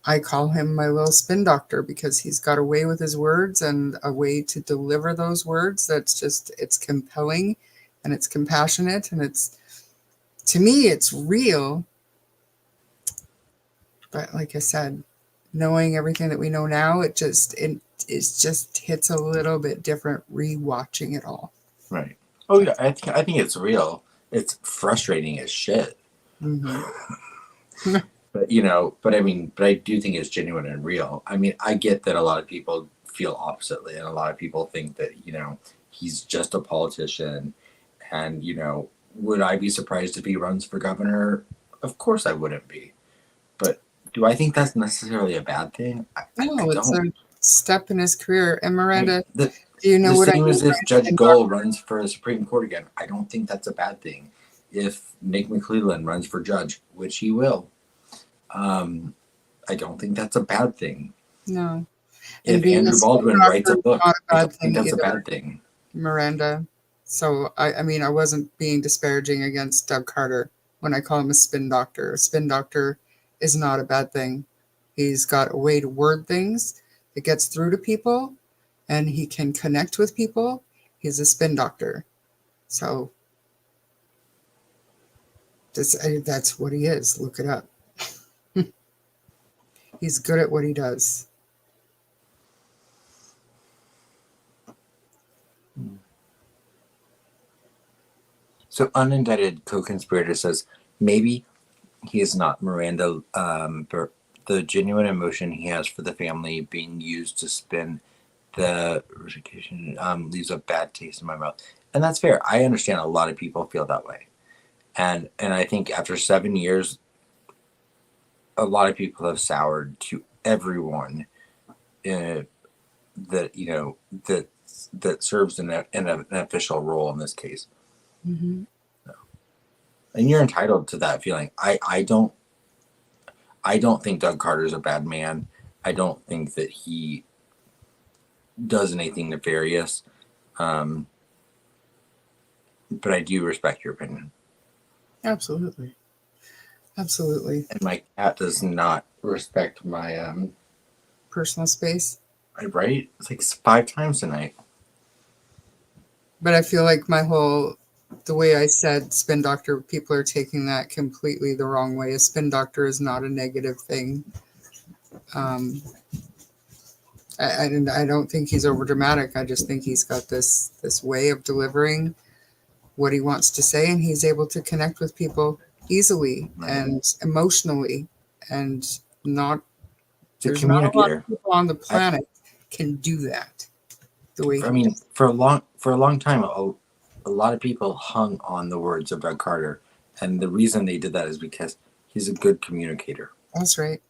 I call him my little spin doctor because he's got a way with his words and a way to deliver those words that's just, it's compelling and it's compassionate and it's, to me, it's real. But like I said, knowing everything that we know now, it just hits a little bit different rewatching it all. Right. Oh yeah, I think it's real. It's frustrating as shit. Hmm. But but I do think it's genuine and real. I mean, I get that a lot of people feel oppositely, and a lot of people think that he's just a politician, and would I be surprised if he runs for governor? Of course, I wouldn't be. But do I think that's necessarily a bad thing? I No, it's don't. a step in his career. And Miranda, The do you know the what I same mean as by if Judge spin Gull doctor? runs for the Supreme Court again. I don't think that's a bad thing. If Nick McClellan runs for judge, which he will, I don't think that's a bad thing. No. And If being a Andrew spin Baldwin writes doctor a is book, not a I bad don't think thing that's a either, bad thing. Miranda. So I mean, I wasn't being disparaging against Doug Carter when I call him a spin doctor. A spin doctor is not a bad thing. He's got a way to word things that gets through to people, and he can connect with people. He's a spin doctor. So that's what he is. Look it up. He's good at what he does. So unindicted co-conspirator says maybe he is not Miranda, but the genuine emotion he has for the family being used to spin the resignation leaves a bad taste in my mouth, and that's fair. I understand a lot of people feel that way, and I think after 7 years, a lot of people have soured to everyone uh, that that serves in an official role in this case. Mm-hmm. And you're entitled to that feeling. I don't think Doug Carter's a bad man. I don't think that he does anything nefarious. But I do respect your opinion. Absolutely. Absolutely. And my cat does not respect my Personal space. right? It's like 5 times tonight. But I feel like the way I said spin doctor, people are taking that completely the wrong way. A spin doctor is not a negative thing. I don't think he's over dramatic. I just think he's got this way of delivering what he wants to say, and he's able to connect with people easily and emotionally, and not The there's not a lot communicator. of people on the planet can do that the way I he mean, does. for a long time, a lot of people hung on the words of Doug Carter, and the reason they did that is because he's a good communicator. That's right.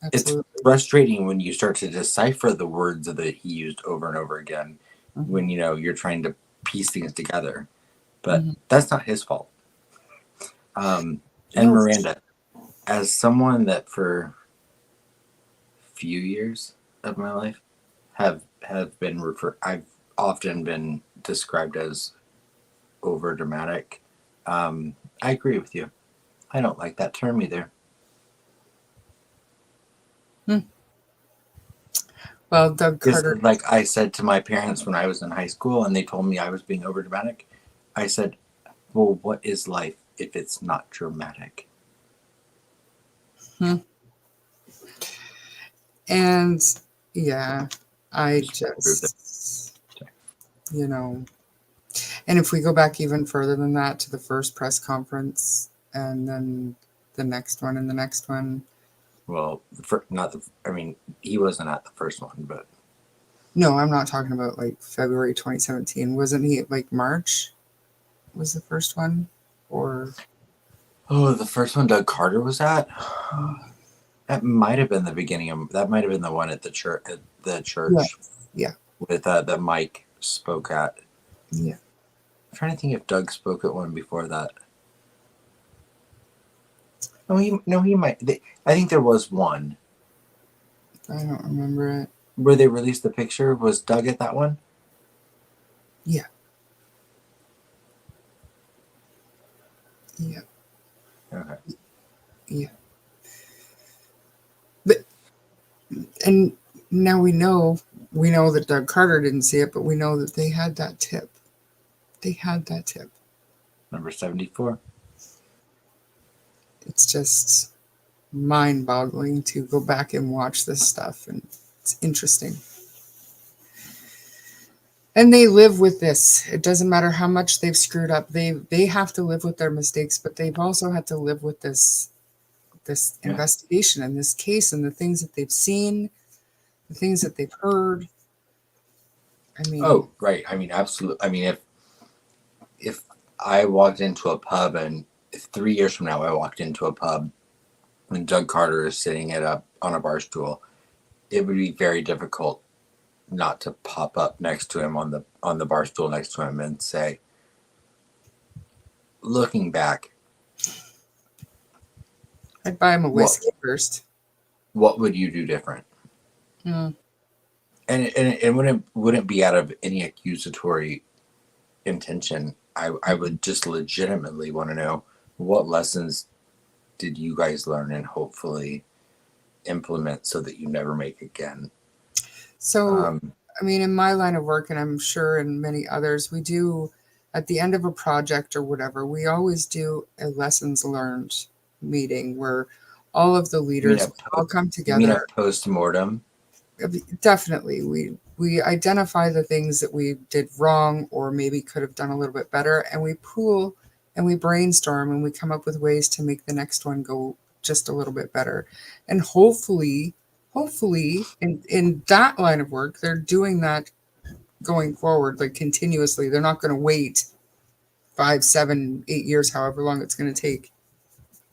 Absolutely. It's frustrating when you start to decipher the words that he used over and over again, Mm-hmm. when you're trying to piece things together. But Mm-hmm. that's not his fault. And No. Miranda, as someone that for a few years of my life have been I've often been described as over dramatic. I agree with you. I don't like that term either. Well, Doug Because, Carter. like I said to my parents when I was in high school and they told me I was being over dramatic, I said, well, what is life if it's not dramatic? And yeah, I just, and if we go back even further than that to the first press conference and then the next one and the next one. Well, he wasn't at the first one, but. No, I'm not talking about like February 2017. Wasn't he like March was the first one? Or. Oh, the first one Doug Carter was at? That might have been the beginning that might have been the one at the church. Yeah. With that Mike spoke at. Yeah. I'm trying to think if Doug spoke at one before that. No, he might. I think there was one. I don't remember it. Where they released the picture. Was Doug at that one? Yeah. Yeah. Okay. Yeah. But and now we know that Doug Carter didn't see it, but we know that they had that tip. Number 74. It's just mind-boggling to go back and watch this stuff, and it's interesting. And they live with this. It doesn't matter how much they've screwed up. They have to live with their mistakes, but they've also had to live with this Yeah. investigation and this case and the things that they've seen, the things that they've heard. I mean, Oh, right. I mean, absolutely. I mean, if I walked into a pub and if 3 years from now I walked into a pub and Doug Carter is sitting on a bar stool, it would be very difficult not to pop up next to him on the bar stool next to him and say, looking back, I'd buy him a whiskey first. what would you do different? Mm. And it wouldn't be out of any accusatory intention. I would just legitimately want to know, what lessons did you guys learn and hopefully implement so that you never make again? So, I mean, in my line of work, and I'm sure in many others, we do, at the end of a project or whatever, we always do a lessons learned meeting where all of the leaders all come You mean a together. post-mortem? Definitely, we identify the things that we did wrong or maybe could have done a little bit better, and we pool and we brainstorm and we come up with ways to make the next one go just a little bit better. And hopefully in that line of work, they're doing that going forward, like continuously. They're not going to wait 5, 7, 8 years, however long it's going to take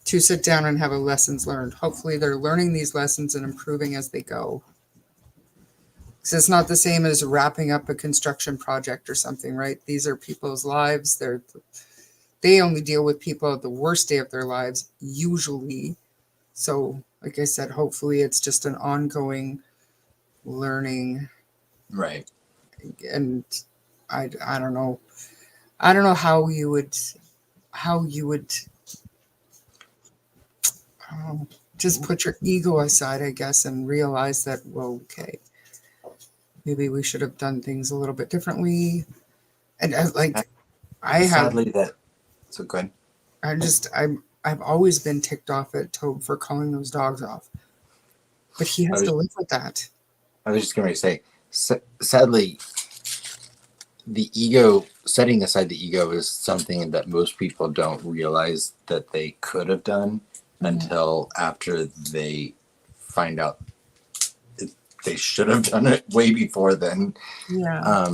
to sit down and have a lessons learned. Hopefully they're learning these lessons and improving as they go. So it's not the same as wrapping up a construction project or something, right? These are people's lives. They only deal with people at the worst day of their lives, usually. So, like I said, hopefully it's just an ongoing learning. Right. And I don't know. I don't know how you would just put your ego aside, I guess, and realize that, well, okay, maybe we should have done things a little bit differently. And Sadly, so good. I've always been ticked off at Tobe for calling those dogs off, but he has to live with that. I was just going to say, sadly, the ego, setting aside the ego, is something that most people don't realize that they could have done until after they find out they should have done it way before then. Yeah.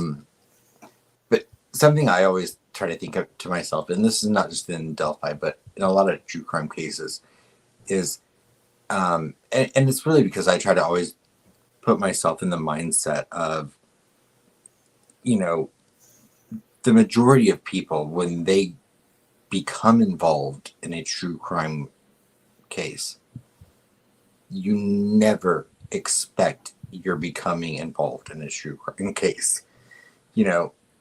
But something I always try to think of to myself, and this is not just in Delphi, but in a lot of true crime cases, is, and it's really because I try to always put myself in the mindset of, the majority of people, when they become involved in a true crime case, you never expect you're becoming involved in a true crime case.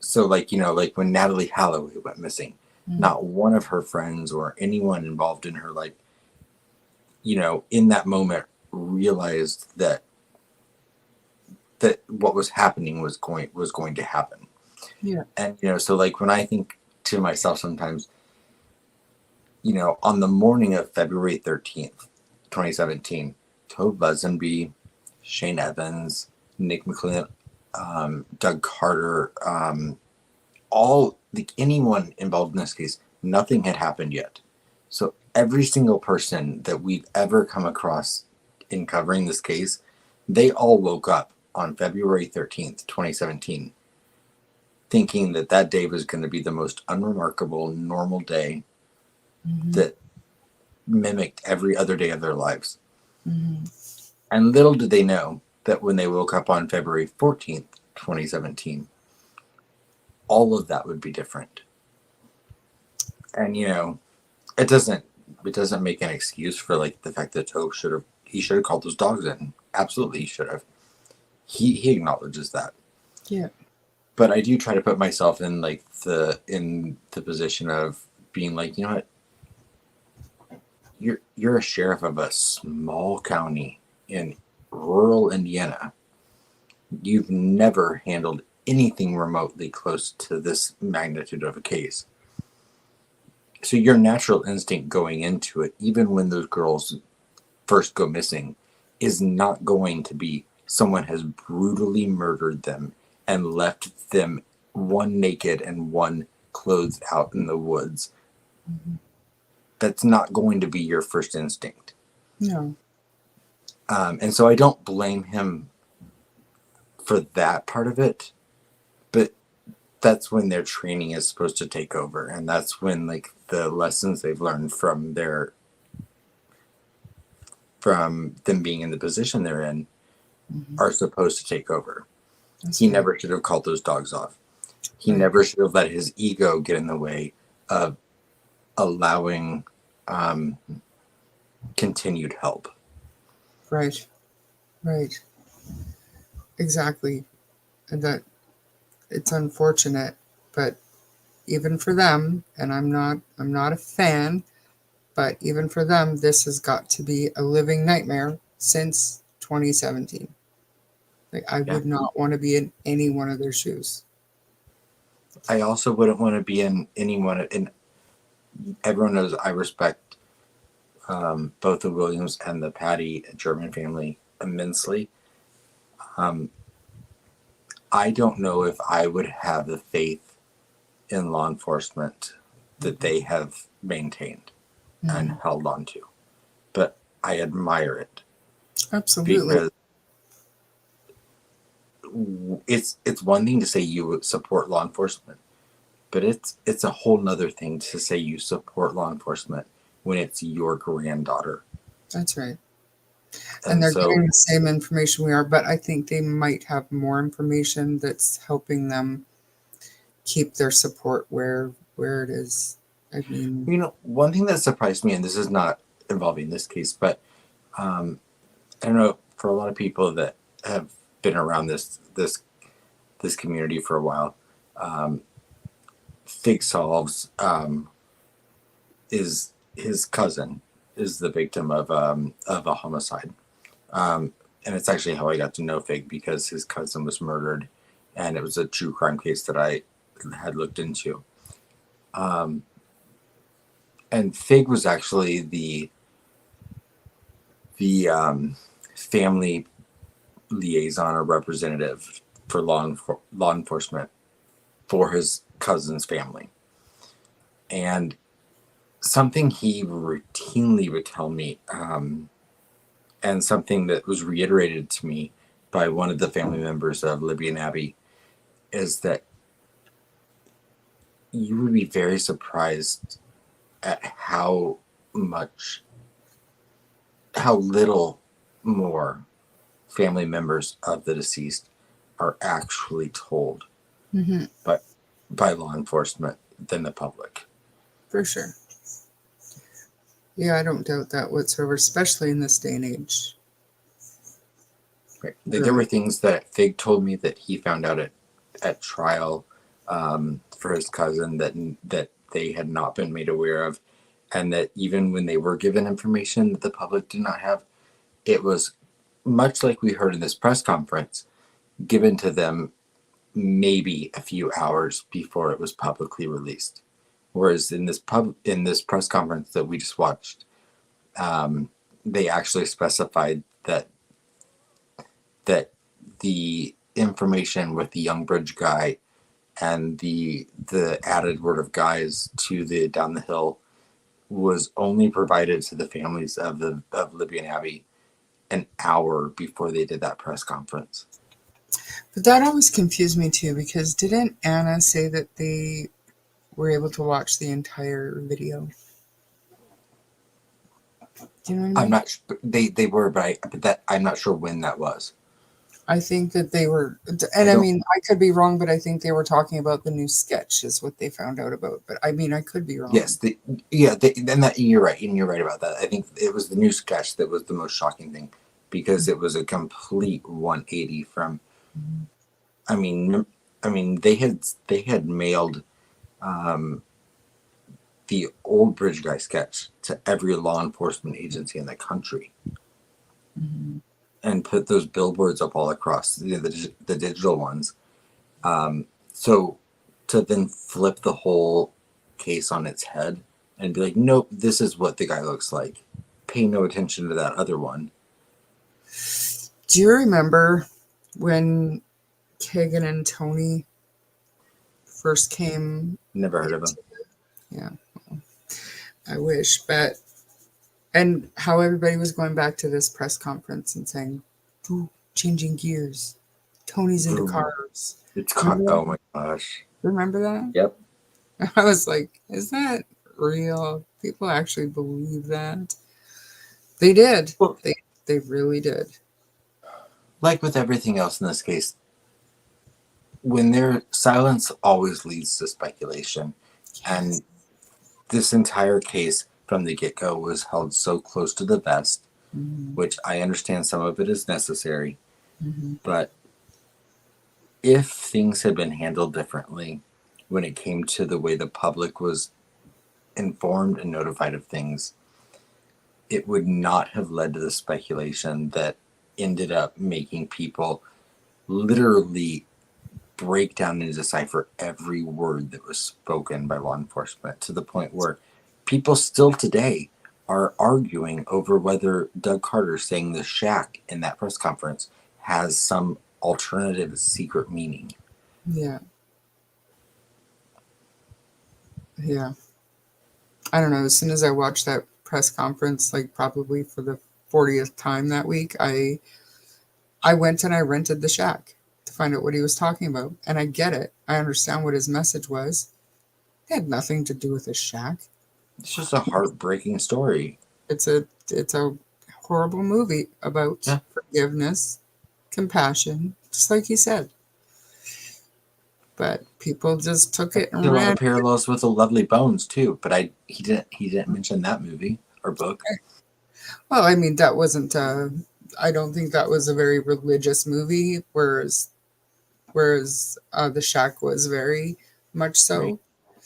So like when Natalie Holloway went missing, not one of her friends or anyone involved in her life, in that moment realized that what was happening was going to happen. Yeah. And so like when I think to myself sometimes, on the morning of February 13th, 2017, Tobe Lazenby, Shane Evans, Nick McLean, Doug Carter, anyone involved in this case, nothing had happened yet. So every single person that we've ever come across in covering this case, they all woke up on February 13th, 2017, thinking that day was going to be the most unremarkable, normal day that mimicked every other day of their lives. And little did they know that when they woke up on February 14th, 2017, all of that would be different. And it doesn't make an excuse for like the fact that Tobe should have called those dogs in. Absolutely, he should have. He acknowledges that. Yeah. But I do try to put myself in the position of being like, you know what? You're a sheriff of a small county in rural Indiana. You've never handled anything remotely close to this magnitude of a case. So your natural instinct going into it, even when those girls first go missing is not going to be someone has brutally murdered them and left them one naked and one clothed out in the woods. Mhm. That's not going to be your first instinct. No. And so I don't blame him for that part of it, but that's when their training is supposed to take over. And that's when like the lessons they've learned from them being in the position they're in Mhm. are supposed to take over. That's He right. never should have called those dogs off. He Right. never should have let his ego get in the way of allowing continued help. Right. Right. Exactly. And that it's unfortunate, but even for them, and I'm not a fan, but even for them, this has got to be a living nightmare since 2017. Like I Yeah. would not want to be in any one of their shoes. I also wouldn't want to be in anyone. And everyone knows I respect both the Williams and the Patty German family immensely. I don't know if I would have the faith in law enforcement that they have maintained and Mhm. held on to, but I admire it Absolutely. because it's one thing to say you support law enforcement, but it's a whole nother thing to say you support law enforcement when it's your granddaughter. That's right. And And they're so getting the same information we are, but I think they might have more information that's helping them keep their support where it is. I mean, one thing that surprised me, and this is not involving this case, but I don't know, for a lot of people that have been around this community for a while, Fig Solves is his cousin is the victim of a homicide, and it's actually how I got to know Fig, because his cousin was murdered, and it was a true crime case that I had looked into. And Fig was actually the family liaison or representative for law enforcement for his cousin's family. And something he routinely would tell me, and something that was reiterated to me by one of the family members of Libby and Abby, is that you would be very surprised at how little more family members of the deceased are actually told mhm, by law enforcement than the public. for sure. Yeah, I don't doubt that whatsoever, especially in this day and age. Right. There were things that Fig told me that he found out at trial for his cousin that they had not been made aware of, and that even when they were given information that the public did not have, it was much like we heard in this press conference, given to them maybe a few hours before it was publicly released. Whereas in this press conference that we just watched, they actually specified that the information with the Young Bridge guy and the added word of guys to the Down the Hill was only provided to the families of Libby and Abby an hour before they did that press conference. But that always confused me too, because didn't Anna say that they were able to watch the entire video? Do you know what I mean? I'm not sure they were, but I'm not sure when that was. I think that they were, and I mean, I could be wrong, but I think they were talking about the new sketch is what they found out about. But I mean, I could be wrong. Yes, you're right, and you're right about that. I think it was the new sketch that was the most shocking thing, because it was a complete 180 from. I mean, they had mailed the old Bridge Guy sketch to every law enforcement agency in the country, Mhm. and put those billboards up all across the digital ones. So to then flip the whole case on its head and be like, nope, this is what the guy looks like. pay no attention to that other one. Do you remember when Kagan and Tony first came? Never heard of him. Yeah, well, I wish, but and how everybody was going back to this press conference and saying, "Ooh, changing gears. Tony's into Ooh. cars." Oh my gosh. Remember that? Yep. I was like, is that real? People actually believe that? They did. Well, They really did. like with everything else in this case, when their silence always leads to speculation. And this entire case from the get-go was held so close to the vest, which I understand some of it is necessary. But if things had been handled differently when it came to the way the public was informed and notified of things, it would not have led to the speculation that ended up making people literally break down and decipher every word that was spoken by law enforcement, to the point where people still today are arguing over whether Doug Carter saying the shack in that press conference has some alternative secret meaning. Yeah. Yeah. I don't know. As soon as I watched that press conference, like probably for the 40th time that week, I went and I rented the shack to find out what he was talking about. And I get it. I understand what his message was. It had nothing to do with his shack. It's just a heartbreaking story. It's a horrible movie about forgiveness, compassion, just like he said. But people just took it and There are a lot ran. of parallels with The Lovely Bones too, but he didn't mention that movie or book. Well, I mean, that wasn't. I don't think that was a very religious movie, whereas The Shack was very much so. Right.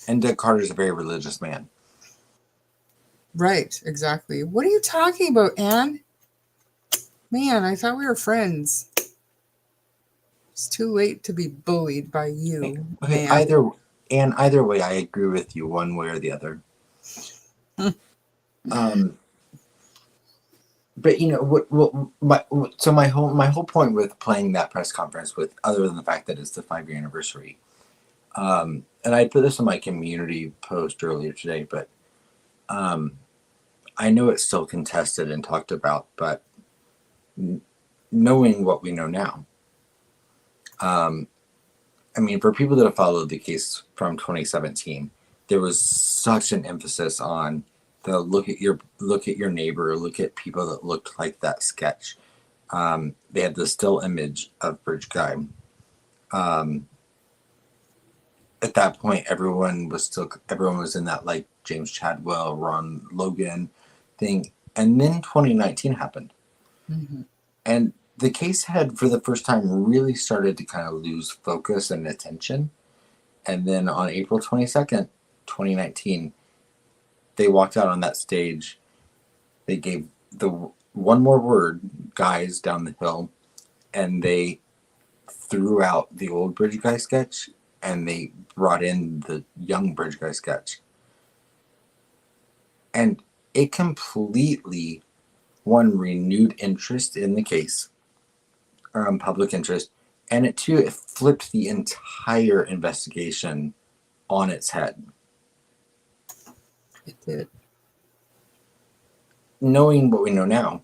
And Doug Carter's a very religious man. Right, exactly. What are you talking about, Anne? Man, I thought we were friends. It's too late to be bullied by you. Okay, Anne. either way, I agree with you one way or the other. But you know my whole point with playing that press conference, with other than the fact that it's the 5-year anniversary, and I put this on my community post earlier today, but I know it's still contested and talked about, but knowing what we know now, I mean, for people that have followed the case from 2017, there was such an emphasis on the look at your neighbor, look at people that looked like that sketch. They had the still image of Bridge Guy. At that point, everyone was in that like James Chadwell, Ron Logan thing, and then 2019 happened, and the case had, for the first time, really started to kind of lose focus and attention. And then on April 22nd, 2019, they walked out on that stage. They gave the one more word, guys, down the hill, and they threw out the old Bridge Guy sketch and they brought in the young Bridge Guy sketch. And it completely won renewed interest in the case. Public interest, and it flipped the entire investigation on its head. It did. Knowing what we know now,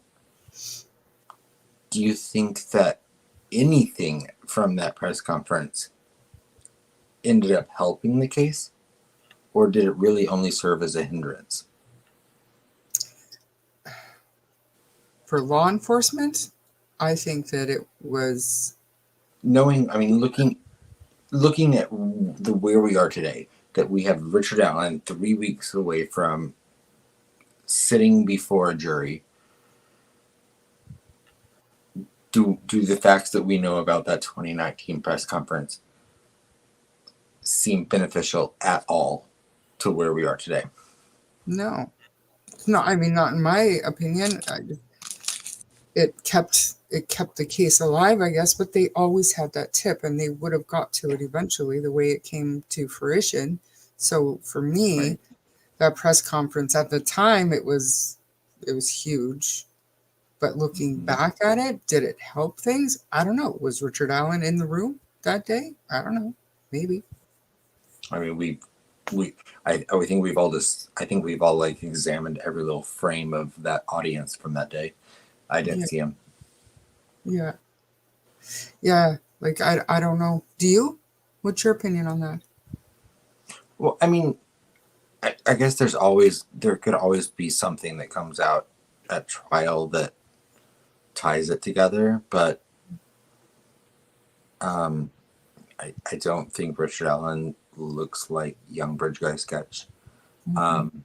do you think that anything from that press conference ended up helping the case, or did it really only serve as a hindrance? For law enforcement, I think that it was looking at where we are today, that we have Richard Allen 3 weeks away from sitting before a jury. Do the facts that we know about that 2019 press conference seem beneficial at all to where we are today? no. I mean, not in my opinion. It kept the case alive, I guess, but they always had that tip, and they would have got to it eventually, the way it came to fruition. So for me, that press conference at the time, it was It was huge. But looking back at it, did it help things? I don't know. Was Richard Allen in the room that day? I don't know. Maybe. I mean, I think we've all I think we've all like examined every little frame of that audience from that day. I didn't Yeah. see him. Yeah. Yeah. Like, I don't know. Do you? What's your opinion on that? Well, I mean, I guess there could always be something that comes out at trial that ties it together, but I don't think Richard Allen looks like young bridge guy sketch. Mhm.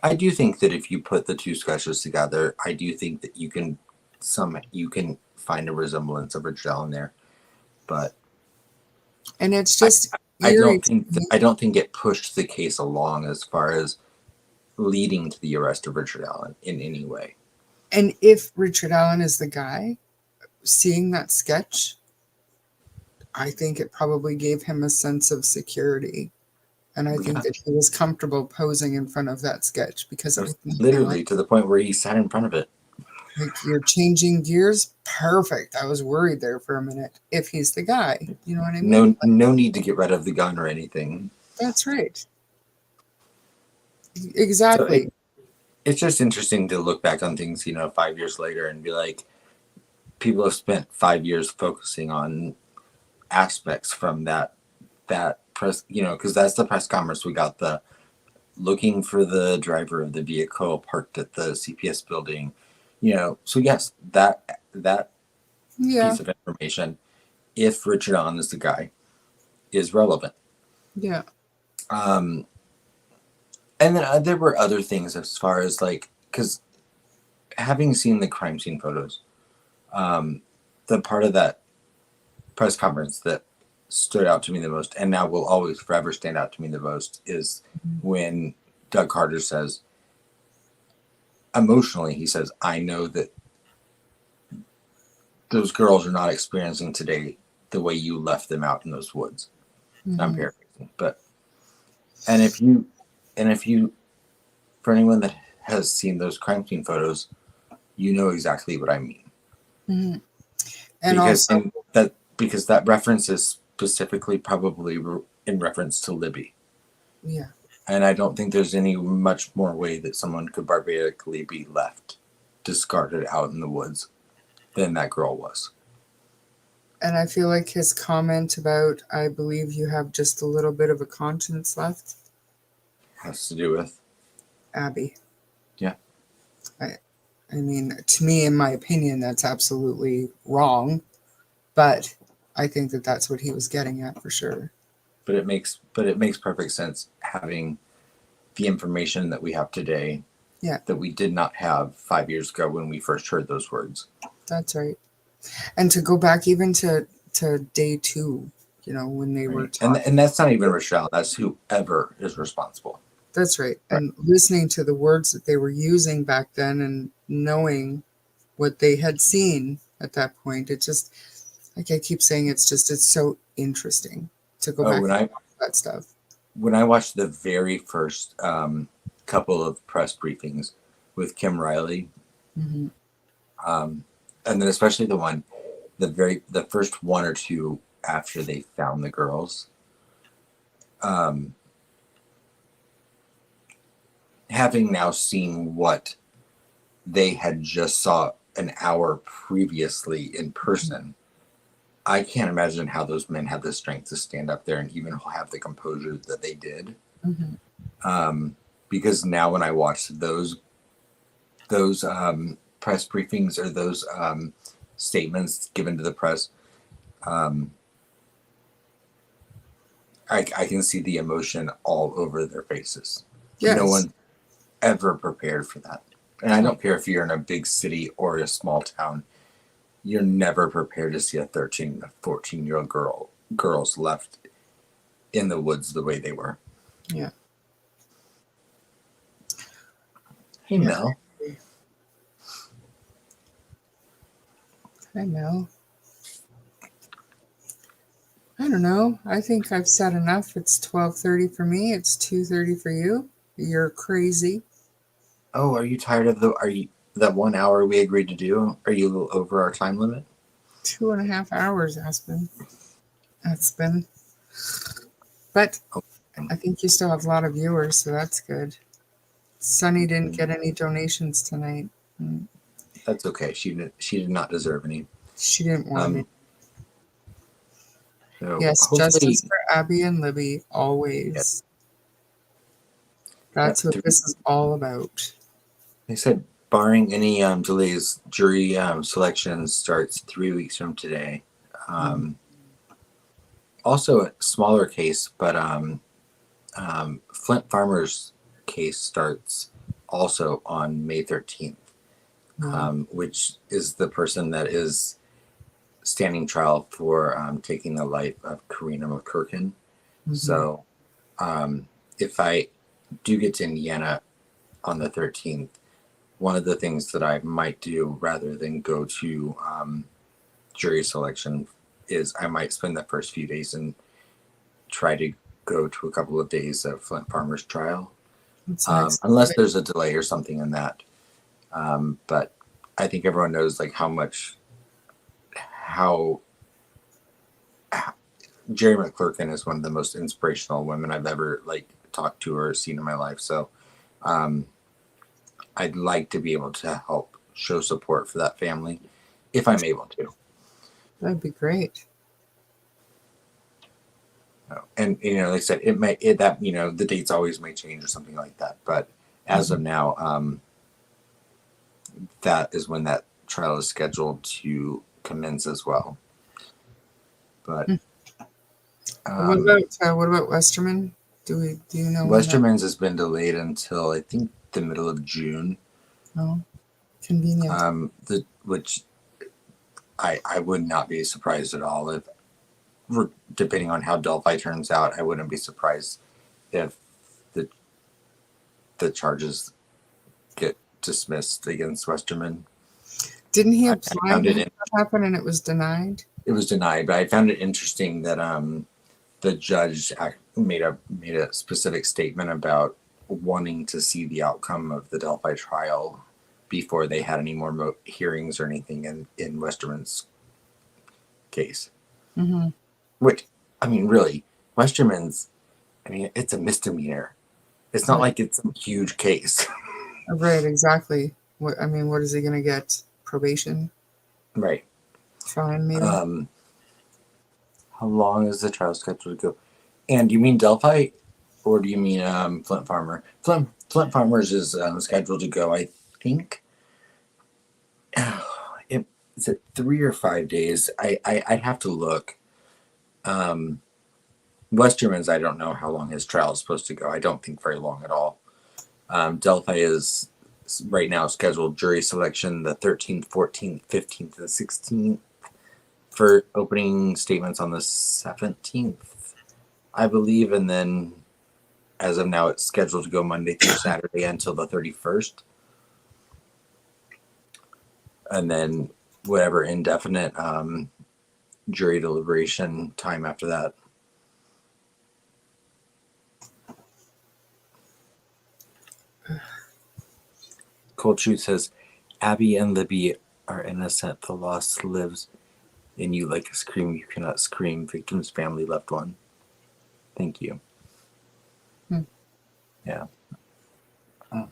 I do think that if you put the two sketches together, I do think that you can find a resemblance of Richard Allen there, but And it's just I eerie. don't think it pushed the case along as far as leading to the arrest of Richard Allen in any way. And if Richard Allen is the guy, seeing that sketch, I think it probably gave him a sense of security. And I think Yeah. that he was comfortable posing in front of that sketch because it was nothing Literally to the point where he sat in front of it. like you're changing gears. Perfect. I was worried there for a minute. If he's the guy, you know what I mean? No need to get rid of the gun or anything. That's right. So Exactly. it's just interesting to look back on things, 5 years later and be like, people have spent 5 years focusing on aspects from that press, because that's the press conference. We got the looking for the driver of the vehicle parked at the CPS building, so yes, that Yeah. piece of information, if Richard Allen is the guy, is relevant. Yeah. And then there were other things as far as like, because having seen the crime scene photos, the part of that press conference that stood out to me the most, and now will always forever stand out to me the most, is when Doug Carter says, emotionally, he says, I know that those girls are not experiencing today the way you left them out in those woods. Mhm. I'm paraphrasing, but and if you for anyone that has seen those crime scene photos, you know exactly what I mean. Mhm. And also, Because that reference is specifically probably in reference to Libby. yeah. And I don't think there's any much more way that someone could barbarically be left discarded out in the woods than that girl was. And I feel like his comment about, I believe you have just a little bit of a conscience left, Has to do with, Abby. yeah. I mean, to me, in my opinion, that's absolutely wrong. But I think that that's what he was getting at for sure. But it makes perfect sense having the information that we have today. Yeah. That we did not have 5 years ago when we first heard those words. That's right. And to go back even to day 2, when they were Right. talking. And that's not even Rochelle. That's whoever is responsible. That's right. And listening to the words that they were using back then and knowing what they had seen at that point, it just, like I keep saying, it's so interesting to go back and watch that stuff. When I watched the very first couple of press briefings with Kim Riley, Mm-hmm. and then especially the first one or two after they found the girls, having now seen what they had just saw an hour previously in person, I can't imagine how those men had the strength to stand up there and even have the composure that they did. Mm-hmm. Because now when I watch those press briefings or those statements given to the press, I can see the emotion all over their faces. Yes. No one ever prepared for that. And I don't care if you're in a big city or a small town, you're never prepared to see a 13, 14-year-old girls left in the woods the way they were. Yeah. Hey, Mel. Hi, Mel. I don't know. I think I've said enough. It's 12:30 for me. It's 2:30 for you. You're crazy. Oh, are you tired of that 1 hour we agreed to do? Are you a little over our time limit? 2.5 hours, Aspen. That's been. But Oh, I think you still have a lot of viewers, so that's good. Sunny didn't get any donations tonight. that's okay. She did not deserve any. She didn't want Um, it. so Yes, hopefully, justice for Abby and Libby, yeah, always. yeah, That's what this is all about. they said barring any delays, jury selection starts 3 weeks from today. Um, Also a smaller case, but Flint Farmer's case starts also on May 13th, Wow. which is the person that is standing trial for taking the life of Karina McCurkin. Mhm. So if I do get to Indiana on the 13th, one of the things that I might do rather than go to jury selection is I might spend the first few days and try to go to a couple of days of Flint Farmer's trial, That's an excellent unless idea. there's a delay or something in that. But I think everyone knows like how Jerry McClurkin is one of the most inspirational women I've ever like talked to or seen in my life. So um, I'd like to be able to help show support for that family if I'm able to. That'd be great. And like I said, the dates always may change or something like that. But as of now, that is when that trial is scheduled to commence as well. But What about Westerman? Do you know when that? Westerman's has been delayed until I think the middle of June. Oh, convenient. Which I would not be surprised at all if, depending on how Delphi turns out, I wouldn't be surprised if the charges get dismissed against Westerman. Didn't he I apply found to it have that happen and it was denied? It was denied, but I found it interesting that the judge made a specific statement about wanting to see the outcome of the Delphi trial before they had any more hearings or anything in Westerman's case. Mm-hmm. Which, I mean, really, Westerman's, I mean, it's a misdemeanor. It's not like it's a huge case. Right, exactly. What is he going to get? Probation? Right. Fine, maybe. How long is the trial scheduled to go? And do you mean Delphi, or do you mean Flint Farmer? Flint Farmer's is scheduled to go, I think. Is it 3 or 5 days? I'd have to look. Westerman's, I don't know how long his trial is supposed to go. I don't think very long at all. Delphi is right now scheduled jury selection the 13th, 14th, 15th, and 16th for opening statements on the 17th, I believe. And then as of now, it's scheduled to go Monday through Saturday until the 31st. And then whatever indefinite jury deliberation time after that. Cold Truth says, Abby and Libby are innocent. The loss lives in you like a scream you cannot scream. Victim's family, loved one. Thank you. Yeah. All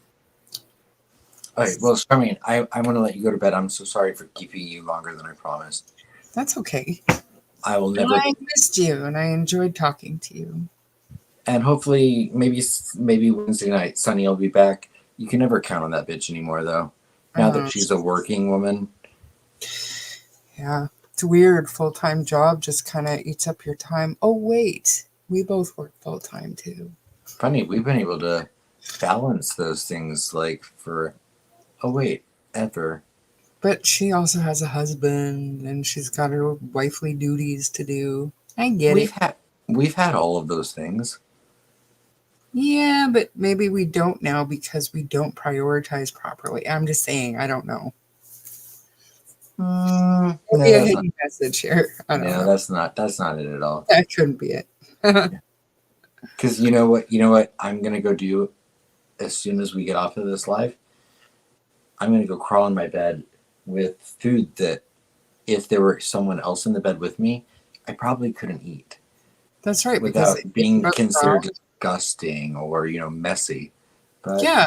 right. Well, Charmaine, I want to let you go to bed. I'm so sorry for keeping you longer than I promised. That's okay. I will never. I missed you, and I enjoyed talking to you. And hopefully, maybe Wednesday night, Sunny will be back. You can never count on that bitch anymore, though. Now that she's a working woman. Yeah, it's weird. Full-time job just kind of eats up your time. Oh, wait. We both work full-time, too. Funny, we've been able to balance those things ever. But she also has a husband, and she's got her wifely duties to do. I get it. We've had all of those things. Yeah, but maybe we don't now because we don't prioritize properly. I'm just saying, I don't know. Maybe a hidden message here. I don't know. that's not it at all. That couldn't be it. Because you know what I'm gonna go do as soon as we get off of this live? I'm going to go crawl in my bed with food that if there were someone else in the bed with me, I probably couldn't eat That's right. without Because being about considered crawl- disgusting or, messy. But yeah,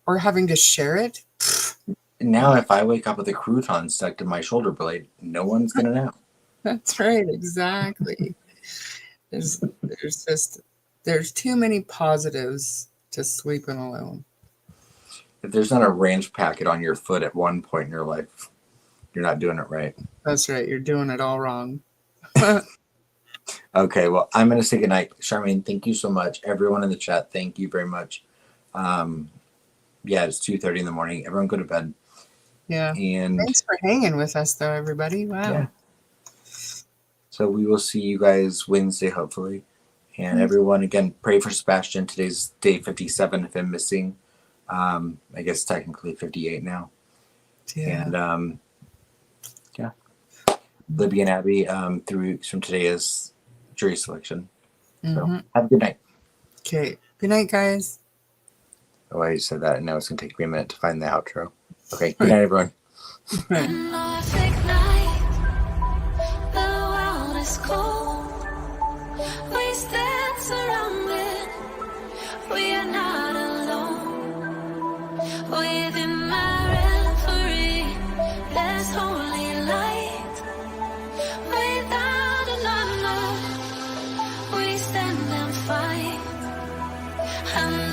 or having to share it. now if I wake up with a crouton stuck to my shoulder blade, no one's going to know. That's right. Exactly. There's too many positives to sleeping alone. If there's not a ranch packet on your foot at one point in your life, you're not doing it right. That's right. You're doing it all wrong. Okay, well, I'm going to say goodnight. Charmaine, thank you so much. Everyone in the chat, thank you very much. Yeah, it's 2:30 in the morning. Everyone go to bed. Yeah. And Thanks for hanging with us, though, everybody. Wow. Yeah. So we will see you guys Wednesday, hopefully. And Mhm. everyone, again, pray for Sebastian. Today's day 57 of him missing. I guess technically 58 now. Yeah. And yeah, Libby and Abby, 3 weeks from today is jury selection. So Mhm. have a good night. Okay. Good night, guys. Oh, I just said that, and now it's going to take me a minute to find the outro. Okay, good night, everyone. Right. Perfect night, the world is cold. We stand surrounded, we are not alone. Within my reverie, there's holy light. Without an honor, we stand and fight. And